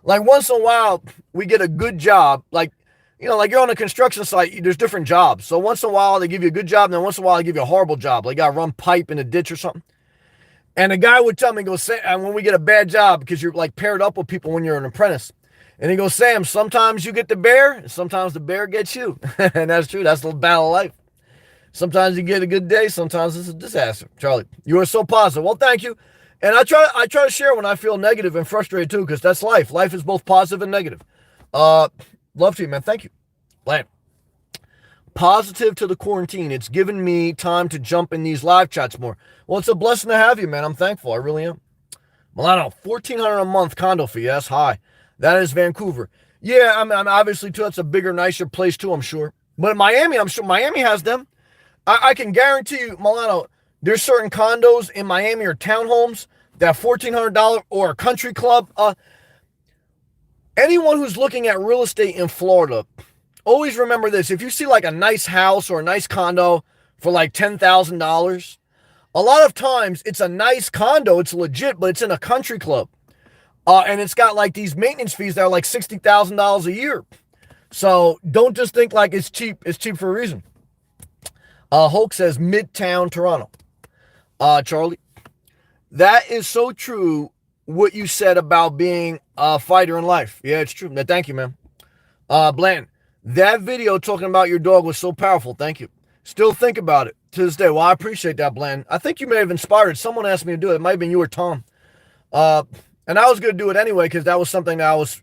like, once in a while, we get a good job. Like you're on a construction site, there's different jobs. So once in a while, they give you a good job, and then once in a while, they give you a horrible job. Like, you got to run pipe in a ditch or something. And the guy would tell me, when we get a bad job, because you're, like, paired up with people when you're an apprentice. And he goes, Sam, sometimes you get the bear, and sometimes the bear gets you. And that's true. That's the battle of life. Sometimes you get a good day. Sometimes it's a disaster. Charlie, you are so positive. Well, thank you. And I try to share when I feel negative and frustrated too, because that's life. Life is both positive and negative. Love to you, man. Thank you. Land. Positive to the quarantine. It's given me time to jump in these live chats more. Well, it's a blessing to have you, man. I'm thankful. I really am. Milano, $1,400 a month condo fee. That's high. That is Vancouver. Yeah, I'm obviously too. That's a bigger, nicer place too, I'm sure. But in Miami, I'm sure Miami has them. I can guarantee you, Milano, there's certain condos in Miami or townhomes that $1,400 or a country club. Anyone who's looking at real estate in Florida, always remember this. If you see like a nice house or a nice condo for like $10,000, a lot of times it's a nice condo. It's legit, but it's in a country club. And it's got like these maintenance fees that are like $60,000 a year. So don't just think like it's cheap. It's cheap for a reason. Hulk says Midtown Toronto. Charlie, that is so true what you said about being a fighter in life. Yeah, it's true. Thank you, man. Bland, that video talking about your dog was so powerful. Thank you. Still think about it to this day. Well, I appreciate that, Bland. I think you may have inspired. Someone asked me to do it. It might have been you or Tom. And I was going to do it anyway because that was something that I was...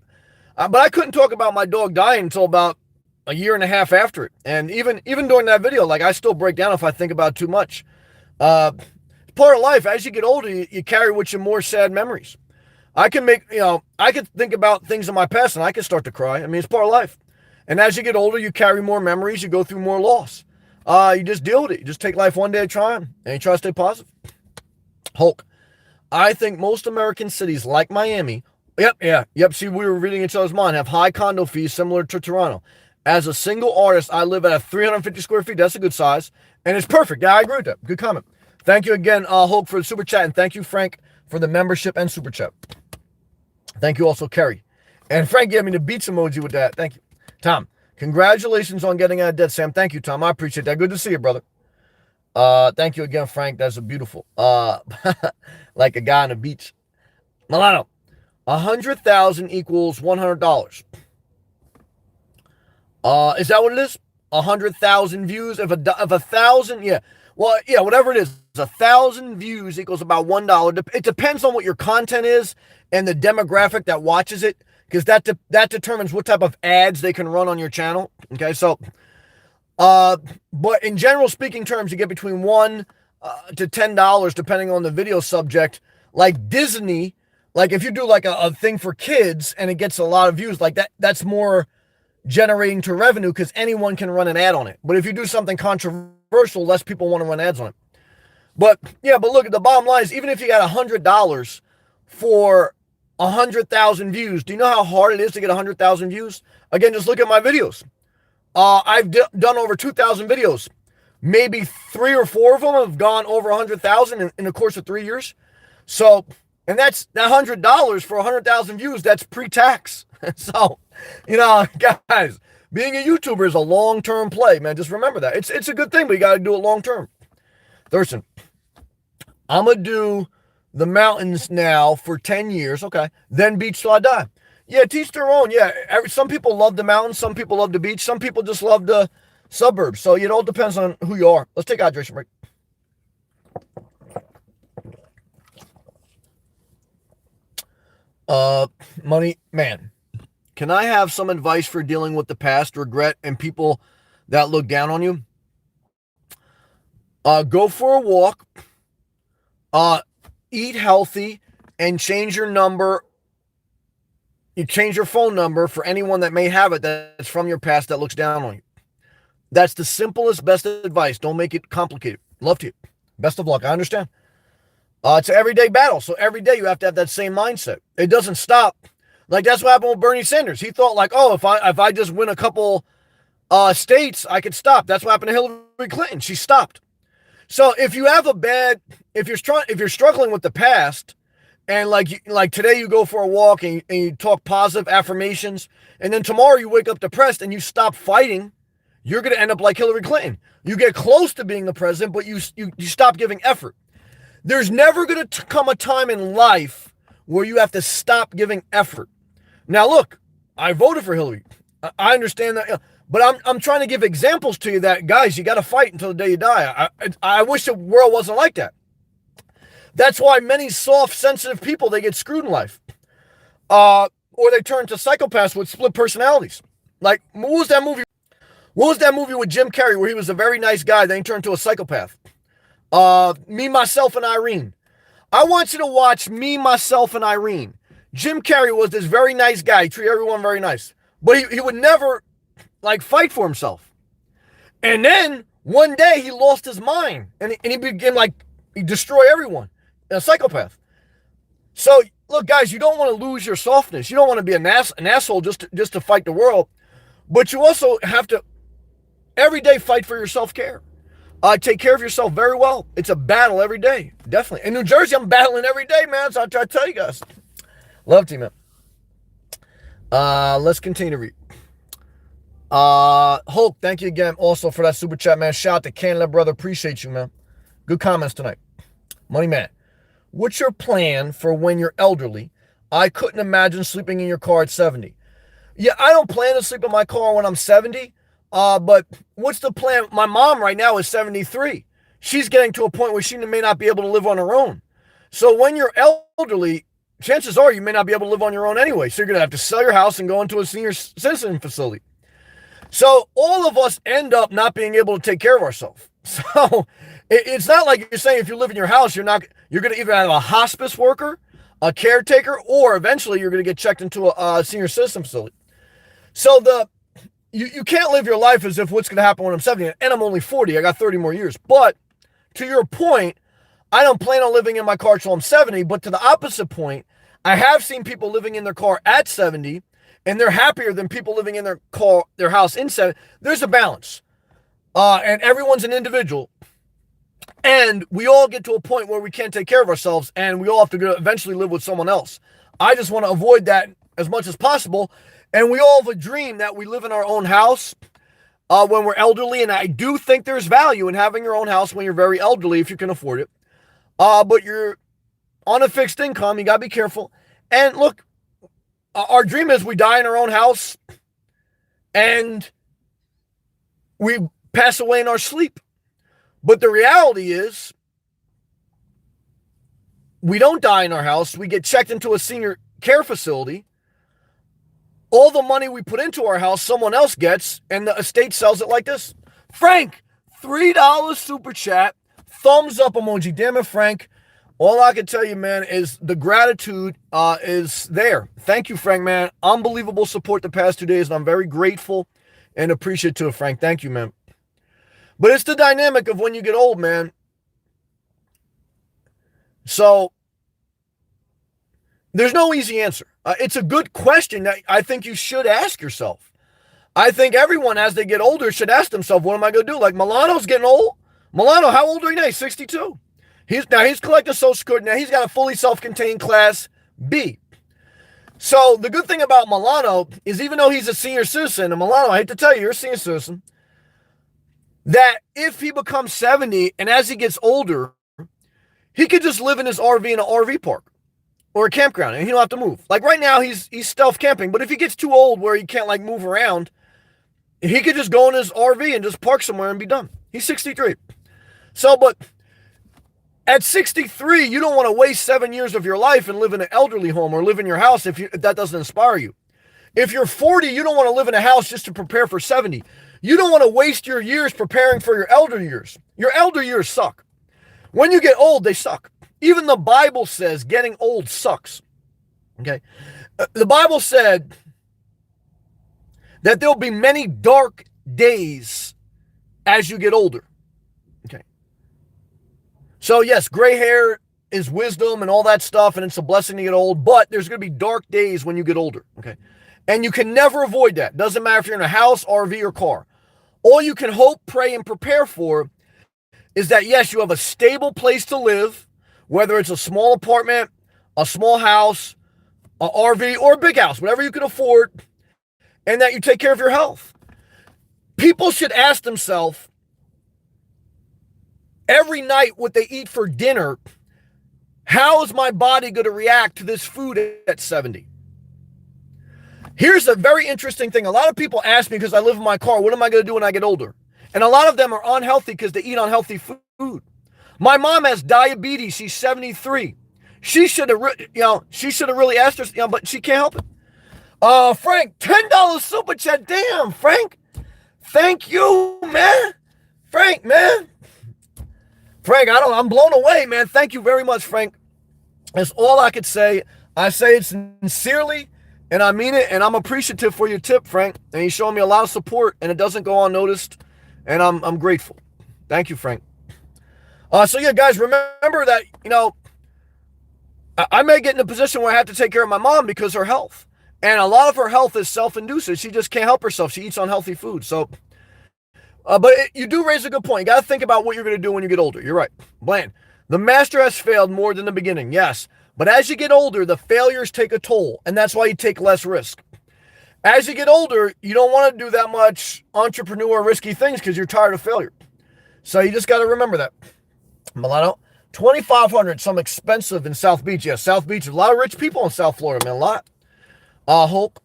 but I couldn't talk about my dog dying until about a year and a half after it. And even during that video, like I still break down if I think about it too much. Part of life, as you get older, you carry with you more sad memories. I could think about things in my past and I could start to cry. I mean, it's part of life. And as you get older, you carry more memories, you go through more loss. You just deal with it. You just take life one day at a time and you try to stay positive. Hulk, I think most American cities like Miami, see, we were reading each other's mind, have high condo fees similar to Toronto. As a single artist, I live at a 350 square feet. That's a good size. And it's perfect. Yeah, I agree with that. Good comment. Thank you again, Hulk, for the super chat, and thank you, Frank, for the membership and super chat. Thank you also, Kerry. And Frank gave me the beats emoji with that. Thank you. Tom, congratulations on getting out of debt, Sam. Thank you, Tom. I appreciate that. Good to see you, brother. Thank you again, Frank. That's a beautiful. Like a guy on the beach. Milano, 100,000 equals $100. Is that what it is? 100,000 views. If a thousand, yeah. Well, yeah, whatever it is, 1,000 views equals about $1. It depends on what your content is and the demographic that watches it, because that determines what type of ads they can run on your channel. Okay, so, but in general speaking terms, you get between $1 to $10 depending on the video subject. Like Disney, like if you do like a thing for kids and it gets a lot of views, like that's more generating to revenue because anyone can run an ad on it. But if you do something controversial, less people want to run ads on it. But yeah, but look, the bottom line is, even if you got $100 for 100,000 views, do you know how hard it is to get 100,000 views? Again, just look at my videos. I've done over 2,000 videos. Maybe 3 or 4 of them have gone over 100,000 in the course of 3 years. So, and that's that $100 for 100,000 views. That's pre-tax. So, you know, guys, being a YouTuber is a long-term play, man. Just remember that. It's a good thing, but you got to do it long-term. Thurston, I'm going to do the mountains now for 10 years. Okay. Then beach till I die. Yeah, teach their own. Yeah. Some people love the mountains. Some people love the beach. Some people just love the suburbs. So it all depends on who you are. Let's take a hydration break. Money man, can I have some advice for dealing with the past, regret, and people that look down on you? Go for a walk, eat healthy, and change your number. You change your phone number for anyone that may have it that's from your past that looks down on you. That's the simplest, best advice. Don't make it complicated. Love to you. Best of luck. I understand. It's an everyday battle. So every day you have to have that same mindset. It doesn't stop. Like that's what happened with Bernie Sanders. He thought like, oh, if I just win a couple states, I could stop. That's what happened to Hillary Clinton. She stopped. So if you have if you're struggling with the past, and like today you go for a walk and you talk positive affirmations, and then tomorrow you wake up depressed and you stop fighting, you're going to end up like Hillary Clinton. You get close to being the president, but you stop giving effort. There's never going to come a time in life where you have to stop giving effort. Now look, I voted for Hillary. I understand that. But I'm trying to give examples to you that, guys, you got to fight until the day you die. I wish the world wasn't like that. That's why many soft, sensitive people, they get screwed in life. Or they turn to psychopaths with split personalities. Like, what was that movie? What was that movie with Jim Carrey where he was a very nice guy, then he turned to a psychopath? Me, Myself, and Irene. I want you to watch Me, Myself, and Irene. Jim Carrey was this very nice guy. He treated everyone very nice. But he would never fight for himself. And then one day he lost his mind and he became he destroyed everyone. A psychopath. So look, guys, you don't want to lose your softness. You don't want to be an asshole just to fight the world. But you also have to every day fight for your self-care. Take care of yourself very well. It's a battle every day. Definitely. In New Jersey, I'm battling every day, man. So I try to tell you guys. Love to you, man. Let's continue to read. Hulk, thank you again also for that super chat, man. Shout out to Canada, brother. Appreciate you, man. Good comments tonight. Money man, what's your plan for when you're elderly? I couldn't imagine sleeping in your car at 70. Yeah, I don't plan to sleep in my car when I'm 70. But what's the plan? My mom right now is 73. She's getting to a point where she may not be able to live on her own. So when you're elderly, chances are you may not be able to live on your own anyway. So you're going to have to sell your house and go into a senior citizen facility. So all of us end up not being able to take care of ourselves. So it's not like you're saying if you live in your house, you're going to either have a hospice worker, a caretaker, or eventually you're going to get checked into a senior citizen facility. So you can't live your life as if what's going to happen when I'm 70, and I'm only 40. I got 30 more years. But to your point, I don't plan on living in my car till I'm 70. But to the opposite point, I have seen people living in their car at 70, and they're happier than people living in their house in 70. There's a balance. And everyone's an individual. And we all get to a point where we can't take care of ourselves and we all have to go eventually live with someone else. I just want to avoid that as much as possible. And we all have a dream that we live in our own house when we're elderly. And I do think there's value in having your own house when you're very elderly if you can afford it. But you're on a fixed income. You got to be careful. And look, our dream is we die in our own house and we pass away in our sleep. But the reality is, we don't die in our house. We get checked into a senior care facility. All the money we put into our house, someone else gets, and the estate sells it like this. Frank, $3 super chat, thumbs up emoji. Damn it, Frank. All I can tell you, man, is the gratitude is there. Thank you, Frank, man. Unbelievable support the past 2 days, and I'm very grateful and appreciative, Frank. Thank you, man. But it's the dynamic of when you get old, man. So there's no easy answer. It's a good question that I think you should ask yourself. I think everyone, as they get older, should ask themselves, what am I going to do? Like Milano's getting old. Milano, how old are you now? He's 62. He's collecting Social Security. Now he's got a fully self-contained Class B. So the good thing about Milano is even though he's a senior citizen, and Milano, I hate to tell you, you're a senior citizen, that if he becomes 70 and as he gets older, he could just live in his RV in an RV park or a campground and he don't have to move. Like right now, he's stealth camping, but if he gets too old where he can't like move around, he could just go in his RV and just park somewhere and be done. He's 63. So, but at 63, you don't want to waste 7 years of your life and live in an elderly home or live in your house if that doesn't inspire you. If you're 40, you don't want to live in a house just to prepare for 70. You don't want to waste your years preparing for your elder years. Your elder years suck. When you get old, they suck. Even the Bible says getting old sucks. Okay? The Bible said that there'll be many dark days as you get older. Okay? So yes, gray hair is wisdom and all that stuff, and it's a blessing to get old, but there's going to be dark days when you get older. Okay? And you can never avoid that. Doesn't matter if you're in a house, RV, or car. All you can hope, pray, and prepare for is that, yes, you have a stable place to live, whether it's a small apartment, a small house, an RV, or a big house, whatever you can afford, and that you take care of your health. People should ask themselves every night what they eat for dinner, how is my body going to react to this food at 70? Here's a very interesting thing. A lot of people ask me because I live in my car, what am I going to do when I get older? And a lot of them are unhealthy because they eat unhealthy food. My mom has diabetes. She's 73. She should have, really asked her, but she can't help it. Frank, $10 super chat. Damn, Frank. Thank you, man. Frank, man. Frank, I'm blown away, man. Thank you very much, Frank. That's all I could say. I say it sincerely. And I mean it, and I'm appreciative for your tip, Frank. And you're showing me a lot of support, and it doesn't go unnoticed. And I'm grateful. Thank you, Frank. So yeah, guys, remember that, I may get in a position where I have to take care of my mom because of her health. And a lot of her health is self-induced. She just can't help herself. She eats unhealthy food. So, you do raise a good point. You got to think about what you're going to do when you get older. You're right. Bland. The master has failed more than the beginning. Yes. But as you get older, the failures take a toll, and that's why you take less risk. As you get older, you don't want to do that much entrepreneur risky things because you're tired of failure. So you just got to remember that. Milano, $2,500, some expensive in South Beach. Yeah, South Beach, a lot of rich people in South Florida, man, a lot. Hope.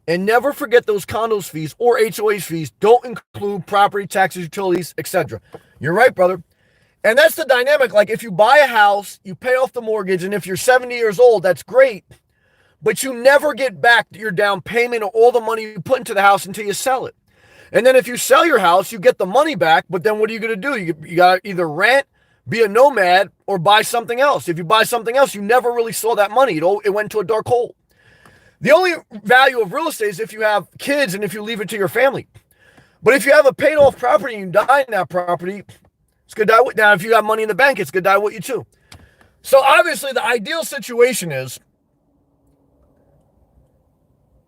And never forget those condos fees or HOH fees don't include property taxes, utilities, etc. You're right, brother. And that's the dynamic. Like if you buy a house, you pay off the mortgage, and if you're 70 years old, that's great. But you never get back your down payment or all the money you put into the house until you sell it. And then if you sell your house, you get the money back, but then what are you going to do? You got to either rent, be a nomad, or buy something else. If you buy something else, you never really saw that money. It went into a dark hole. The only value of real estate is if you have kids and if you leave it to your family. But if you have a paid off property and you die in that property, it's going to die with. Now, if you have money in the bank, it's going to die with you too. So obviously the ideal situation is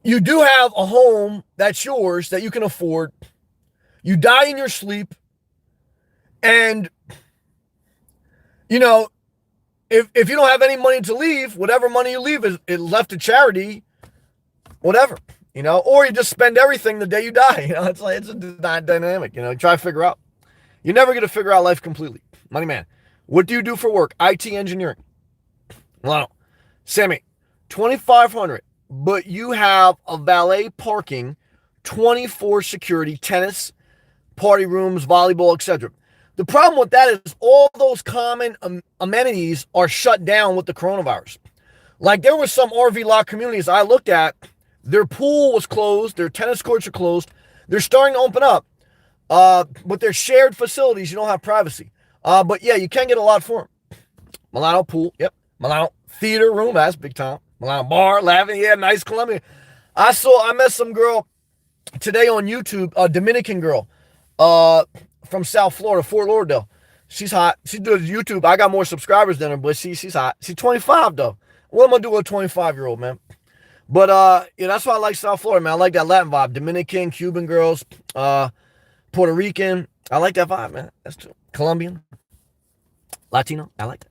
you do have a home that's yours that you can afford. You die in your sleep, and you know, if you don't have any money to leave, whatever money you leave is left to charity, whatever, or you just spend everything the day you die. It's a dynamic, try to figure out. You're never going to figure out life completely. Money man, what do you do for work? IT engineering. Well, Sammy, 2,500, but you have a valet parking, 24 security, tennis, party rooms, volleyball, etc. The problem with that is all those common amenities are shut down with the coronavirus. Like there were some RV lot communities I looked at, their pool was closed, their tennis courts are closed. They're starting to open up, but they're shared facilities. You don't have privacy. But yeah, you can get a lot for them. Milano pool, yep. Milano theater room, that's big time. Milano bar, laughing, yeah, nice Colombian. I met some girl today on YouTube, a Dominican girl, from South Florida, Fort Lauderdale. She's hot. She does YouTube. I got more subscribers than her, but she's hot. She's 25 though. What am I gonna do with a 25-year-old, man? But yeah, that's why I like South Florida, man. I like that Latin vibe. Dominican, Cuban girls, Puerto Rican. I like that vibe, man. That's true. Colombian, Latino. I like that.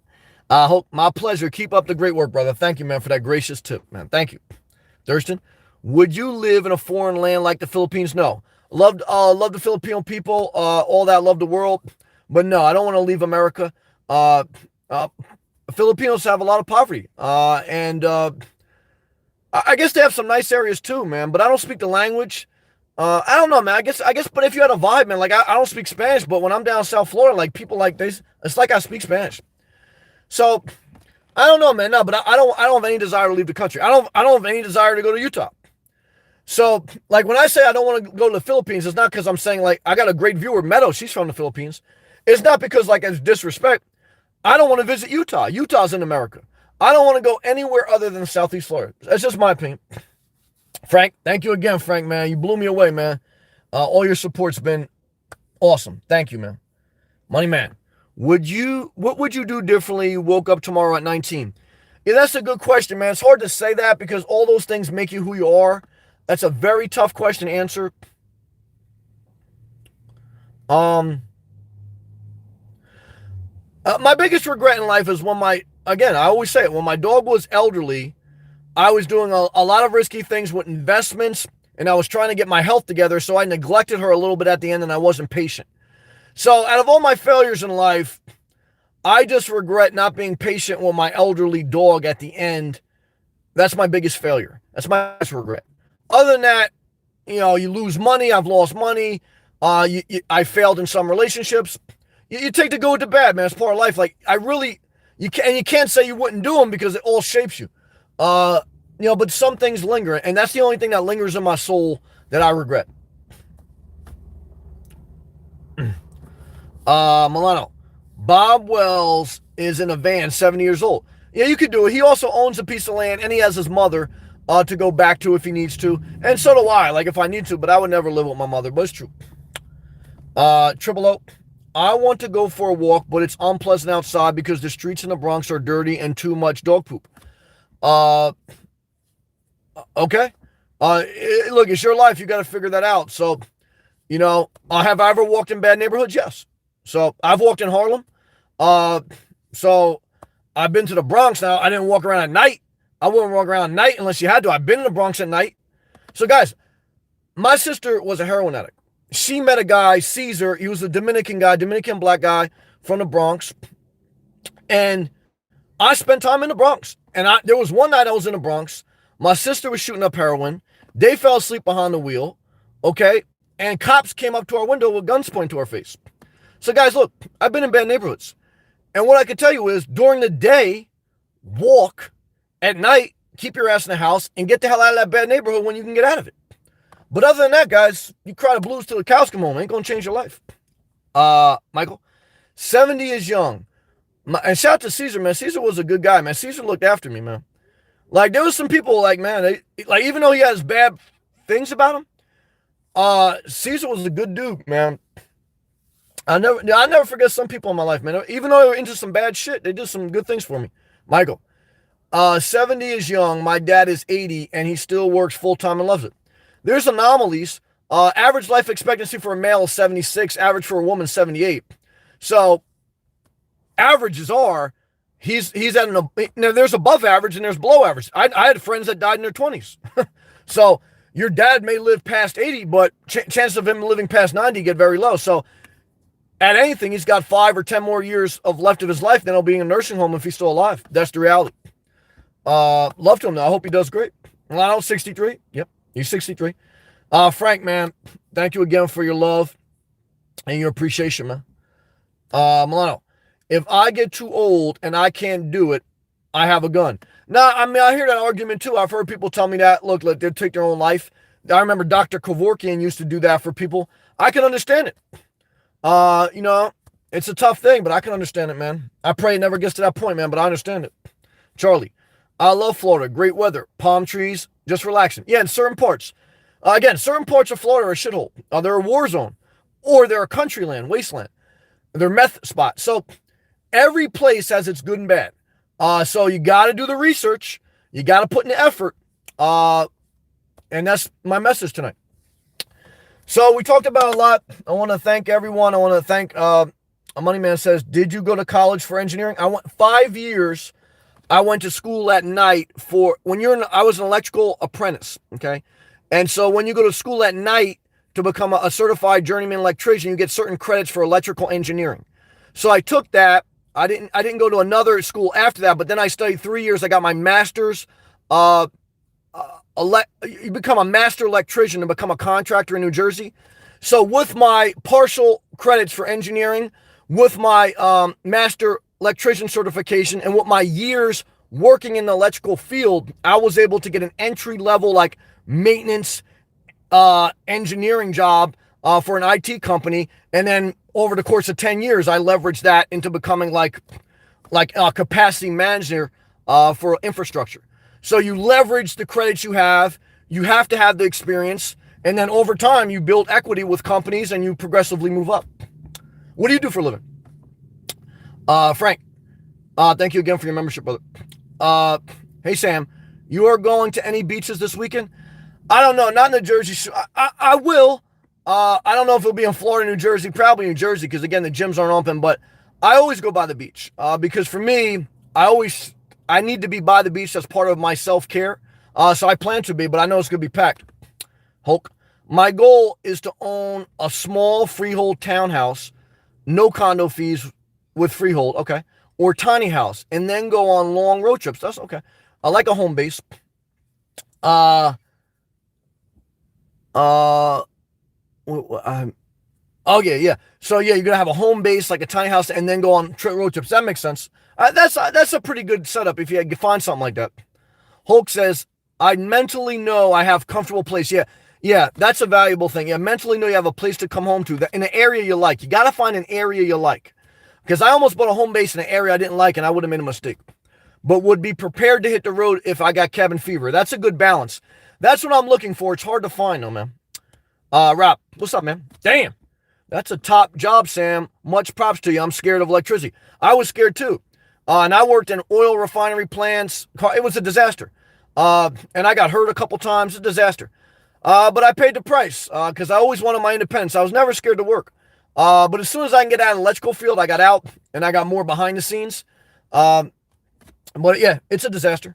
Hope my pleasure. Keep up the great work, brother. Thank you, man, for that gracious tip, man. Thank you. Thurston, would you live in a foreign land like the Philippines? No. Love the Filipino people, all that, love the world. But no, I don't want to leave America. Filipinos have a lot of poverty. And I guess they have some nice areas too, man. But I don't speak the language. I don't know, man. I guess, but if you had a vibe, man, like I don't speak Spanish, but when I'm down South Florida, like people like this, it's like I speak Spanish. So I don't know, man. No, but I don't have any desire to leave the country. I don't have any desire to go to Utah. So, like, when I say I don't want to go to the Philippines, it's not because I'm saying, like, I got a great viewer, Meadow, she's from the Philippines. It's not because, like, it's disrespect. I don't want to visit Utah. Utah's in America. I don't want to go anywhere other than Southeast Florida. That's just my opinion. Frank, thank you again, Frank, man. You blew me away, man. All your support's been awesome. Thank you, man. Money man, what would you do differently you woke up tomorrow at 19? Yeah, that's a good question, man. It's hard to say that because all those things make you who you are. That's a very tough question to answer. My biggest regret in life is I always say it, when my dog was elderly, I was doing a lot of risky things with investments, and I was trying to get my health together, so I neglected her a little bit at the end, and I wasn't patient. So out of all my failures in life, I just regret not being patient with my elderly dog at the end. That's my biggest failure. That's my biggest regret. Other than that, you lose money. I've lost money. I failed in some relationships. You take the good with the bad, man. It's part of life. Like, you can't say you wouldn't do them because it all shapes you. But some things linger, and that's the only thing that lingers in my soul that I regret. Milano, Bob Wells is in a van, 70 years old. Yeah, you could do it. He also owns a piece of land, and he has his mother to go back to if he needs to. And so do I, like if I need to, but I would never live with my mother, but it's true. Triple O, I want to go for a walk, but it's unpleasant outside because the streets in the Bronx are dirty and too much dog poop. Okay. Look, it's your life. You got to figure that out. So, have I ever walked in bad neighborhoods? Yes. So I've walked in Harlem. So I've been to the Bronx now. I didn't walk around at night. I wouldn't walk around at night unless you had to. I've been in the Bronx at night. So guys, my sister was a heroin addict. She met a guy, Caesar. He was a Dominican black guy from the Bronx. And I spent time in the Bronx. And there was one night I was in the Bronx. My sister was shooting up heroin. They fell asleep behind the wheel. Okay. And cops came up to our window with guns pointing to our face. So guys, look, I've been in bad neighborhoods. And what I can tell you is during the day, walk. At night, keep your ass in the house and get the hell out of that bad neighborhood when you can get out of it. But other than that, guys, you cry the blues till the cows come home. Ain't gonna change your life. Michael, 70 is young. And shout out to Caesar, man. Caesar was a good guy, man. Caesar looked after me, man. Like, there was some people, like, man, even though he has bad things about him, Caesar was a good dude, man. I never forget some people in my life, man. Even though they were into some bad shit, they did some good things for me. Michael, 70 is young. My dad is 80, and he still works full-time and loves it. There's anomalies. Average life expectancy for a male is 76. Average for a woman, 78. So, averages are he's at there's above average and there's below average. I had friends that died in their 20s. So your dad may live past 80, but chance of him living past 90 get very low. So at anything, he's got 5 or 10 more years of left of his life than he'll be in a nursing home if he's still alive. That's the reality. Love to him, though. I hope he does great. Milano, 63. Yep, he's 63. Frank, man, thank you again for your love and your appreciation, man. Milano, if I get too old and I can't do it, I have a gun. Now, I mean, I hear that argument too. I've heard people tell me that, look, they'll take their own life. I remember Dr. Kevorkian used to do that for people. I can understand it. It's a tough thing, but I can understand it, man. I pray it never gets to that point, man, but I understand it. Charlie, I love Florida. Great weather, palm trees, just relaxing. Yeah, in certain parts. Again, certain parts of Florida are a shithole. They're a war zone, or they're a country land, wasteland. They're meth spots. So every place has its good and bad. So you got to do the research. You got to put in the effort. And that's my message tonight. So we talked about a lot. I want to thank everyone. I want to thank, a Money Man says, did you go to college for engineering? I went 5 years. I went to school at night I was an electrical apprentice. Okay. And so when you go to school at night to become a certified journeyman electrician, you get certain credits for electrical engineering. So I took that. I didn't go to another school after that, but then I studied 3 years. I got my master's. You become a master electrician and become a contractor in New Jersey. So with my partial credits for engineering, with my master electrician certification, and with my years working in the electrical field, I was able to get an entry level like maintenance engineering job for an IT company. And then over the course of 10 years, I leveraged that into becoming like a capacity manager for infrastructure. So you leverage the credits you have to have the experience, and then over time you build equity with companies and you progressively move up. What do you do for a living? Frank, thank you again for your membership, brother. Hey Sam, you are going to any beaches this weekend? I don't know, not in the Jersey. I will. I don't know if it'll be in Florida, New Jersey, probably New Jersey, because again, the gyms aren't open, but I always go by the beach, because for me, I need to be by the beach. That's part of my self-care. So I plan to be, but I know it's going to be packed. Hulk, my goal is to own a small freehold townhouse, no condo fees with freehold, okay, or tiny house, and then go on long road trips. That's okay. I like a home base. Oh yeah. So yeah, you're gonna have a home base, like a tiny house, and then go on road trips. That makes sense. That's a pretty good setup if you find something like that. Hulk says, I mentally know I have comfortable place. Yeah, that's a valuable thing. Yeah, mentally know you have a place to come home to in an area you like. You got to find an area you like. Because I almost bought a home base in an area I didn't like, and I would have made a mistake. But would be prepared to hit the road if I got cabin fever. That's a good balance. That's what I'm looking for. It's hard to find, though, man. Rob, what's up, man? Damn. That's a top job, Sam. Much props to you. I'm scared of electricity. I was scared, too. And I worked in oil refinery plants. It was a disaster. And I got hurt a couple times. A disaster. But I paid the price because I always wanted my independence. I was never scared to work. But as soon as I can get out of the electrical field, I got out and I got more behind the scenes. But yeah, it's a disaster.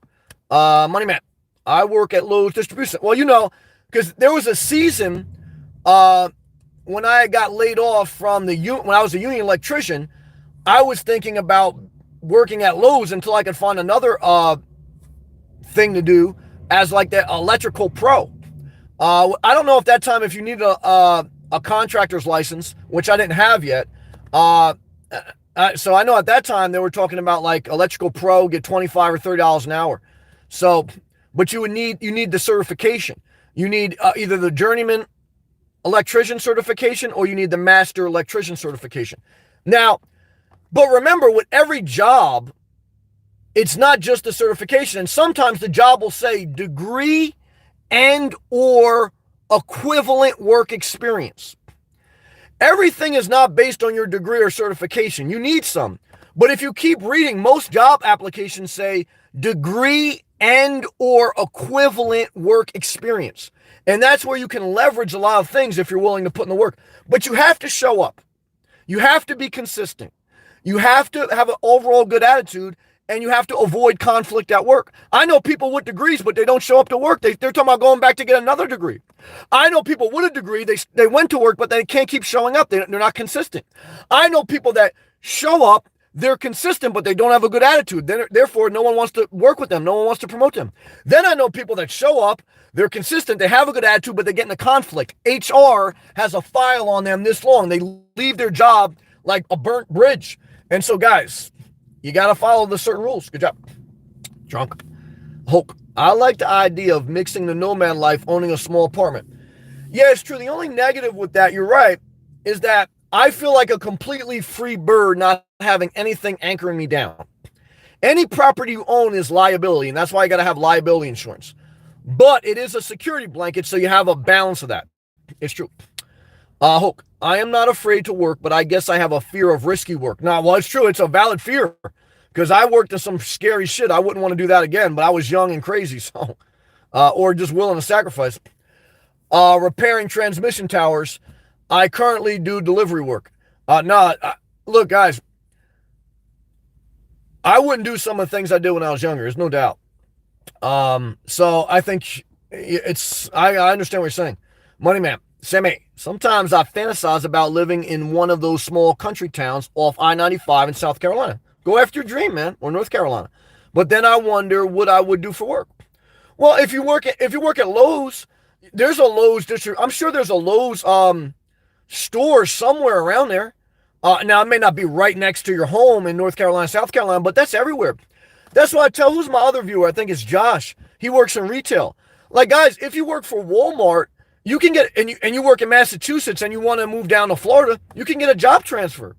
Money Man, I work at Lowe's Distribution. Well, because there was a season when I got laid off from when I was a union electrician, I was thinking about working at Lowe's until I could find another thing to do as like the electrical pro. I don't know if that time if you needed a contractor's license, which I didn't have yet. So I know at that time they were talking about like electrical pro, get $25 or $30 an hour. So, but you need the certification. You need either the journeyman electrician certification or you need the master electrician certification. Now, but remember, with every job, it's not just the certification. And sometimes the job will say degree and or equivalent work experience. Everything is not based on your degree or certification. You need some. But if you keep reading, most job applications say degree and or equivalent work experience. And that's where you can leverage a lot of things if you're willing to put in the work. But you have to show up. You have to be consistent. You have to have an overall good attitude, and you have to avoid conflict at work. I know people with degrees, but they don't show up to work. They're talking about going back to get another degree. I know people with a degree, they went to work, but they can't keep showing up. They're not consistent. I know people that show up, they're consistent, but they don't have a good attitude. Therefore, no one wants to work with them. No one wants to promote them. Then I know people that show up, they're consistent, they have a good attitude, but they get in a conflict. HR has a file on them this long. They leave their job like a burnt bridge. And so, guys, you got to follow the certain rules. Good job. Drunk. Hulk. I like the idea of mixing the nomad life, owning a small apartment. Yeah, it's true. The only negative with that, you're right, is that I feel like a completely free bird not having anything anchoring me down. Any property you own is liability, and that's why you got to have liability insurance. But it is a security blanket, so you have a balance of that. It's true. Hulk, I am not afraid to work, but I guess I have a fear of risky work. No, well, it's true. It's a valid fear because I worked in some scary shit. I wouldn't want to do that again, but I was young and crazy, so or just willing to sacrifice. Repairing transmission towers. I currently do delivery work. Look, guys, I wouldn't do some of the things I did when I was younger. There's no doubt. So I think I understand what you're saying. Money Man, Sammy, sometimes I fantasize about living in one of those small country towns off I-95 in South Carolina. Go after your dream, man, or North Carolina. But then I wonder what I would do for work. Well, if you work at Lowe's, there's a Lowe's district. I'm sure there's a Lowe's store somewhere around there. Now, it may not be right next to your home in North Carolina, South Carolina, but that's everywhere. That's why I tell, who's my other viewer? I think it's Josh. He works in retail. Like, guys, if you work for Walmart, you can get, and you work in Massachusetts and you want to move down to Florida, you can get a job transfer.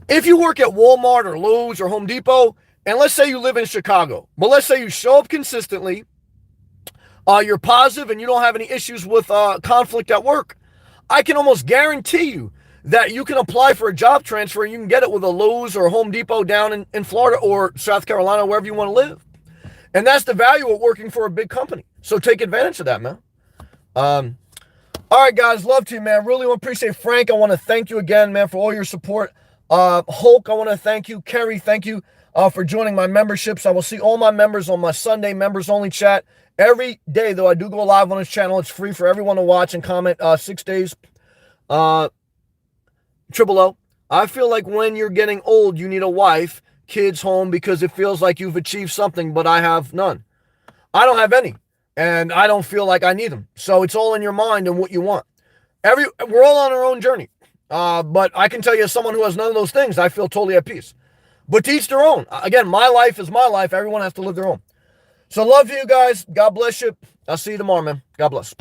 If you work at Walmart or Lowe's or Home Depot, and let's say you live in Chicago, but let's say you show up consistently, you're positive and you don't have any issues with conflict at work, I can almost guarantee you that you can apply for a job transfer and you can get it with a Lowe's or a Home Depot down in Florida or South Carolina, wherever you want to live. And that's the value of working for a big company. So take advantage of that, man. All right, guys, love to you, man. Really appreciate Frank. I want to thank you again, man, for all your support. Hulk, I want to thank you. Kerry, thank you for joining my memberships. I will see all my members on my Sunday members only chat every day, though I do go live on this channel. It's free for everyone to watch and comment 6 days. Triple O, I feel like when you're getting old, you need a wife, kids, home, because it feels like you've achieved something, but I have none. I don't have any, and I don't feel like I need them. So it's all in your mind and what you want. We're all on our own journey. But I can tell you, as someone who has none of those things, I feel totally at peace. But to each their own. Again, my life is my life. Everyone has to live their own. So love to you guys. God bless you. I'll see you tomorrow, man. God bless.